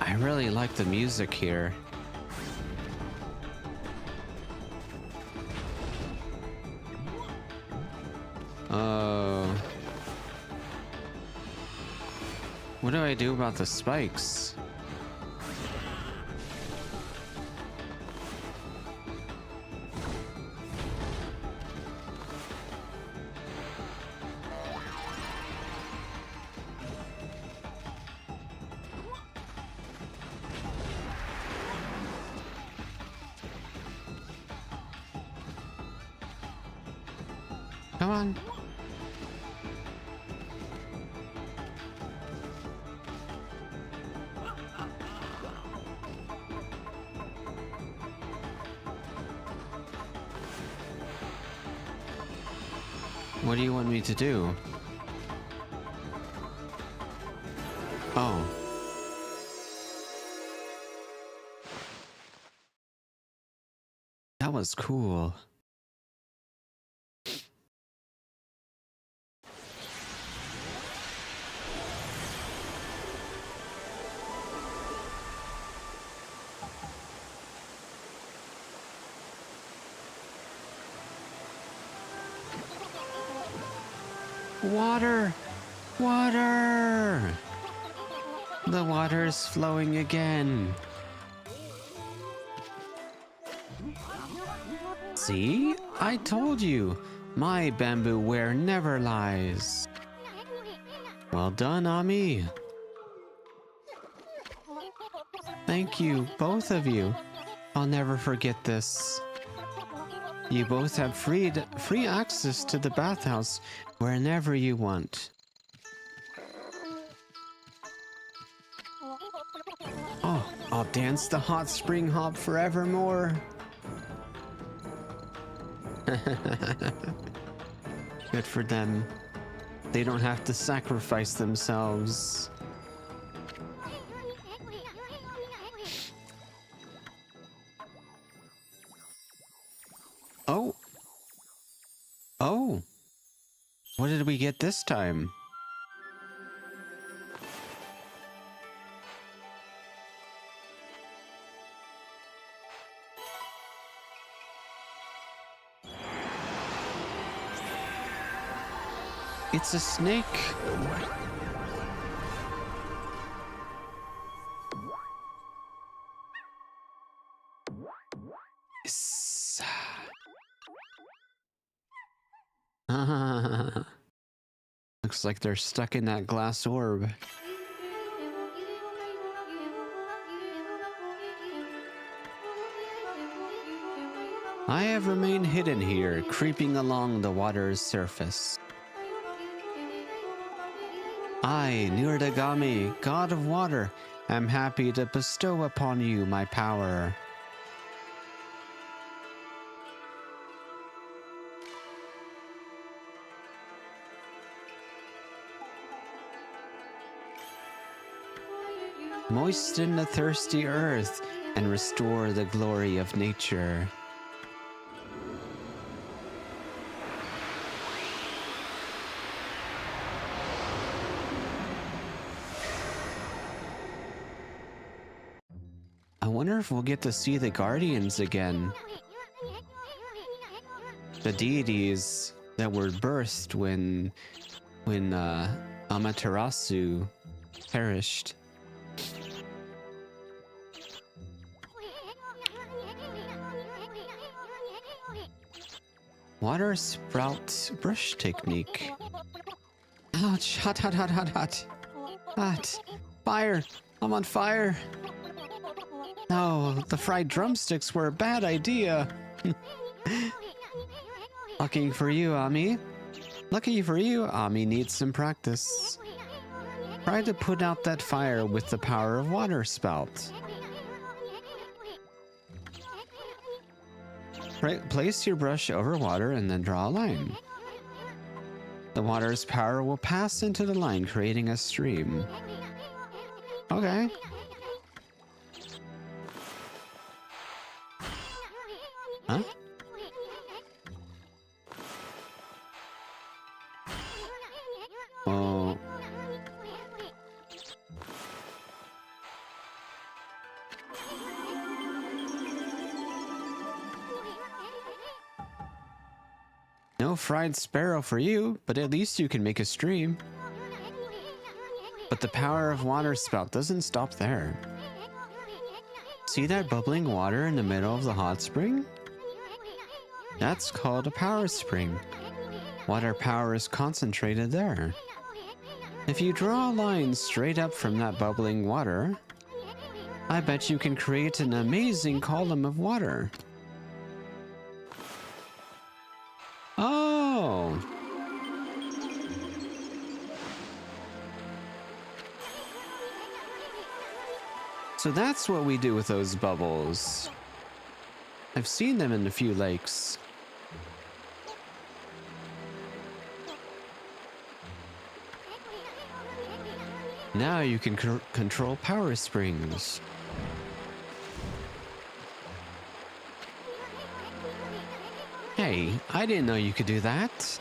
I really like the music here. What do I do about the spikes? Come on. What do you want me to do? Oh. That was cool. Water! Water! The water is flowing again. See? I told you. My bamboo ware never lies. Well done, Ami. Thank you, both of you. I'll never forget this. You both have free access to the bathhouse whenever you want. Oh, I'll dance the hot spring hop forevermore. Good for them. They don't have to sacrifice themselves. Oh. Oh. What did we get this time? It's a snake. Yes. Looks like they're stuck in that glass orb. I have remained hidden here, creeping along the water's surface. I, Okami, god of water, am happy to bestow upon you my power. Moisten the thirsty earth and restore the glory of nature. I wonder if we'll get to see the Guardians again. The deities that were birthed when Amaterasu perished. Water sprout brush technique. Ouch! Hot, hot, hot, hot, hot. Hot. Fire! I'm on fire! No, the fried drumsticks were a bad idea. Lucky for you, Ami. Lucky for you, Ami needs some practice. Try to put out that fire with the power of water spout. Place your brush over water and then draw a line. The water's power will pass into the line, creating a stream. Okay. Huh? Oh. No fried sparrow for you, but at least you can make a stream. But the power of water spout doesn't stop there. See that bubbling water in the middle of the hot spring? That's called a power spring. Water power is concentrated there. If you draw a line straight up from that bubbling water, I bet you can create an amazing column of water. Oh! So that's what we do with those bubbles. I've seen them in a few lakes. Now you can control power springs. Hey, I didn't know you could do that.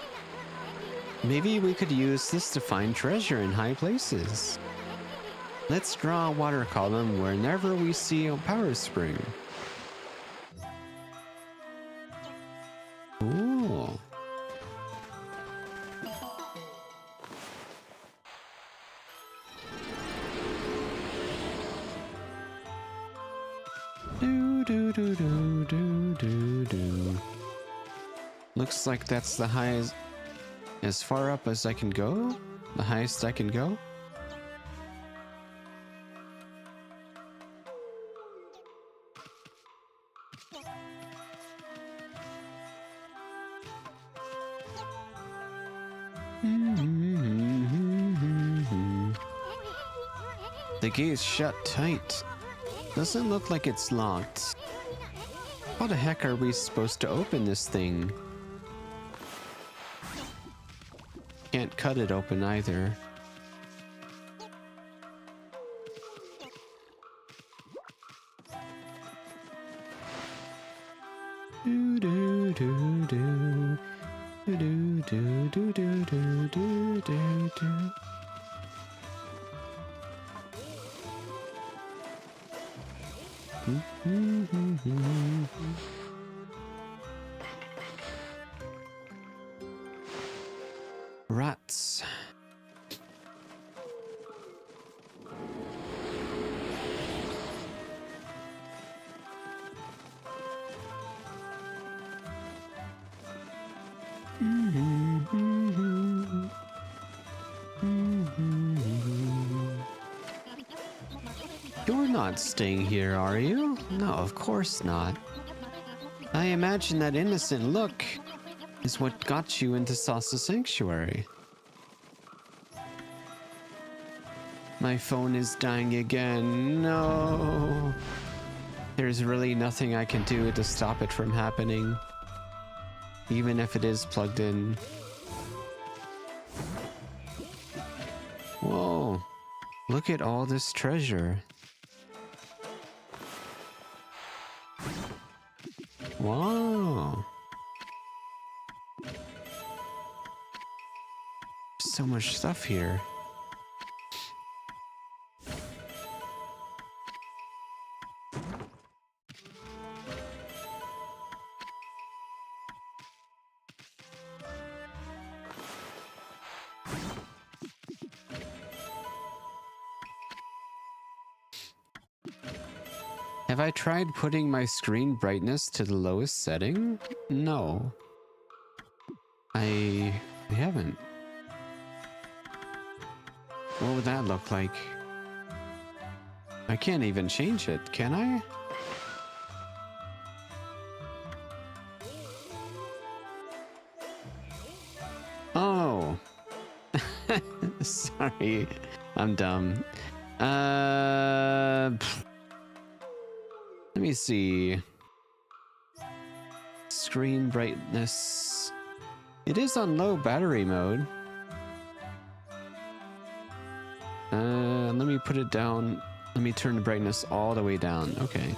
Maybe we could use this to find treasure in high places. Let's draw a water column whenever we see a power spring. Ooh. Do do do do do do do. Looks like that's the highest, as far up as I can go. The highest I can go. The gate's shut tight. Doesn't look like it's locked. How the heck are we supposed to open this thing? Can't cut it open either. Do do do do do do do do do do do do. Rats. You're not staying here, are you? No, of course not. I imagine that innocent look is what got you into Sasa Sanctuary. My phone is dying again. No. There's really nothing I can do to stop it from happening, even if it is plugged in. Whoa. Look at all this treasure. Wow. So much stuff here. Have I tried putting my screen brightness to the lowest setting? No. I haven't. What would that look like? I can't even change it, can I? Oh. Sorry. I'm dumb. Let me see. Screen brightness. It is on low battery mode. Let me put it down. Let me turn the brightness all the way down. Okay.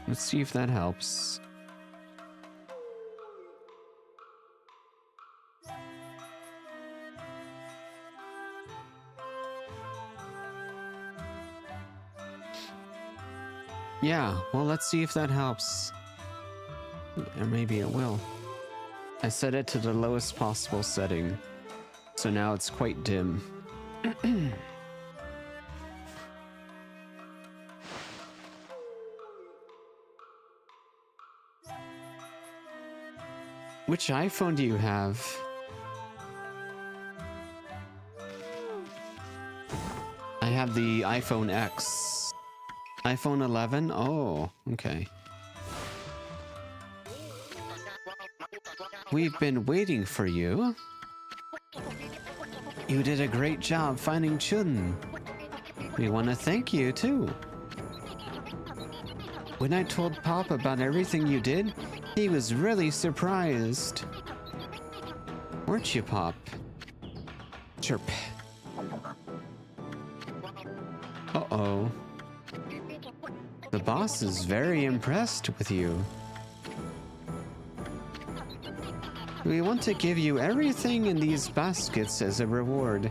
Let's see if that helps. Yeah, well, let's see if that helps. Or maybe it will. I set it to the lowest possible setting, so now it's quite dim. Which iPhone do you have? I have the iPhone X. iPhone 11? Oh, okay. We've been waiting for you. You did a great job finding Chun. We want to thank you, too. When I told Pop about everything you did, he was really surprised. Weren't you, Pop? Chirp. Uh-oh. The boss is very impressed with you. We want to give you everything in these baskets as a reward.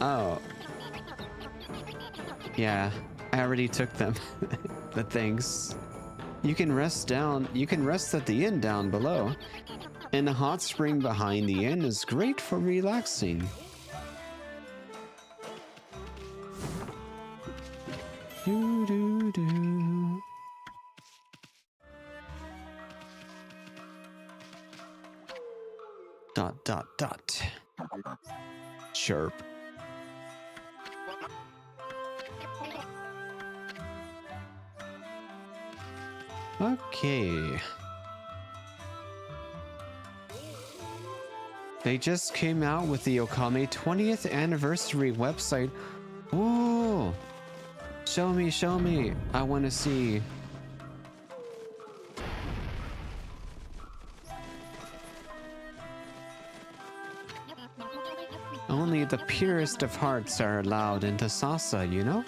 Oh. Yeah, I already took them. But thanks. You can rest at the inn down below. And the hot spring behind the inn is great for relaxing. Do do do. Dot dot dot. Chirp. Okay. They just came out with the Okami 20th anniversary website. Ooh. Show me, show me. I want to see. Only the purest of hearts are allowed into Sasa, you know?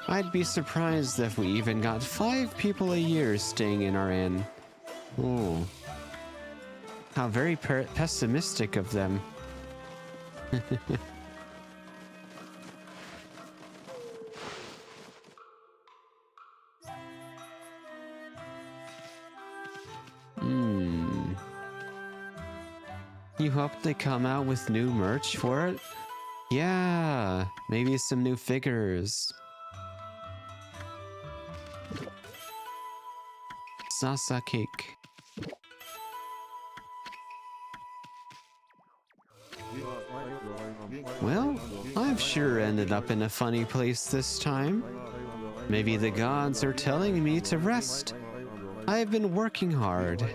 I'd be surprised if we even got 5 people a year staying in our inn. Oh. How very pessimistic of them. You hope they come out with new merch for it? Yeah, maybe some new figures. Sasa cake. Well, I've sure ended up in a funny place this time. Maybe the gods are telling me to rest. I've been working hard,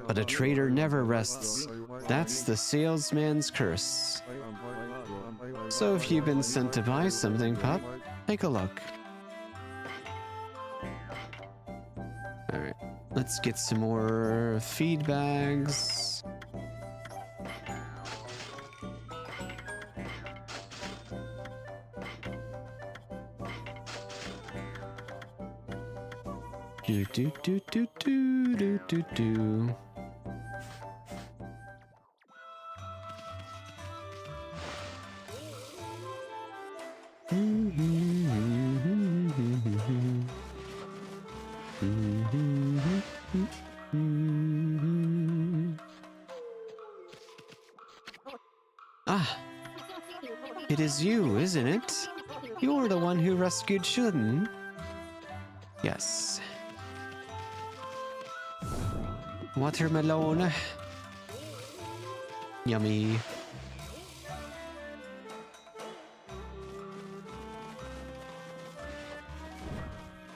but a trader never rests. That's the salesman's curse. So if you've been sent to buy something, pup, take a look. Alright, let's get some more feed bags. Do do do do do do do do. Ah, it is you, isn't it? You're the one who rescued Shun. Yes. Watermelon. Yummy.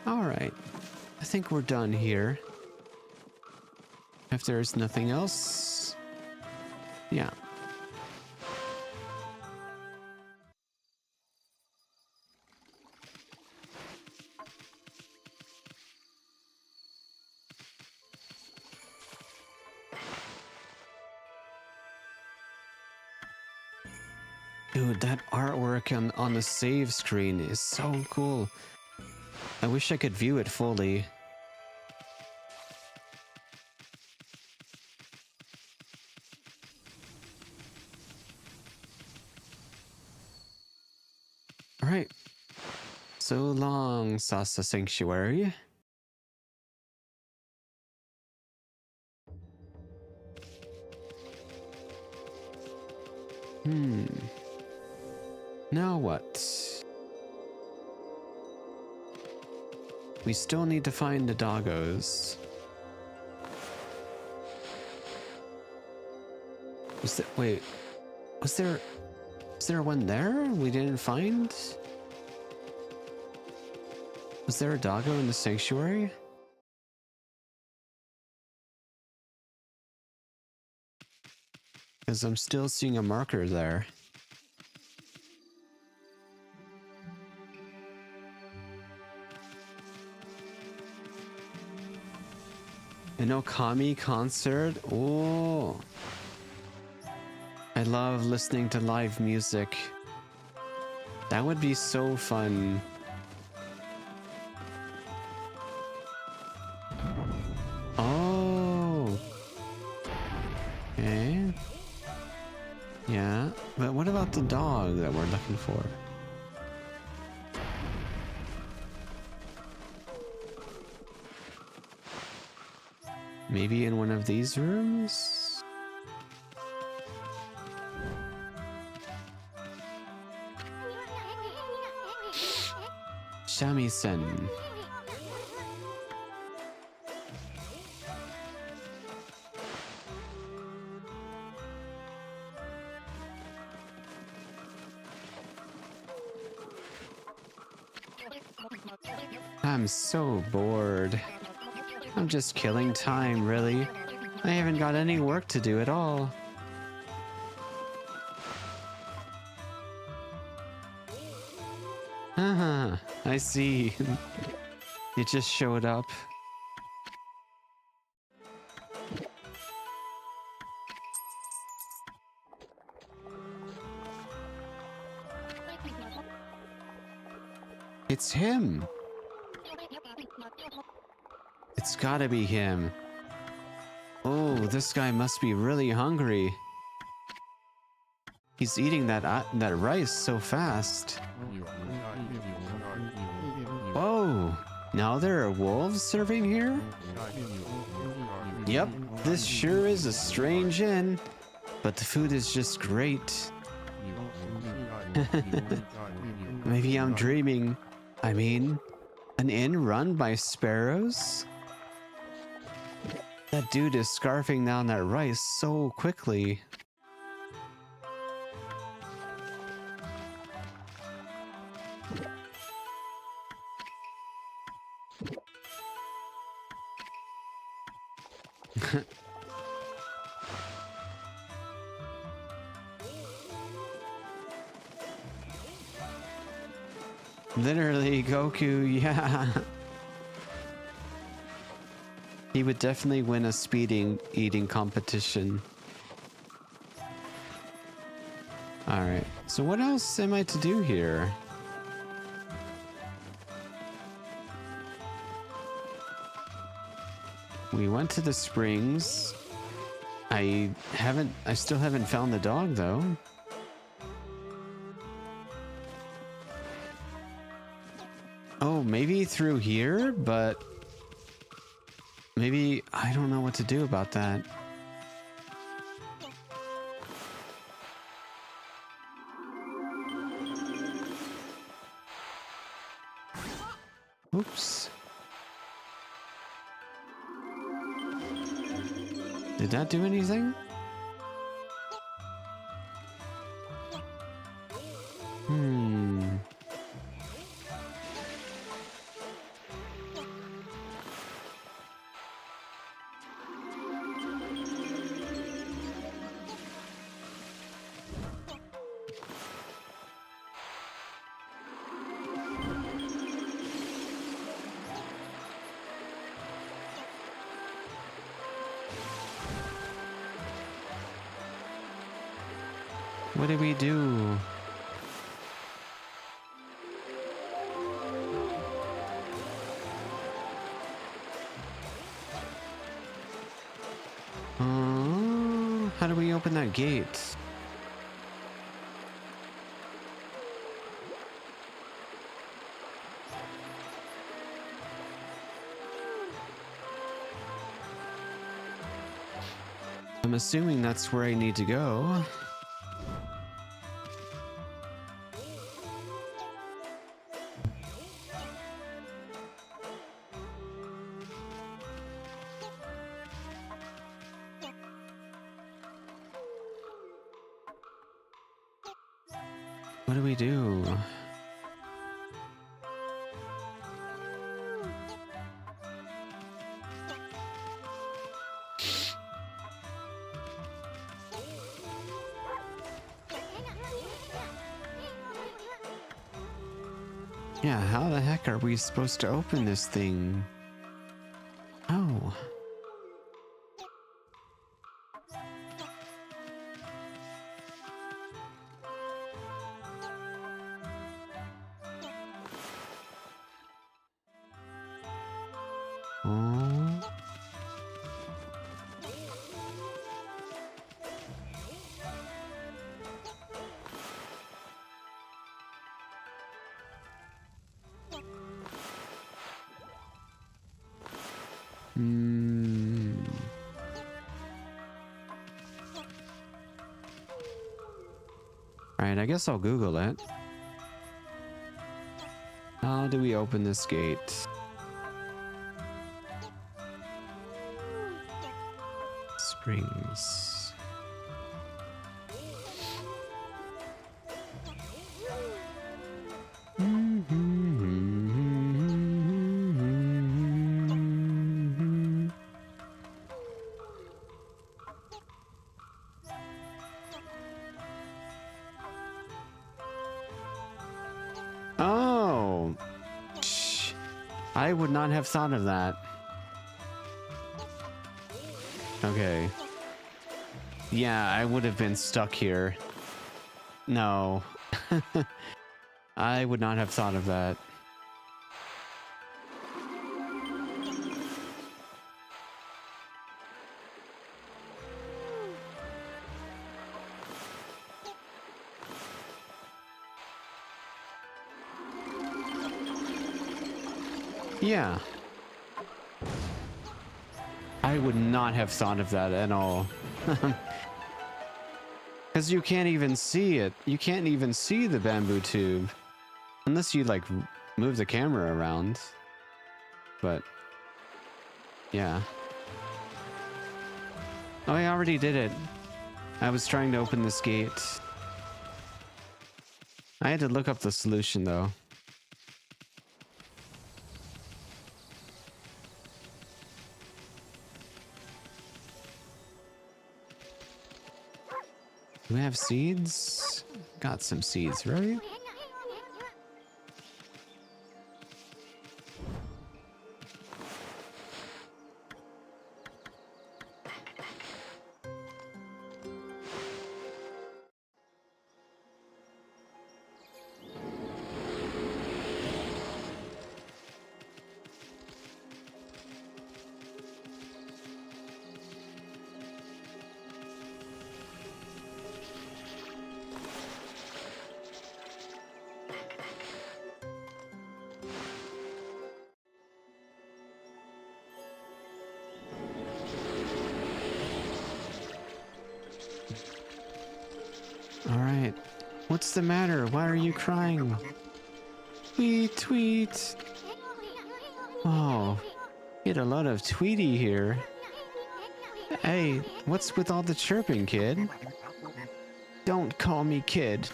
Alright. I think we're done here. If there's nothing else. Yeah. Dude, that artwork on the save screen is so cool. I wish I could view it fully. Alright. So long, Sasa Sanctuary. Now what? We still need to find the doggos. Wait, was there one there we didn't find? Was there a doggo in the sanctuary? Because I'm still seeing a marker there. An Okami concert? Oh. I love listening to live music. That would be so fun. Oh. Okay. Yeah, but what about the dog that we're looking for? Maybe in one of these rooms? Shamisen. I'm so bored. I'm just killing time, really. I haven't got any work to do at all. Haha, I see. You just showed up. It's him. It's gotta be him. Oh, this guy must be really hungry. He's eating that rice so fast. Oh, now there are wolves serving here? Yep, this sure is a strange inn, but the food is just great. Maybe I'm dreaming. I mean, an inn run by sparrows? That dude is scarfing down that rice so quickly. Literally, Goku, yeah. He would definitely win a eating competition. Alright, so what else am I to do here? We went to the springs. I still haven't found the dog though. Oh, maybe through here, but maybe I don't know what to do about that. Oops. Did that do anything? What do we do? How do we open that gate? I'm assuming that's where I need to go. What do we do? Yeah, how the heck are we supposed to open this thing? Oh. Oh. Hmm. Alright, I guess I'll Google it. How do we open this gate? Springs. Oh, I would not have thought of that. Okay. Yeah, I would have been stuck here. No. I would not have thought of that. Yeah. I would not have thought of that at all. Because you can't even see it. You can't even see the bamboo tube. Unless you, like, move the camera around. But, yeah. Oh, I already did it. I was trying to open this gate. I had to look up the solution, though. Do we have seeds? Got some seeds, right? All right. What's the matter? Why are you crying? Tweet, tweet. Oh, get a lot of Tweety here. Hey, what's with all the chirping, kid? Don't call me kid.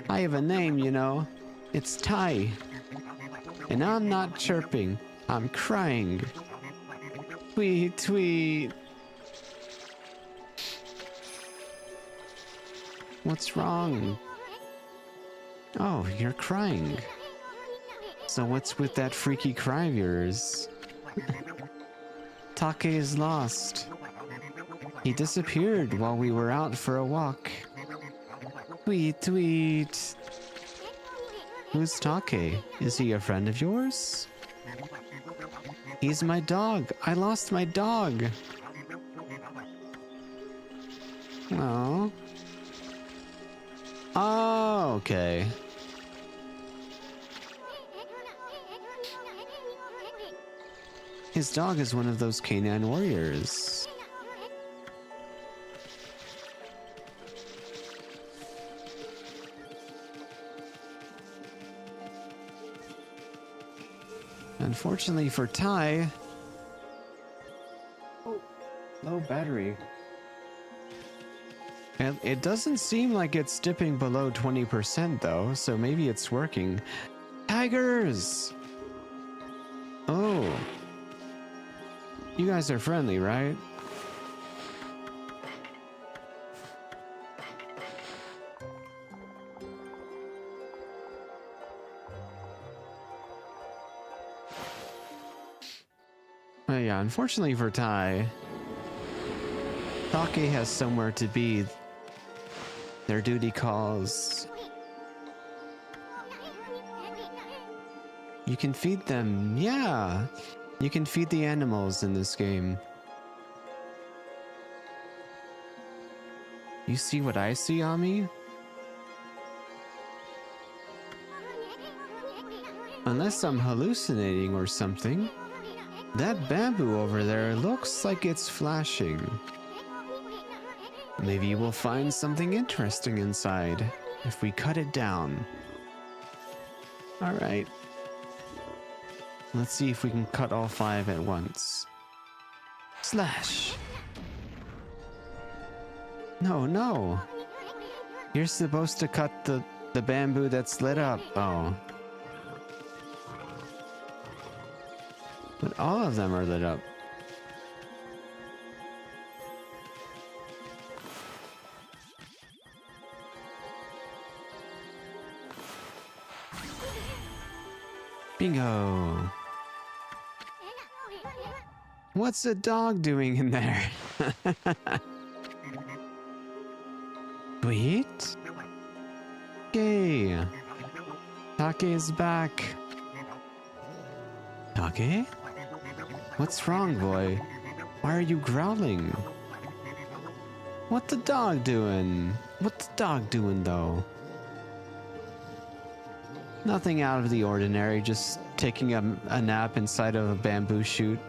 I have a name, you know. It's Tai. And I'm not chirping. I'm crying. Tweet, tweet. What's wrong? Oh, you're crying. So what's with that freaky cry of yours? Take is lost. He disappeared while we were out for a walk. Tweet, tweet. Who's Take? Is he a friend of yours? He's my dog. I lost my dog. Oh. Oh, okay. His dog is one of those canine warriors. Unfortunately for Tai... Oh, low battery. And it doesn't seem like it's dipping below 20% though, so maybe it's working. Tigers! Oh. You guys are friendly, right? Oh yeah, unfortunately for Tai, Take has somewhere to be. Their duty calls. You can feed them, yeah. You can feed the animals in this game. You see what I see, Ami? Unless I'm hallucinating or something. That bamboo over there looks like it's flashing. Maybe we'll find something interesting inside if we cut it down. Alright. Let's see if we can cut all 5 at once. Slash! No. You're supposed to cut the bamboo that's lit up. Oh. But all of them are lit up. Bingo! What's a dog doing in there? Sweet? Yay! Take is back. Take? What's wrong, boy? Why are you growling? What the dog doing? What's the dog doing, though? Nothing out of the ordinary, just taking a nap inside of a bamboo shoot.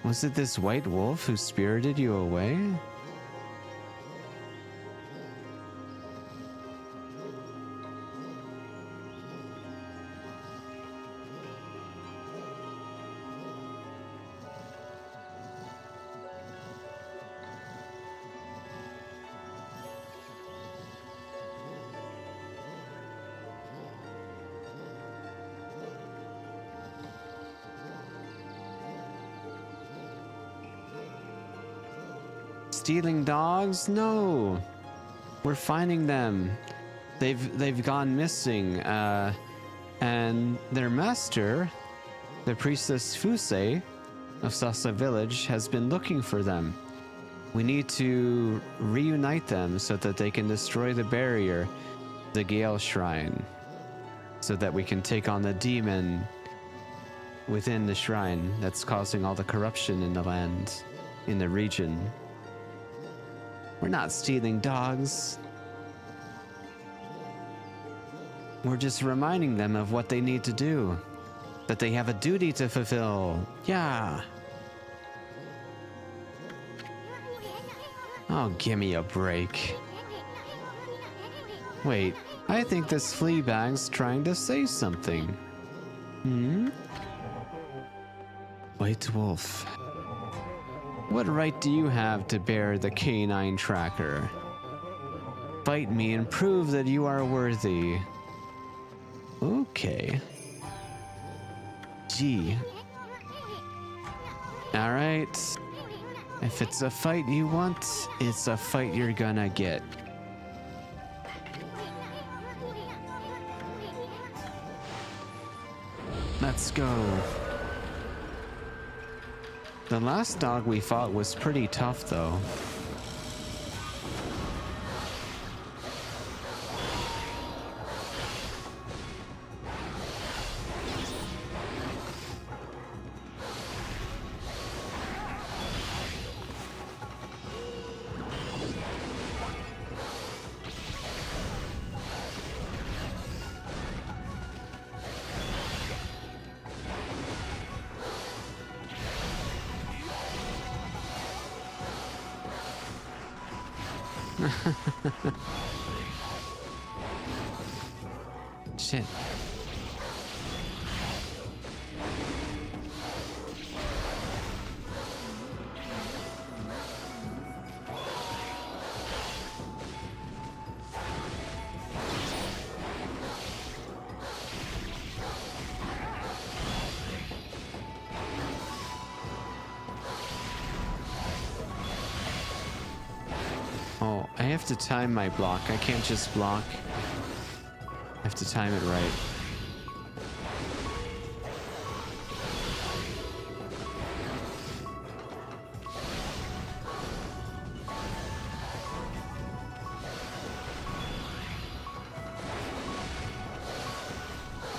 Was it this white wolf who spirited you away? Stealing dogs? No. We're finding them. They've gone missing. And their master, the priestess Fusei of Sasa village, has been looking for them. We need to reunite them so that they can destroy the barrier, the Gale Shrine, so that we can take on the demon within the shrine that's causing all the corruption in the land, in the region. We're not stealing dogs. We're just reminding them of what they need to do. That they have a duty to fulfill. Yeah. Oh, give me a break. Wait, I think this flea bag's trying to say something. Hmm? White wolf. What right do you have to bear the canine tracker? Fight me and prove that you are worthy. Okay. Gee. Alright. If it's a fight you want, it's a fight you're gonna get. Let's go. The last dog we fought was pretty tough, though. Shit. Oh, I have to time my block. I can't just block. I have to time it right.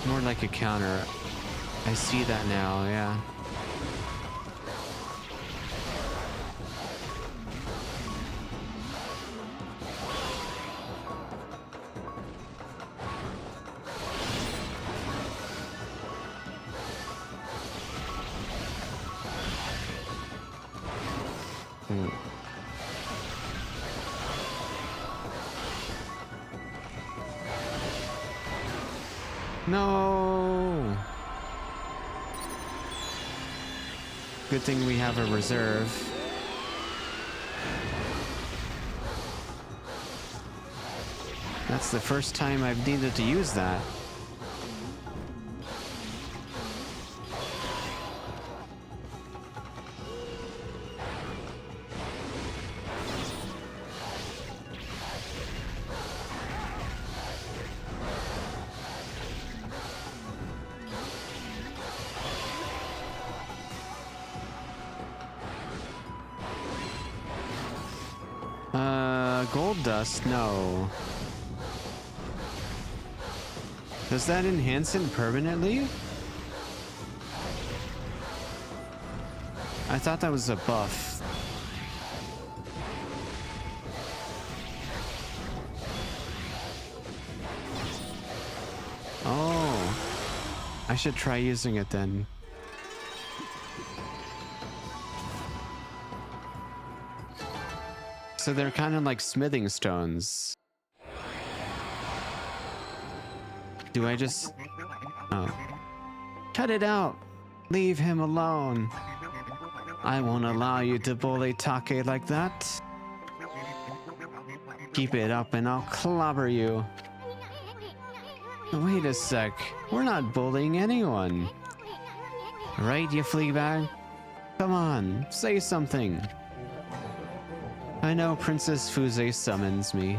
More like a counter. I see that now, yeah. No! Good thing we have a reserve. That's the first time I've needed to use that. Gold dust? No. Does that enhance it permanently? I thought that was a buff. Oh. I should try using it then. So they're kind of like smithing stones. Do I just... Oh. Cut it out! Leave him alone! I won't allow you to bully Take like that. Keep it up and I'll clobber you. Wait a sec. We're not bullying anyone. Right, you fleabag? Come on, say something. I know Princess Fuze summons me.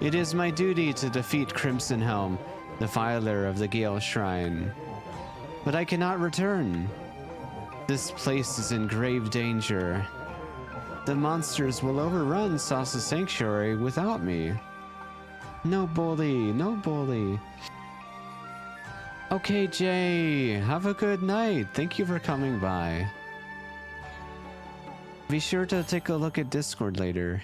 It is my duty to defeat Crimson Helm, the filer of the Gale Shrine. But I cannot return. This place is in grave danger. The monsters will overrun Sasa Sanctuary without me. No bully, no bully. Okay, Jay, have a good night. Thank you for coming by. Be sure to take a look at Discord later.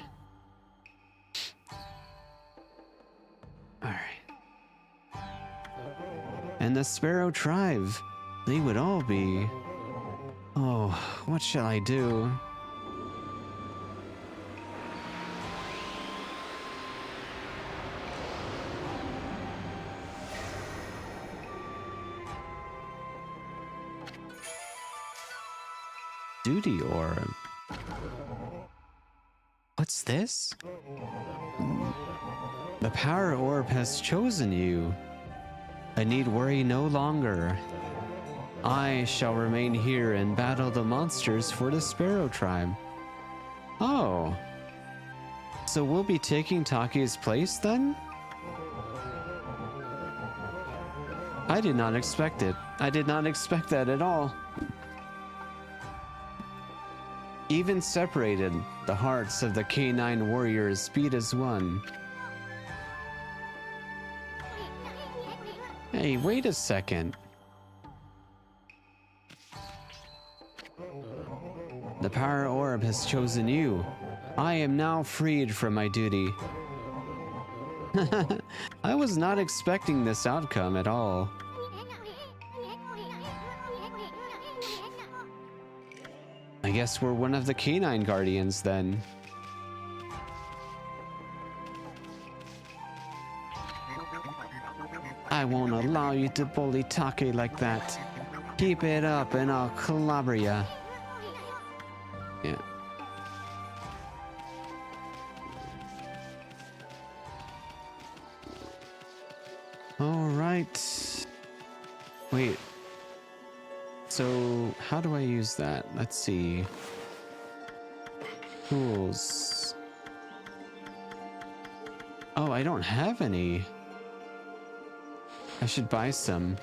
Alright. And the Sparrow Tribe. They would all be... Oh, what shall I do? Duty orb. What's this? The power orb has chosen you. I need worry no longer. I shall remain here and battle the monsters for the Sparrow Tribe. Oh. So we'll be taking Taki's place then? I did not expect it. I did not expect that at all. Even separated, the hearts of the K9 warriors beat as one. Hey, wait a second. The power orb has chosen you. I am now freed from my duty. I was not expecting this outcome at all. I guess we're one of the canine guardians then. I won't allow you to bully Take like that. Keep it up and I'll clobber ya. Yeah. Alright. Wait. So, how do I use that? Let's see. Tools. Oh, I don't have any. I should buy some.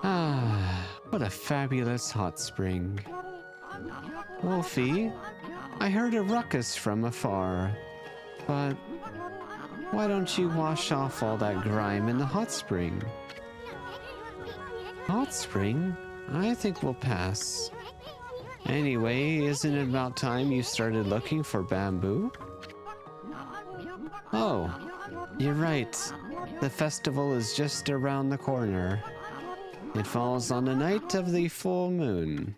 Ah, what a fabulous hot spring. Wolfie, I heard a ruckus from afar, but why don't you wash off all that grime in the hot spring? Hot spring? I think we'll pass. Anyway, isn't it about time you started looking for bamboo? Oh, you're right. The festival is just around the corner. It falls on the night of the full moon.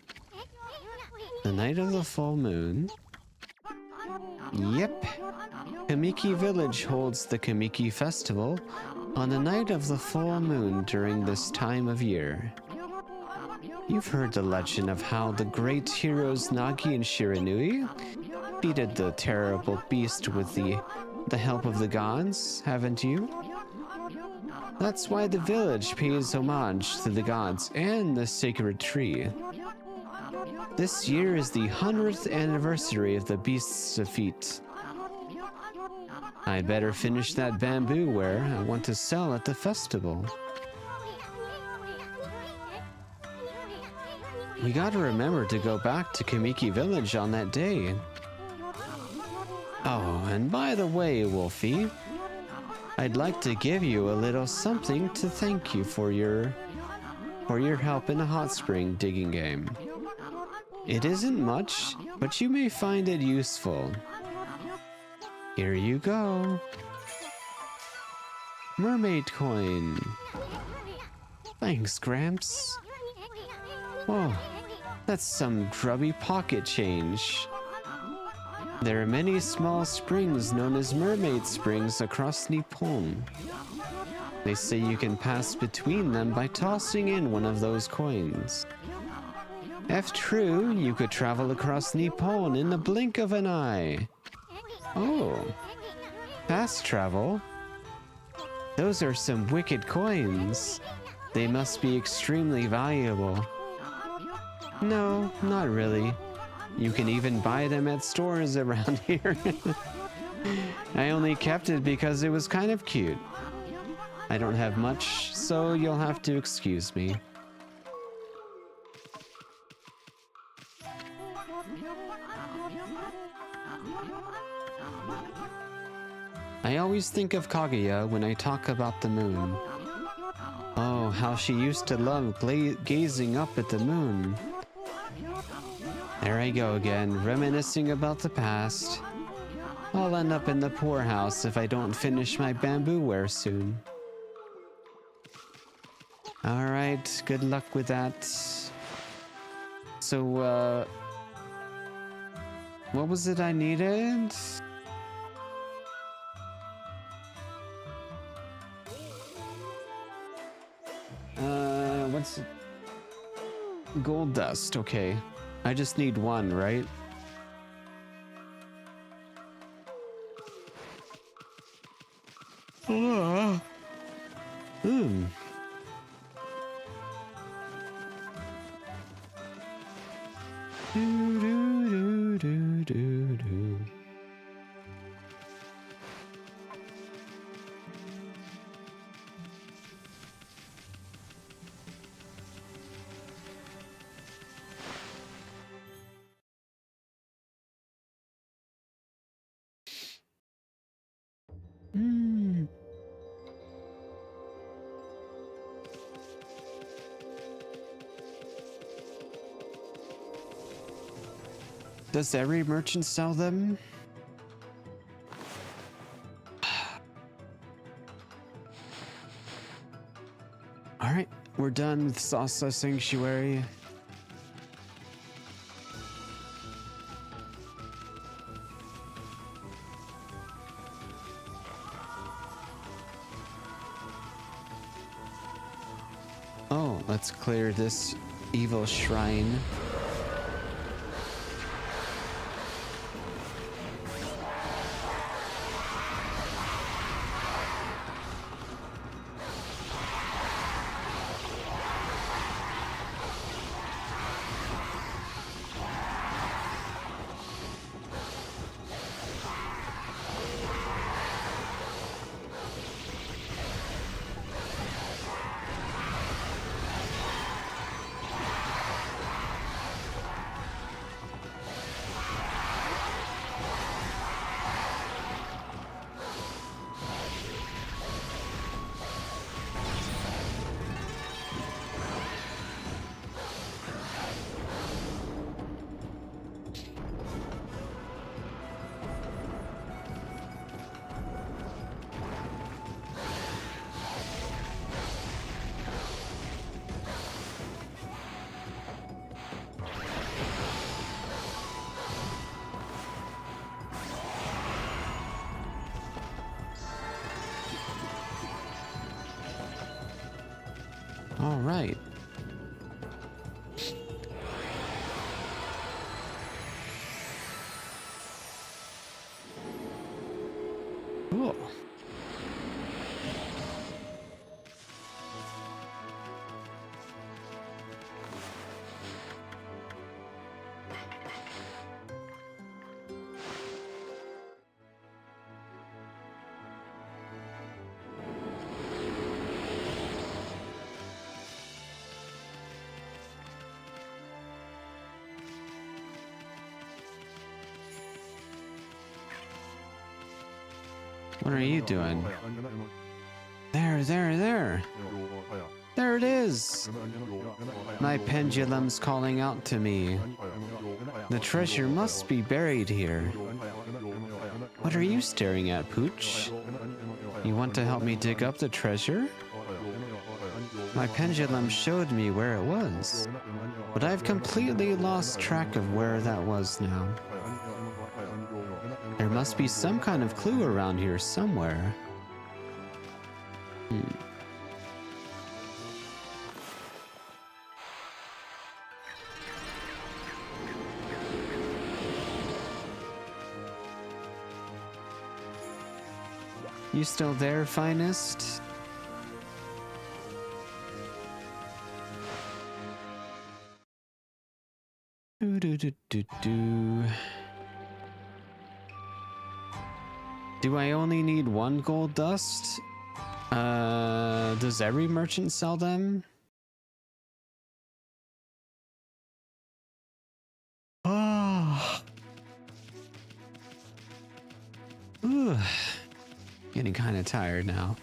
The night of the full moon? Yep. Kamiki Village holds the Kamiki Festival on the night of the full moon during this time of year. You've heard the legend of how the great heroes Nagi and Shiranui defeated the terrible beast with the help of the gods, haven't you? That's why the village pays homage to the gods and the sacred tree. This year is the 100th anniversary of the beast's defeat. I better finish that bamboo ware I want to sell at the festival. We gotta remember to go back to Kamiki Village on that day. Oh, and by the way, Wolfie, I'd like to give you a little something to thank you for your help in the hot spring digging game. It isn't much, but you may find it useful. Here you go. Mermaid coin. Thanks, Gramps. Oh, that's some grubby pocket change. There are many small springs known as mermaid springs across Nippon. They say you can pass between them by tossing in one of those coins. If true, you could travel across Nippon in the blink of an eye. Oh, fast travel? Those are some wicked coins. They must be extremely valuable. No, not really. You can even buy them at stores around here. I only kept it because it was kind of cute. I don't have much, so you'll have to excuse me. I always think of Kaguya when I talk about the moon. Oh, how she used to love gazing up at the moon. There I go again, reminiscing about the past. I'll end up in the poorhouse if I don't finish my bamboo ware soon. Alright, good luck with that. So, what was it I needed? What's it? Gold dust, okay. I just need one, right? Do, do, do, do, do, do. Does every merchant sell them? Alright, we're done with Salsa Sanctuary. Oh, let's clear this evil shrine. All right. Cool. What are you doing? There. There it is! My pendulum's calling out to me. The treasure must be buried here. What are you staring at, Pooch? You want to help me dig up the treasure? My pendulum showed me where it was, but I've completely lost track of where that was now. There must be some kind of clue around here somewhere. You still there, finest? Do I only need one gold dust? Does every merchant sell them? Oh. Ooh. Getting kind of tired now.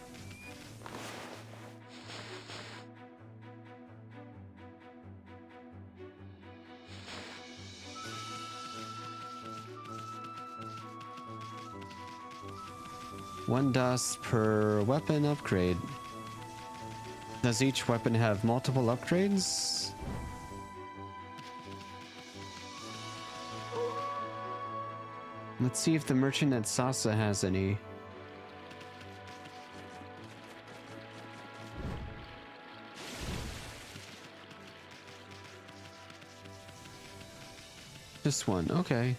One dust per weapon upgrade. Does each weapon have multiple upgrades? Let's see if the merchant at Sasa has any. Just one, okay.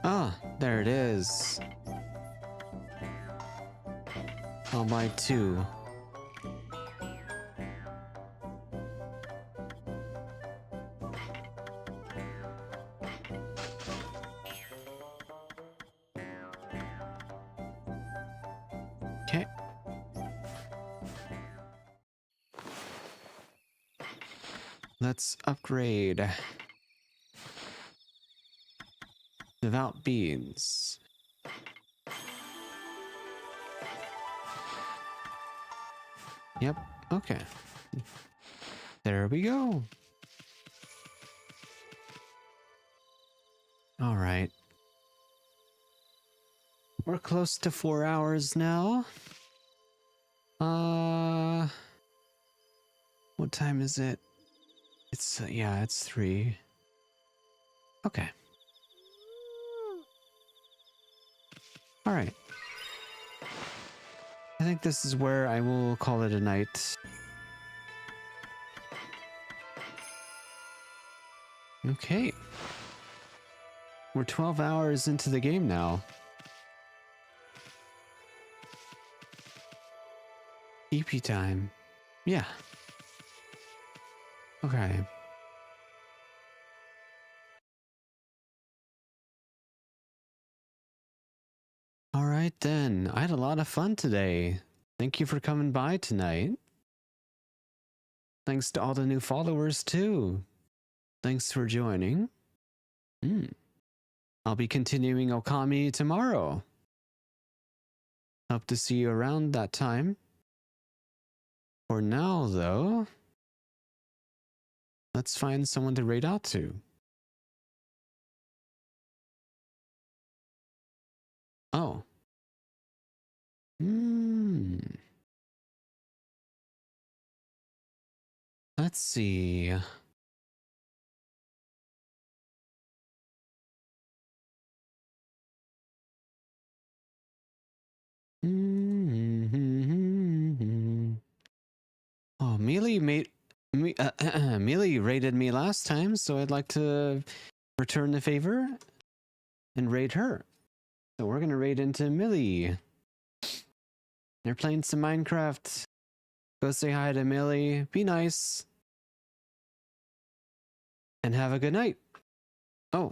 Ah, there it is. I'll buy two. Okay. Let's upgrade. Devout beans. Yep, okay. There we go. All right. We're close to 4 hours now. What time is it? It's, yeah, it's 3. Okay. All right. I think this is where I will call it a night. Okay. We're 12 hours into the game now. EP time. Yeah. Okay. All right then. I had a lot of fun today. Thank you for coming by tonight. Thanks to all the new followers too. Thanks for joining. I'll be continuing Okami tomorrow. Hope to see you around that time. For now, though, let's find someone to raid out to. Oh. Let's see. Oh, Mealy raided me last time, so I'd like to return the favor and raid her. So we're gonna raid into Millie. They're playing some Minecraft. Go say hi to Millie. Be nice. And have a good night. Oh.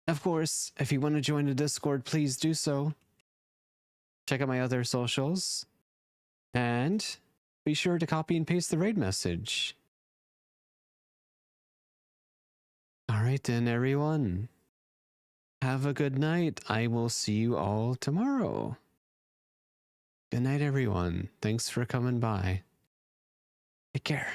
Of course, if you want to join the Discord, please do so. Check out my other socials. And be sure to copy and paste the raid message. Alright then, everyone. Have a good night. I will see you all tomorrow. Good night, everyone. Thanks for coming by. Take care.